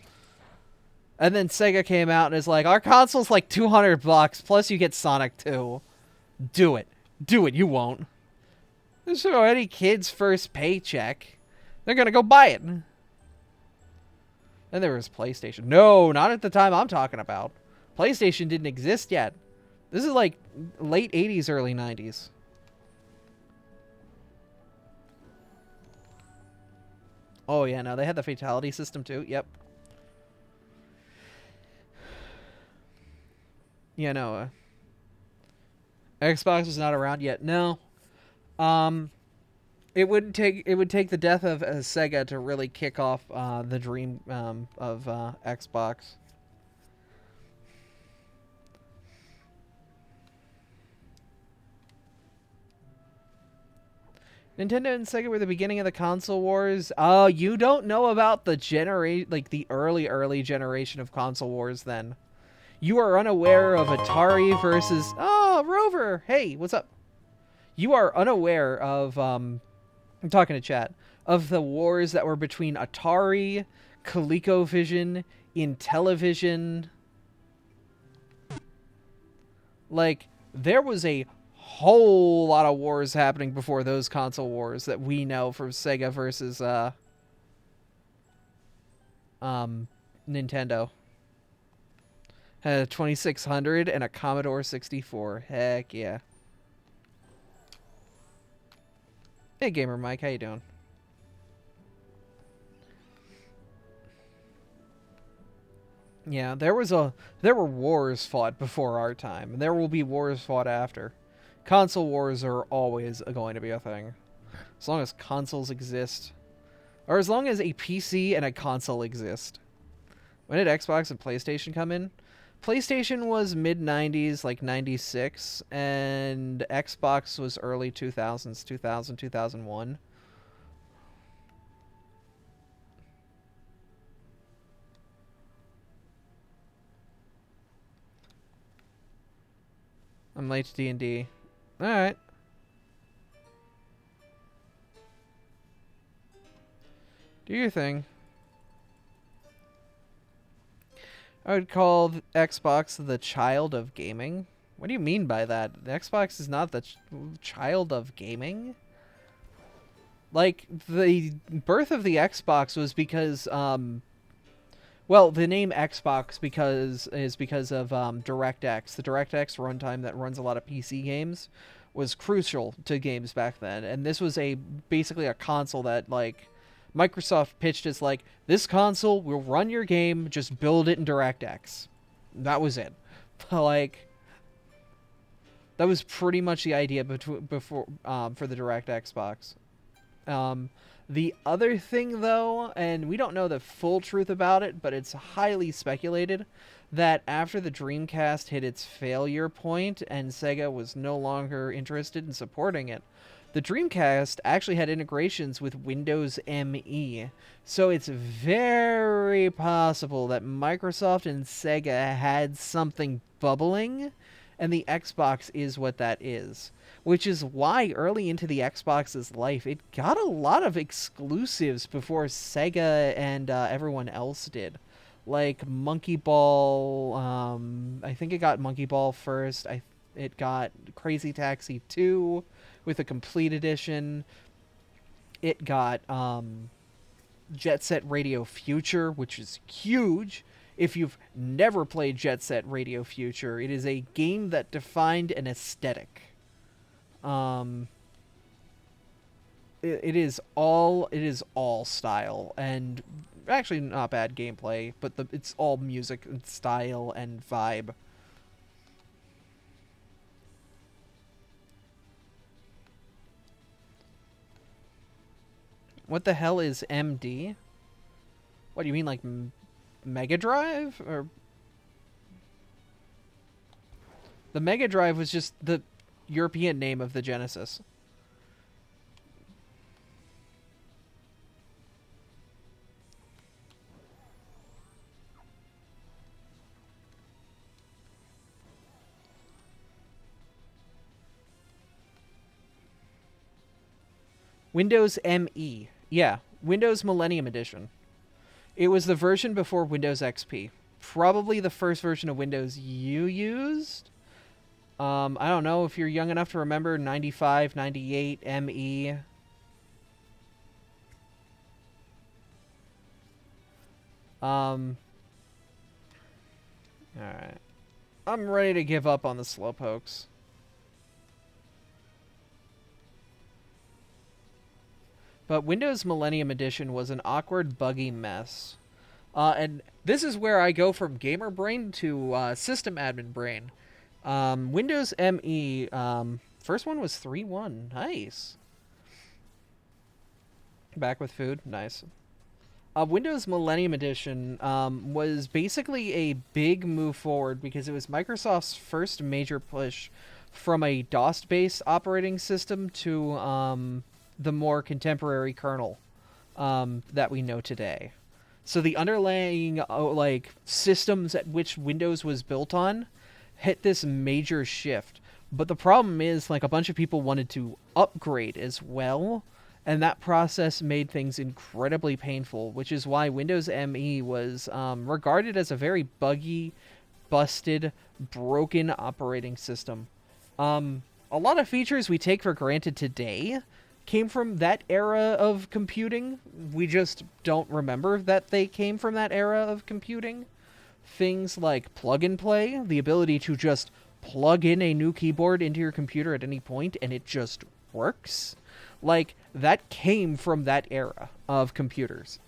And then Sega came out and is like, our console's like $200 plus you get Sonic 2. Do it. Do it. You won't. This is already kid's first paycheck. They're gonna go buy it. And there was PlayStation. No, not at the time I'm talking about. PlayStation didn't exist yet. This is like late 80s, early 90s. Oh, yeah, no, they had the fatality system too. Yep. Yeah, no. Xbox was not around yet. No. It would take the death of Sega to really kick off the dream of Xbox. Nintendo and Sega were the beginning of the console wars. Oh, you don't know about the the early generation of console wars then. You are unaware of Atari versus... Oh, Rover! Hey, what's up? You are unaware of... I'm talking to chat. Of the wars that were between Atari, ColecoVision, Intellivision. Like, there was a whole lot of wars happening before those console wars that we know from Sega versus Nintendo. Had a 2600 and a Commodore 64. Heck yeah. Hey Gamer Mike, how you doing? Yeah, there were wars fought before our time, and there will be wars fought after. Console wars are always going to be a thing. As long as consoles exist. Or as long as a PC and a console exist. When did Xbox and PlayStation come in? PlayStation was mid-90s, like 96, and Xbox was early 2000s, 2000, 2001. I'm late to D&D. Alright. Do your thing. I would call Xbox the child of gaming. What do you mean by that? The Xbox is not the child of gaming? Like, the birth of the Xbox was because, well, the name Xbox is because of DirectX. The DirectX runtime that runs a lot of PC games was crucial to games back then. And this was basically a console that, like, Microsoft pitched as like, this console will run your game, just build it in DirectX. That was it. Like, that was pretty much the idea before for the Direct Xbox. The other thing, though, and we don't know the full truth about it, but it's highly speculated, that after the Dreamcast hit its failure point and Sega was no longer interested in supporting it, the Dreamcast actually had integrations with Windows ME, so it's very possible that Microsoft and Sega had something bubbling, and the Xbox is what that is. Which is why early into the Xbox's life, it got a lot of exclusives before Sega and everyone else did. Like Monkey Ball, I think it got Monkey Ball first, it got Crazy Taxi 2, with a complete edition. It got Jet Set Radio Future, which is huge. If you've never played Jet Set Radio Future, it is a game that defined an aesthetic. It is all style, and actually not bad gameplay, but it's all music and style and vibe. What the hell is MD? What do you mean, like Mega Drive? Or the Mega Drive was just the European name of the Genesis. Windows ME. Yeah, Windows Millennium Edition. It was the version before Windows XP. Probably the first version of Windows you used. I don't know if you're young enough to remember 95, 98, ME. Alright. I'm ready to give up on the slowpokes. But Windows Millennium Edition was an awkward, buggy mess. And this is where I go from gamer brain to system admin brain. Windows ME, first one was 3.1. Nice. Back with food. Nice. Windows Millennium Edition was basically a big move forward because it was Microsoft's first major push from a DOS-based operating system to the more contemporary kernel that we know today. So the underlying systems at which Windows was built on hit this major shift. But the problem is, a bunch of people wanted to upgrade as well, and that process made things incredibly painful, which is why Windows ME was regarded as a very buggy, busted, broken operating system. A lot of features we take for granted today came from that era of computing. We just don't remember that they came from that era of computing. Things like plug and play, the ability to just plug in a new keyboard into your computer at any point and it just works. That came from that era of computers.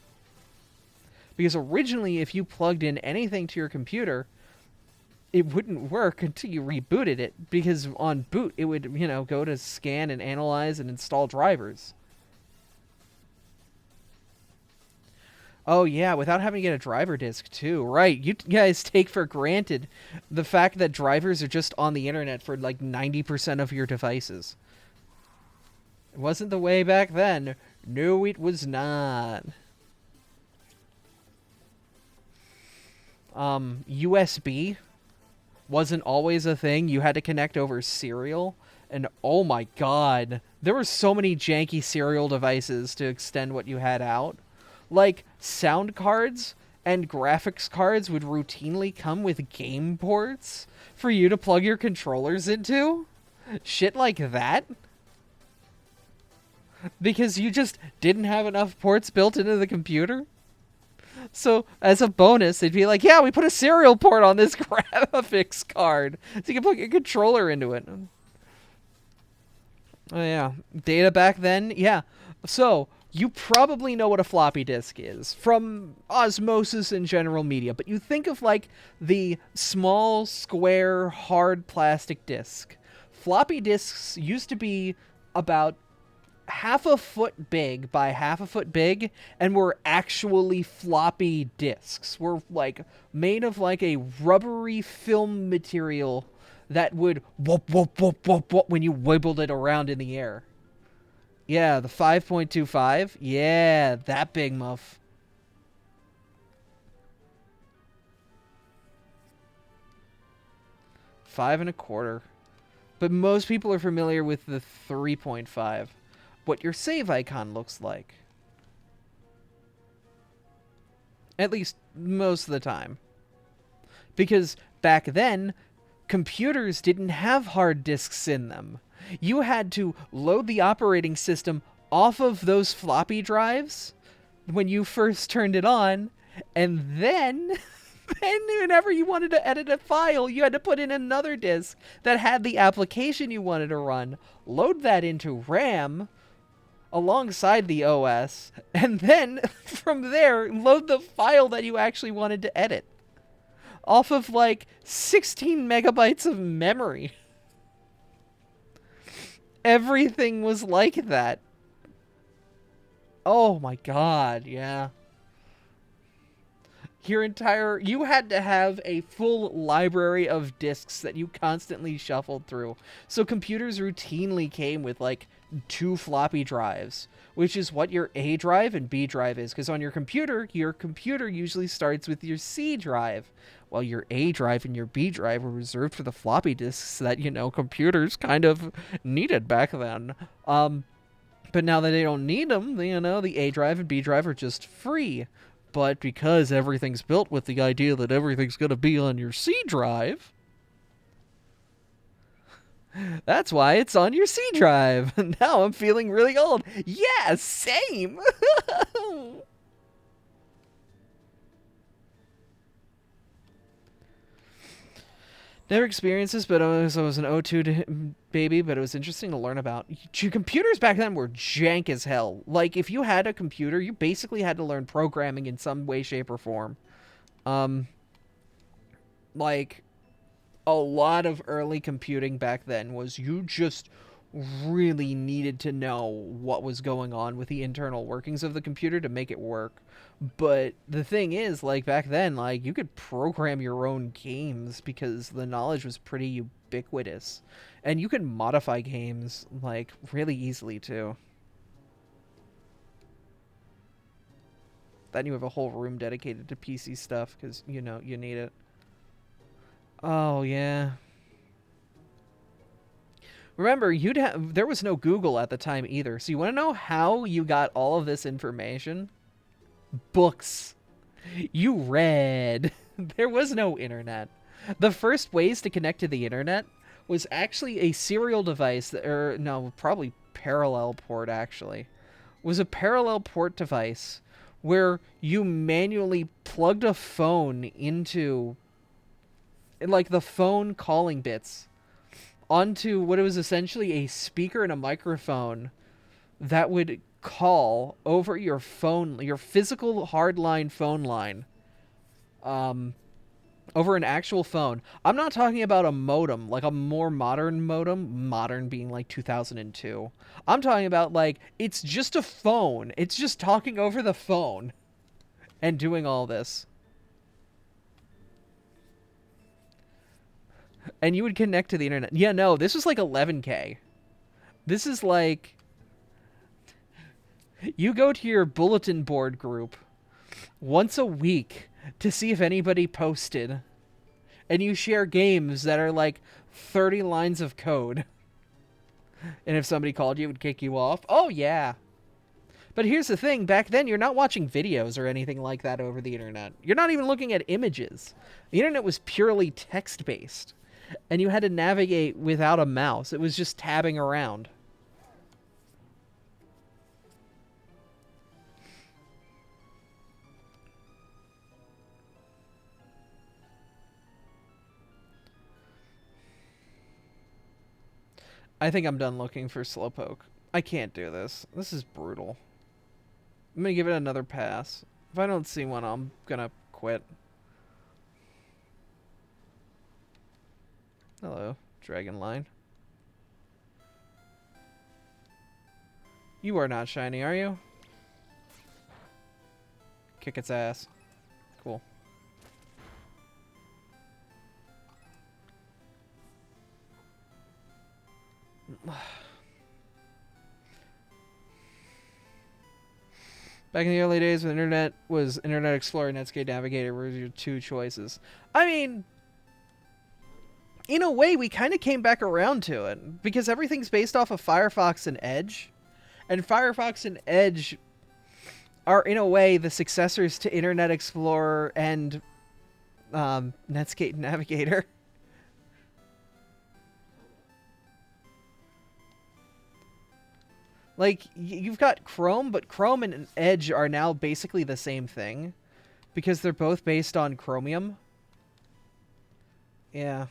Because originally, if you plugged in anything to your computer, it wouldn't work until you rebooted it, because on boot, it would, go to scan and analyze and install drivers. Oh, yeah, without having to get a driver disk, too. Right, you guys take for granted the fact that drivers are just on the internet for, 90% of your devices. It wasn't the way back then. No, it was not. USB wasn't always a thing. You had to connect over serial. And oh my god, there were so many janky serial devices to extend what you had out. Sound cards and graphics cards would routinely come with game ports for you to plug your controllers into. Shit like that. Because you just didn't have enough ports built into the computer. So, as a bonus, they'd be like, yeah, we put a serial port on this graphics card. So you can plug your controller into it. Oh, yeah. Data back then? Yeah. So, you probably know what a floppy disk is from osmosis in general media. But you think of, the small, square, hard plastic disk. Floppy disks used to be about half a foot big by half a foot big, and were actually floppy disks. Were made of a rubbery film material that would whoop whoop whoop whoop whoop when you wiggled it around in the air. Yeah, the 5.25. Yeah, that big muff. Five and a quarter. But most people are familiar with the 3.5. What your save icon looks like. At least most of the time. Because back then, computers didn't have hard disks in them. You had to load the operating system off of those floppy drives when you first turned it on, and then whenever you wanted to edit a file, you had to put in another disk that had the application you wanted to run, load that into RAM alongside the OS, and then from there load the file that you actually wanted to edit off of 16 megabytes of memory. Everything was like that. Oh my god, yeah. You had to have a full library of disks that you constantly shuffled through. So computers routinely came with 2 floppy drives, which is what your A drive and B drive is. Because on your computer usually starts with your C drive, while your A drive and your B drive were reserved for the floppy disks that, computers kind of needed back then. But now that they don't need them, you know, the A drive and B drive are just free. But because everything's built with the idea that everything's going to be on your C drive, that's why it's on your C drive. Now I'm feeling really old. Yeah, same. Never experienced this, but I was an O2 baby, but it was interesting to learn about. Computers back then were jank as hell. Like, if you had a computer, you basically had to learn programming in some way, shape, or form. Like, a lot of early computing back then was you just really needed to know what was going on with the internal workings of the computer to make it work. But the thing is, like, back then, like, you could program your own games because the knowledge was pretty ubiquitous. And you could modify games, like, really easily, too. Then you have a whole room dedicated to PC stuff because, you know, you need it. Oh, yeah. Remember, there was no Google at the time either. So you want to know how you got all of this information? Books. You read. There was no internet. The first ways to connect to the internet was actually a serial device, or no, probably parallel port actually. It was a parallel port device where you manually plugged a phone into, like, the phone calling bits onto what was essentially a speaker and a microphone that would call over your phone, your physical hardline phone line, over an actual phone. I'm not talking about a modem, like a more modern modem, modern being like 2002. I'm talking about, like, it's just a phone. It's just talking over the phone and doing all this. And you would connect to the internet. Yeah, no, this was like 11K. This is like, you go to your bulletin board group once a week to see if anybody posted. And you share games that are like 30 lines of code. And if somebody called you, it would kick you off. Oh, yeah. But here's the thing. Back then, you're not watching videos or anything like that over the internet. You're not even looking at images. The internet was purely text-based. And you had to navigate without a mouse. It was just tabbing around. I think I'm done looking for Slowpoke. I can't do this. This is brutal. I'm gonna give it another pass. If I don't see one, I'm gonna quit. Hello, Dragonline. You are not shiny, are you? Kick its ass. Cool. Back in the early days when internet was Internet Explorer and Netscape Navigator were your two choices. I mean, in a way, we kind of came back around to it because everything's based off of Firefox and Edge. And Firefox and Edge are, in a way, the successors to Internet Explorer and Netscape Navigator. Like, you've got Chrome, but Chrome and Edge are now basically the same thing because they're both based on Chromium. Yeah.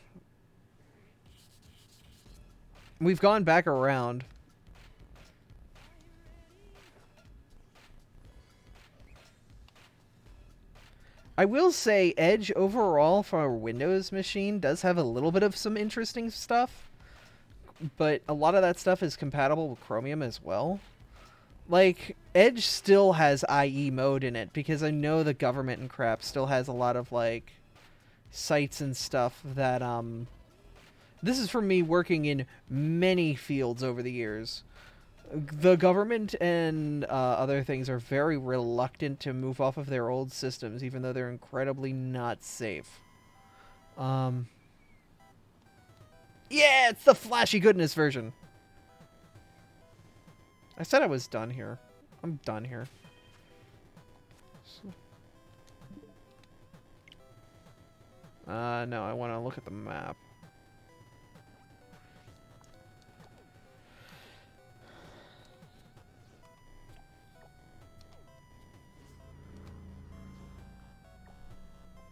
We've gone back around. I will say Edge overall for a Windows machine does have a little bit of some interesting stuff. But a lot of that stuff is compatible with Chromium as well. Like, Edge still has IE mode in it, because I know the government and crap still has a lot of, like, sites and stuff that, This is from me working in many fields over the years. The government and other things are very reluctant to move off of their old systems, even though they're incredibly not safe. Yeah, it's the flashy goodness version. I said I was done here. I'm done here. No, I want to look at the map.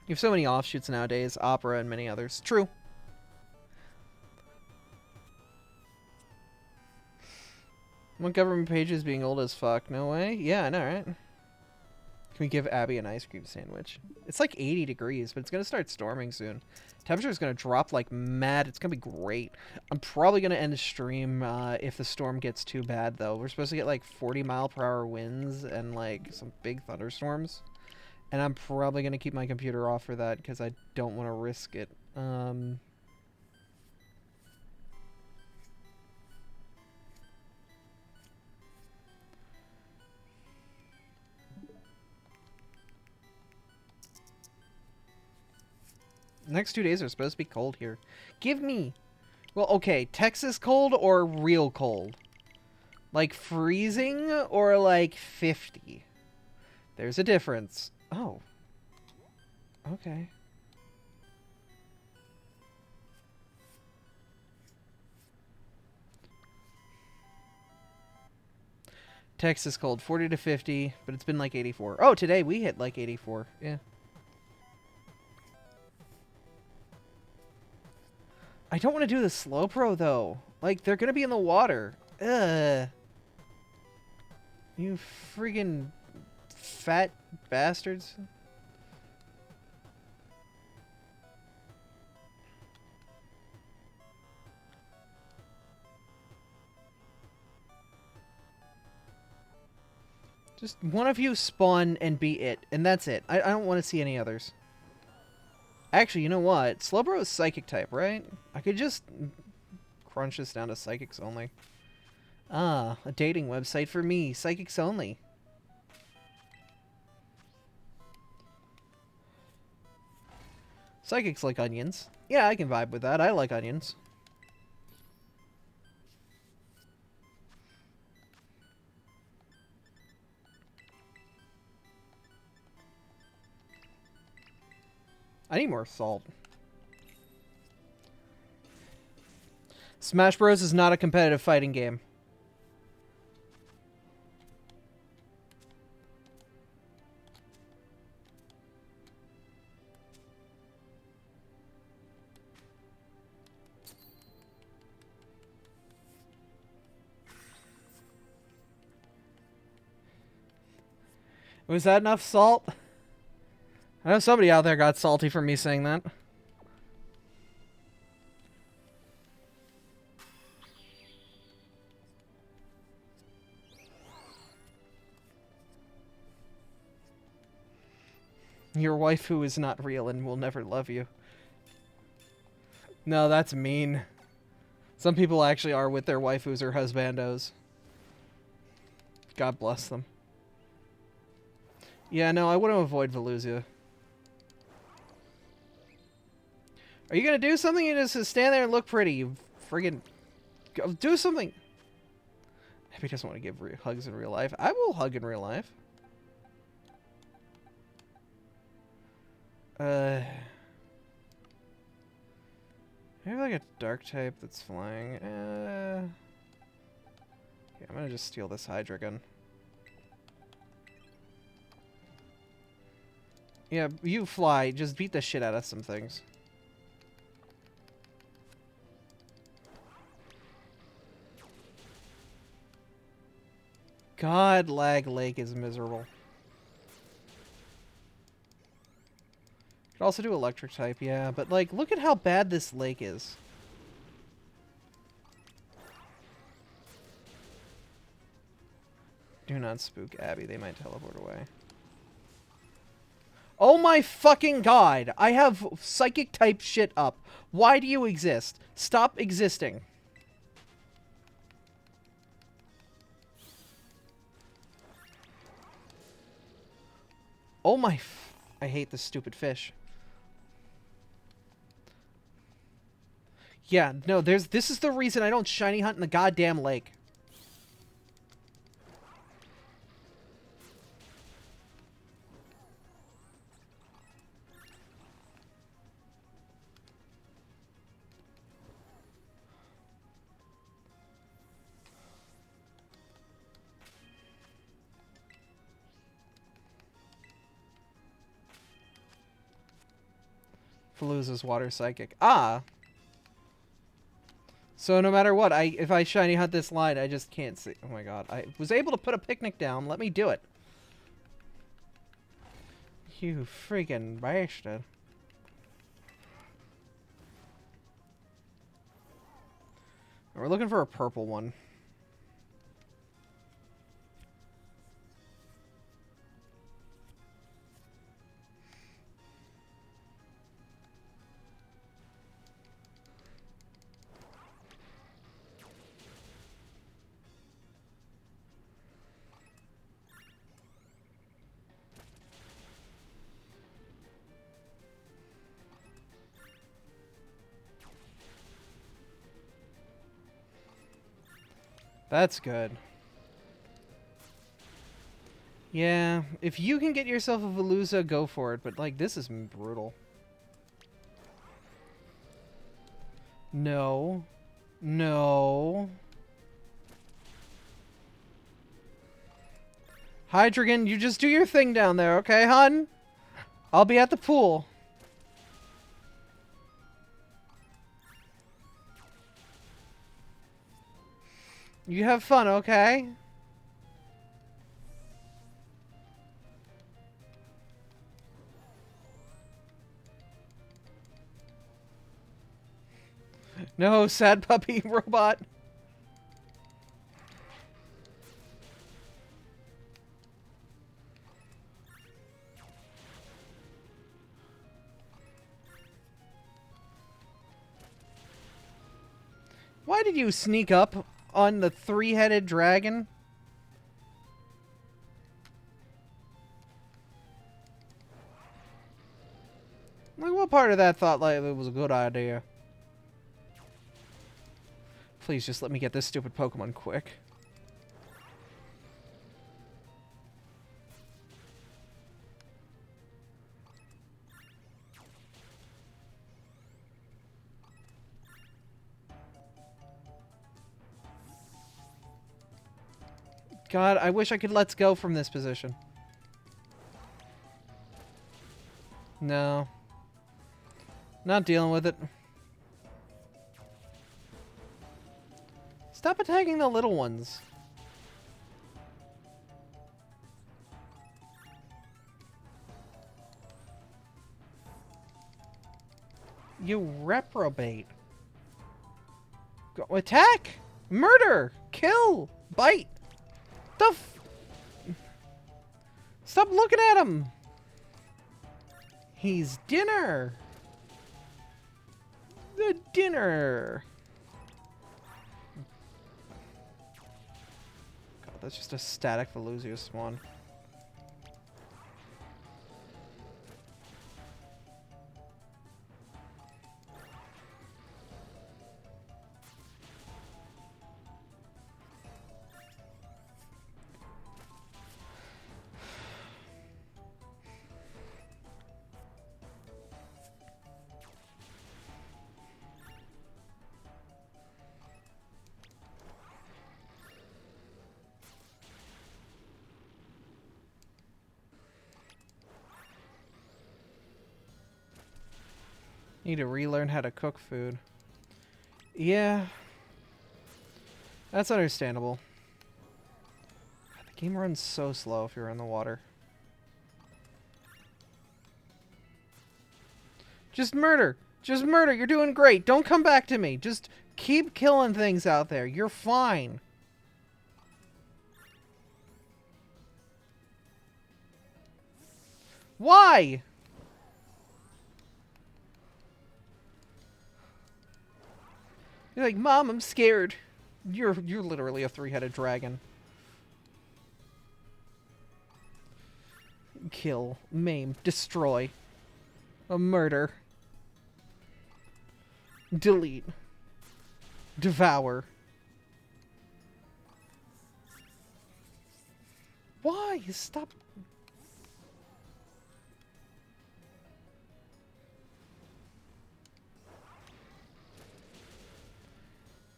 You have so many offshoots nowadays, Opera and many others. True. What government pages being old as fuck? No way? Yeah, I know, right? Can we give Abby an ice cream sandwich? It's like 80 degrees, but it's going to start storming soon. Temperature is going to drop like mad. It's going to be great. I'm probably going to end the stream if the storm gets too bad, though. We're supposed to get like 40-mile-per-hour winds and like some big thunderstorms. And I'm probably going to keep my computer off for that because I don't want to risk it. Next 2 days are supposed to be cold here. Give me... Well, okay, Texas cold or real cold? Like freezing or like 50? There's a difference. Oh. Okay. Texas cold, 40 to 50, but it's been like 84. Oh, today we hit like 84. Yeah. I don't want to do the slow pro, though. Like, they're going to be in the water. Ugh. You friggin' fat bastards. Just one of you spawn and be it, and that's it. I don't want to see any others. Actually, you know what? Slowbro is psychic type, right? I could just crunch this down to psychics only. Ah, a dating website for me. Psychics only. Psychics like onions. Yeah, I can vibe with that. I like onions. I need more salt. Smash Bros. Is not a competitive fighting game. Was that enough salt? I know somebody out there got salty for me saying that. Your waifu is not real and will never love you. No, that's mean. Some people actually are with their waifus or husbandos. God bless them. Yeah, no, I want to avoid Velusia. Are you gonna do something? You just stand there and look pretty. You friggin' go do something. If he doesn't want to give hugs in real life, I will hug in real life. I have like a dark type that's flying. Yeah, I'm gonna just steal this Hydra gun. Yeah, you fly. Just beat the shit out of some things. God, Lag Lake is miserable. Could also do electric type, yeah, but like, look at how bad this lake is. Do not spook Abby, they might teleport away. Oh my fucking god! I have psychic type shit up. Why do you exist? Stop existing. Oh my... I hate this stupid fish. Yeah, no, this is the reason I don't shiny hunt in the goddamn lake. Faluza's water psychic. Ah! So no matter what, if I shiny hunt this line, I just can't see. Oh my god. I was able to put a picnic down. Let me do it. You freaking bastard. We're looking for a purple one. That's good. Yeah, if you can get yourself a Veluza, go for it. But, like, this is brutal. No. No. Hydreigon, you just do your thing down there, okay, hun? I'll be at the pool. You have fun, okay? No, sad puppy robot. Why did you sneak up on the three-headed dragon? Like, what part of that thought like it was a good idea? Please just let me get this stupid Pokemon quick. God, I wish I could let's go from this position. No. Not dealing with it. Stop attacking the little ones. You reprobate. Go attack! Murder! Kill! Bite! The f— Stop looking at him! He's dinner! The dinner! God, that's just a static Veluzius Swan. Need to relearn how to cook food. Yeah. That's understandable. God, the game runs so slow if you're in the water. Just murder! Just murder! You're doing great! Don't come back to me! Just keep killing things out there. You're fine. Why? You're like, Mom, I'm scared. You're literally a three-headed dragon. Kill, maim, destroy. A murder. Delete. Devour. Why? Stop.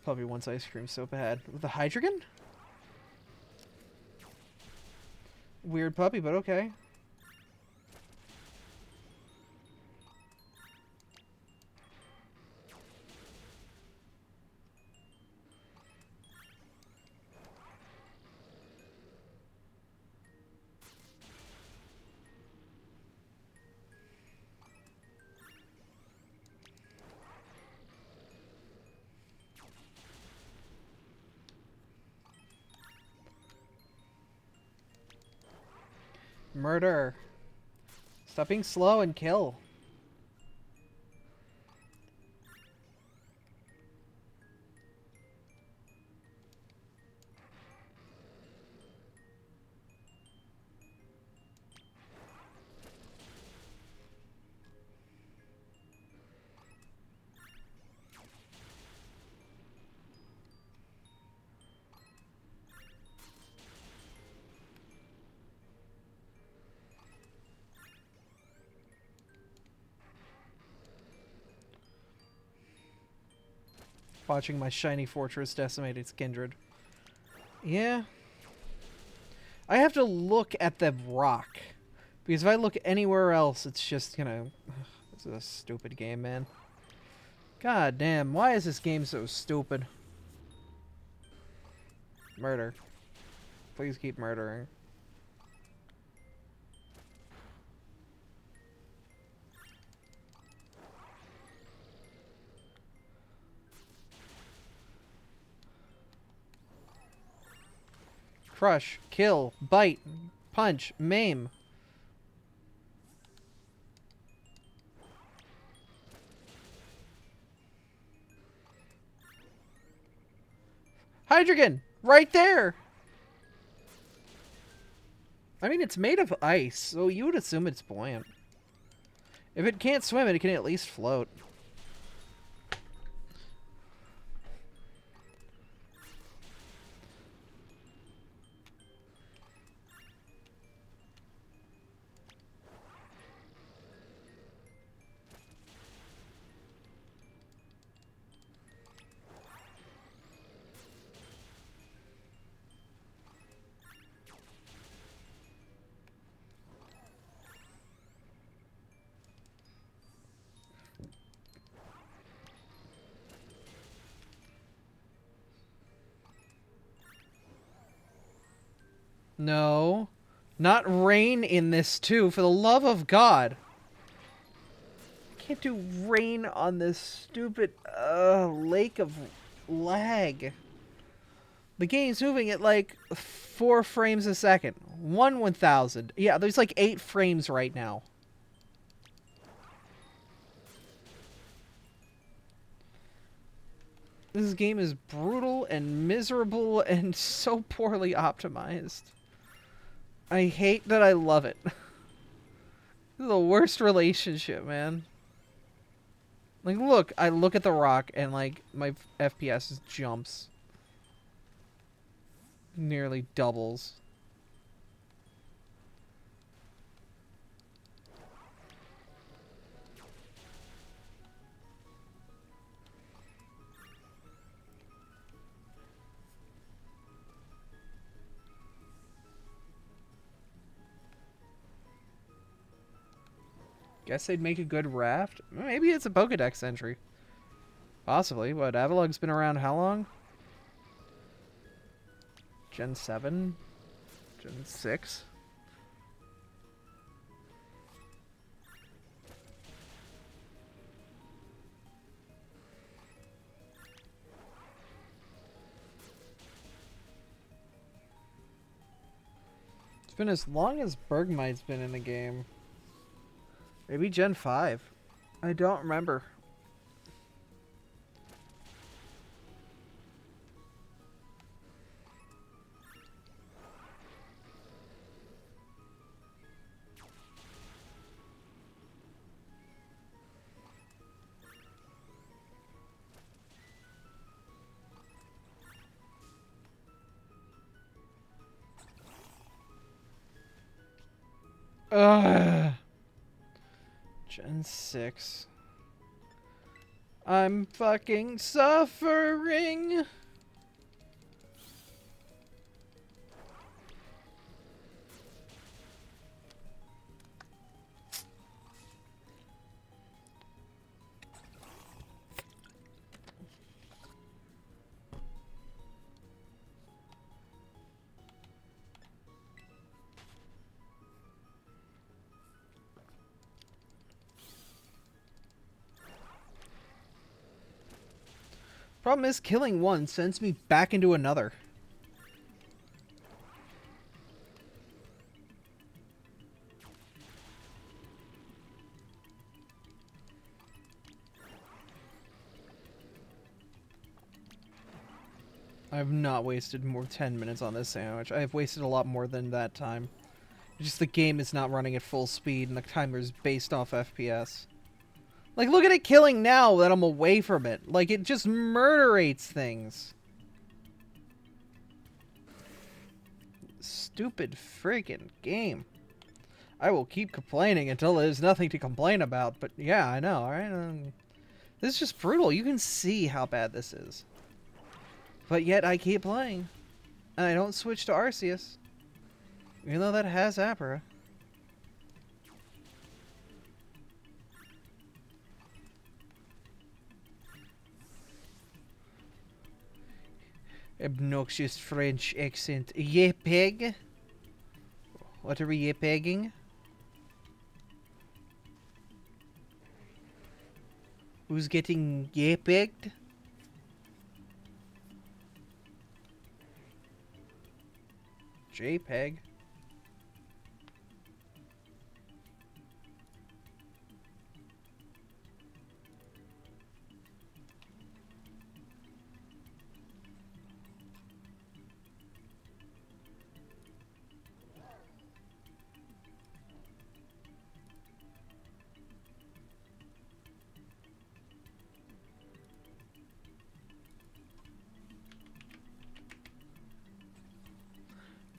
Puppy wants ice cream so bad. With the Hydreigon? Weird puppy, but okay. Murder. Stop being slow and kill. Watching my shiny fortress decimate its kindred. Yeah. I have to look at the rock. Because if I look anywhere else, it's just, you know... This is a stupid game, man. God damn, why is this game so stupid? Murder. Please keep murdering. Crush, kill, bite, punch, maim. Hydrogen! Right there! I mean, it's made of ice, so you would assume it's buoyant. If it can't swim, it can at least float. No. Not rain in this, too, for the love of God. I can't do rain on this stupid lake of lag. The game's moving at like 4 frames a second. 1/1000. Yeah, there's like 8 frames right now. This game is brutal and miserable and so poorly optimized. I hate that I love it. This is the worst relationship, man. Like, look, I look at the rock and, like, my FPS just jumps. Nearly doubles. Guess they'd make a good raft. Maybe it's a Pokedex entry. Possibly, but Avalug's been around how long? Gen 7? Gen 6? It's been as long as Bergmite's been in the game. Maybe Gen 5. I don't remember. Ugh. Gen 6. I'm fucking suffering. Problem is, killing one sends me back into another. I've not wasted more 10 minutes on this sandwich. I have wasted a lot more than that time. Just the game is not running at full speed and the timer is based off FPS. Like, look at it killing now that I'm away from it. Like, it just murderates things. Stupid friggin' game. I will keep complaining until there's nothing to complain about, but yeah, I know, alright? This is just brutal. You can see how bad this is. But yet, I keep playing. And I don't switch to Arceus. Even though that has Apera. Obnoxious French accent. Yepeg? What are we yepegging? Who's getting yepegged? JPEG.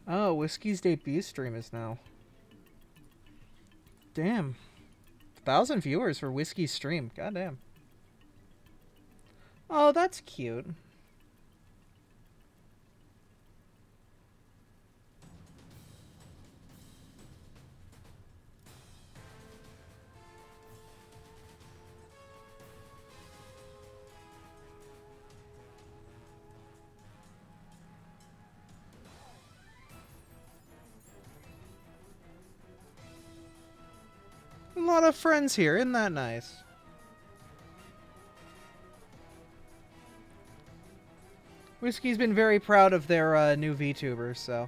Oh, Whiskey's debut stream is now. Damn. 1,000 viewers for Whiskey's stream. Goddamn. Oh, that's cute. A lot of friends here, isn't that nice? Whiskey's been very proud of their new VTubers, so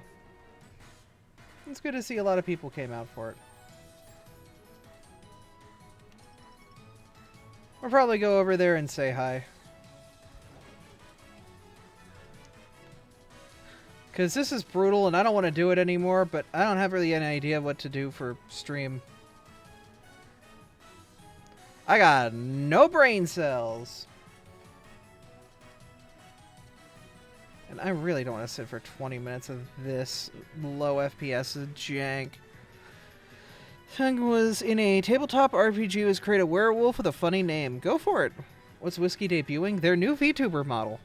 it's good to see a lot of people came out for it. We'll probably go over there and say hi. Because this is brutal and I don't want to do it anymore, but I don't have really any idea what to do for stream. I got no brain cells. And I really don't want to sit for 20 minutes of this low FPS jank. Thing was in a tabletop RPG was create a werewolf with a funny name. Go for it. What's Whiskey debuting? Their new VTuber model.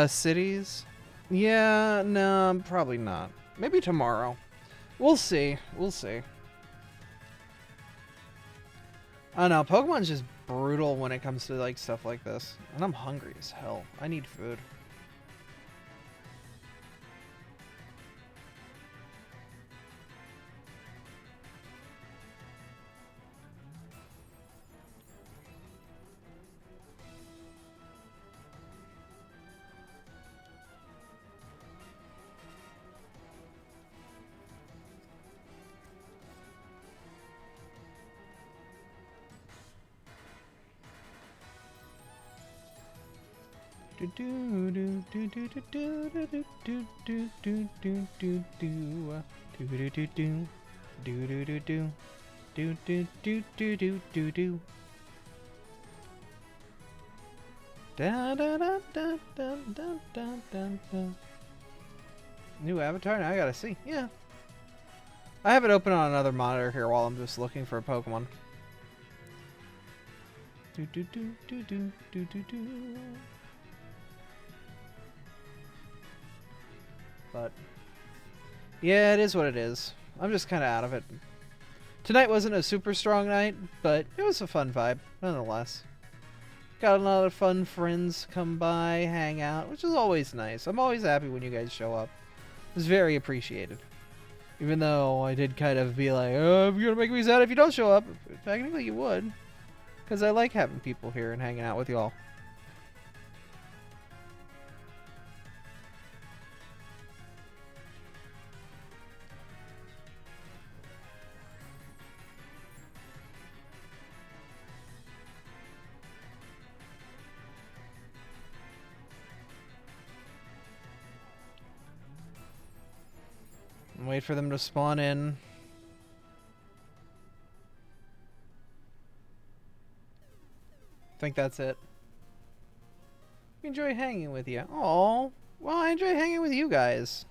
Cities? Yeah, no, probably not. Maybe tomorrow. We'll see. We'll see. I don't know, Pokemon's just brutal when it comes to, like, stuff like this. And I'm hungry as hell. I need food. New avatar? Now I gotta see. Yeah. I have it open on another monitor here while I'm just looking for a Pokemon. But yeah, it is what it is. I'm just kind of out of it. Tonight wasn't a super strong night, but it was a fun vibe, nonetheless. Got a lot of fun friends come by, hang out, which is always nice. I'm always happy when you guys show up. It's very appreciated. Even though I did kind of be like, oh, you're gonna make me sad if you don't show up. Technically you would. Because I like having people here and hanging out with y'all. Wait for them to spawn in. I think that's it. Enjoy hanging with you. Oh, well, I enjoy hanging with you guys.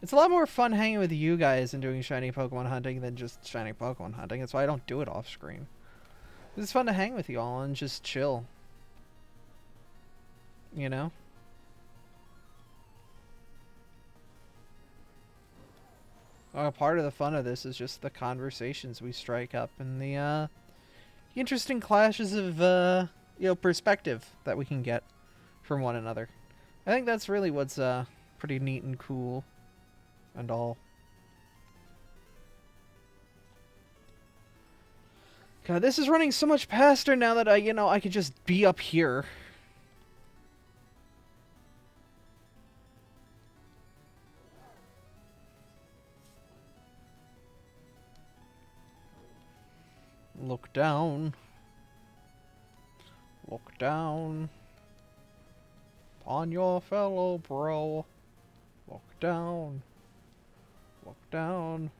It's a lot more fun hanging with you guys and doing shiny Pokemon hunting than just shiny Pokemon hunting. That's why I don't do it off screen. It's fun to hang with you all and just chill. You know? Part of the fun of this is just the conversations we strike up and the interesting clashes of perspective that we can get from one another. I think that's really what's pretty neat and cool and all. God, this is running so much faster now that I could just be up here. Look down. Look down on your fellow bro. Look down. Look down.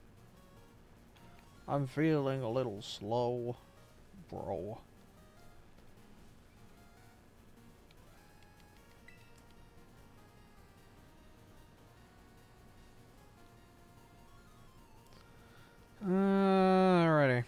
I'm feeling a little slow, bro. Alrighty.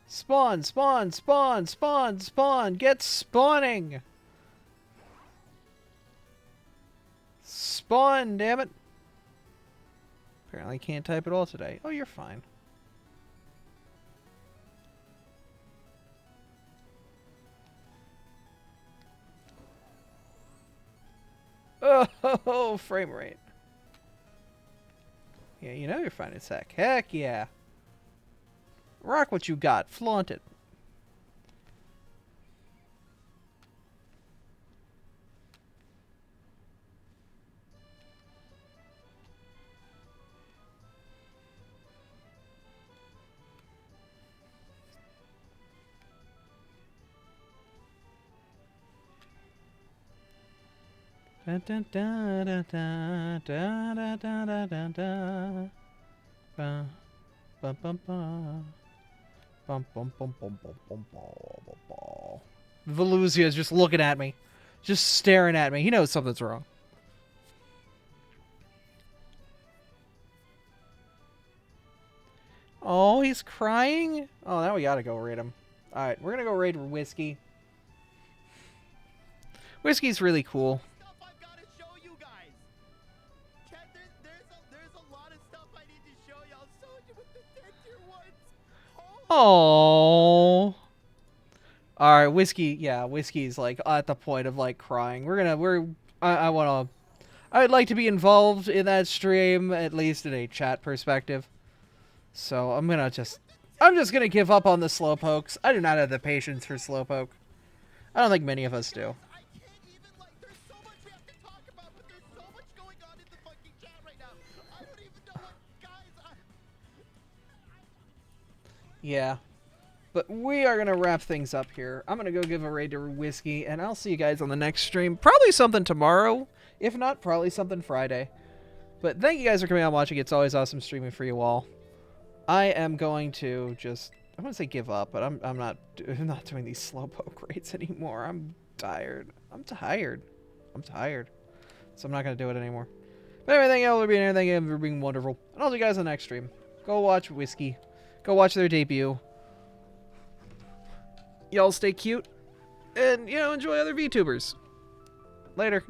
Spawn, spawn, spawn, spawn, spawn. Get spawning. Spawn, damn it. Apparently can't type at all today. Oh, you're fine. Oh, frame rate. Yeah, you know you're fine as heck. Heck yeah. Rock what you got. Flaunt it. Da da da da da da da da da da. Ba ba ba ba. Bum bum bum bum bum bum bum bum. Velusia is just looking at me, just staring at me. He knows something's wrong. Oh, he's crying. Oh, now we gotta go raid him. All right, we're gonna go raid Whiskey. Whiskey's really cool. Oh. All right, Whiskey. Yeah, Whiskey's like at the point of like crying. I'd like to be involved in that stream, at least in a chat perspective. So I'm just gonna give up on the Slowpokes. I do not have the patience for Slowpoke. I don't think many of us do. Yeah. But we are going to wrap things up here. I'm going to go give a raid to Whiskey, and I'll see you guys on the next stream. Probably something tomorrow. If not, probably something Friday. But thank you guys for coming out and watching. It's always awesome streaming for you all. I am going to just... I want to say give up, but I'm not doing these Slowpoke raids anymore. I'm tired. So I'm not going to do it anymore. But anyway, thank you all for being here. Thank you for being wonderful. And I'll see you guys on the next stream. Go watch Whiskey. Go watch their debut. Y'all stay cute. And, enjoy other VTubers. Later.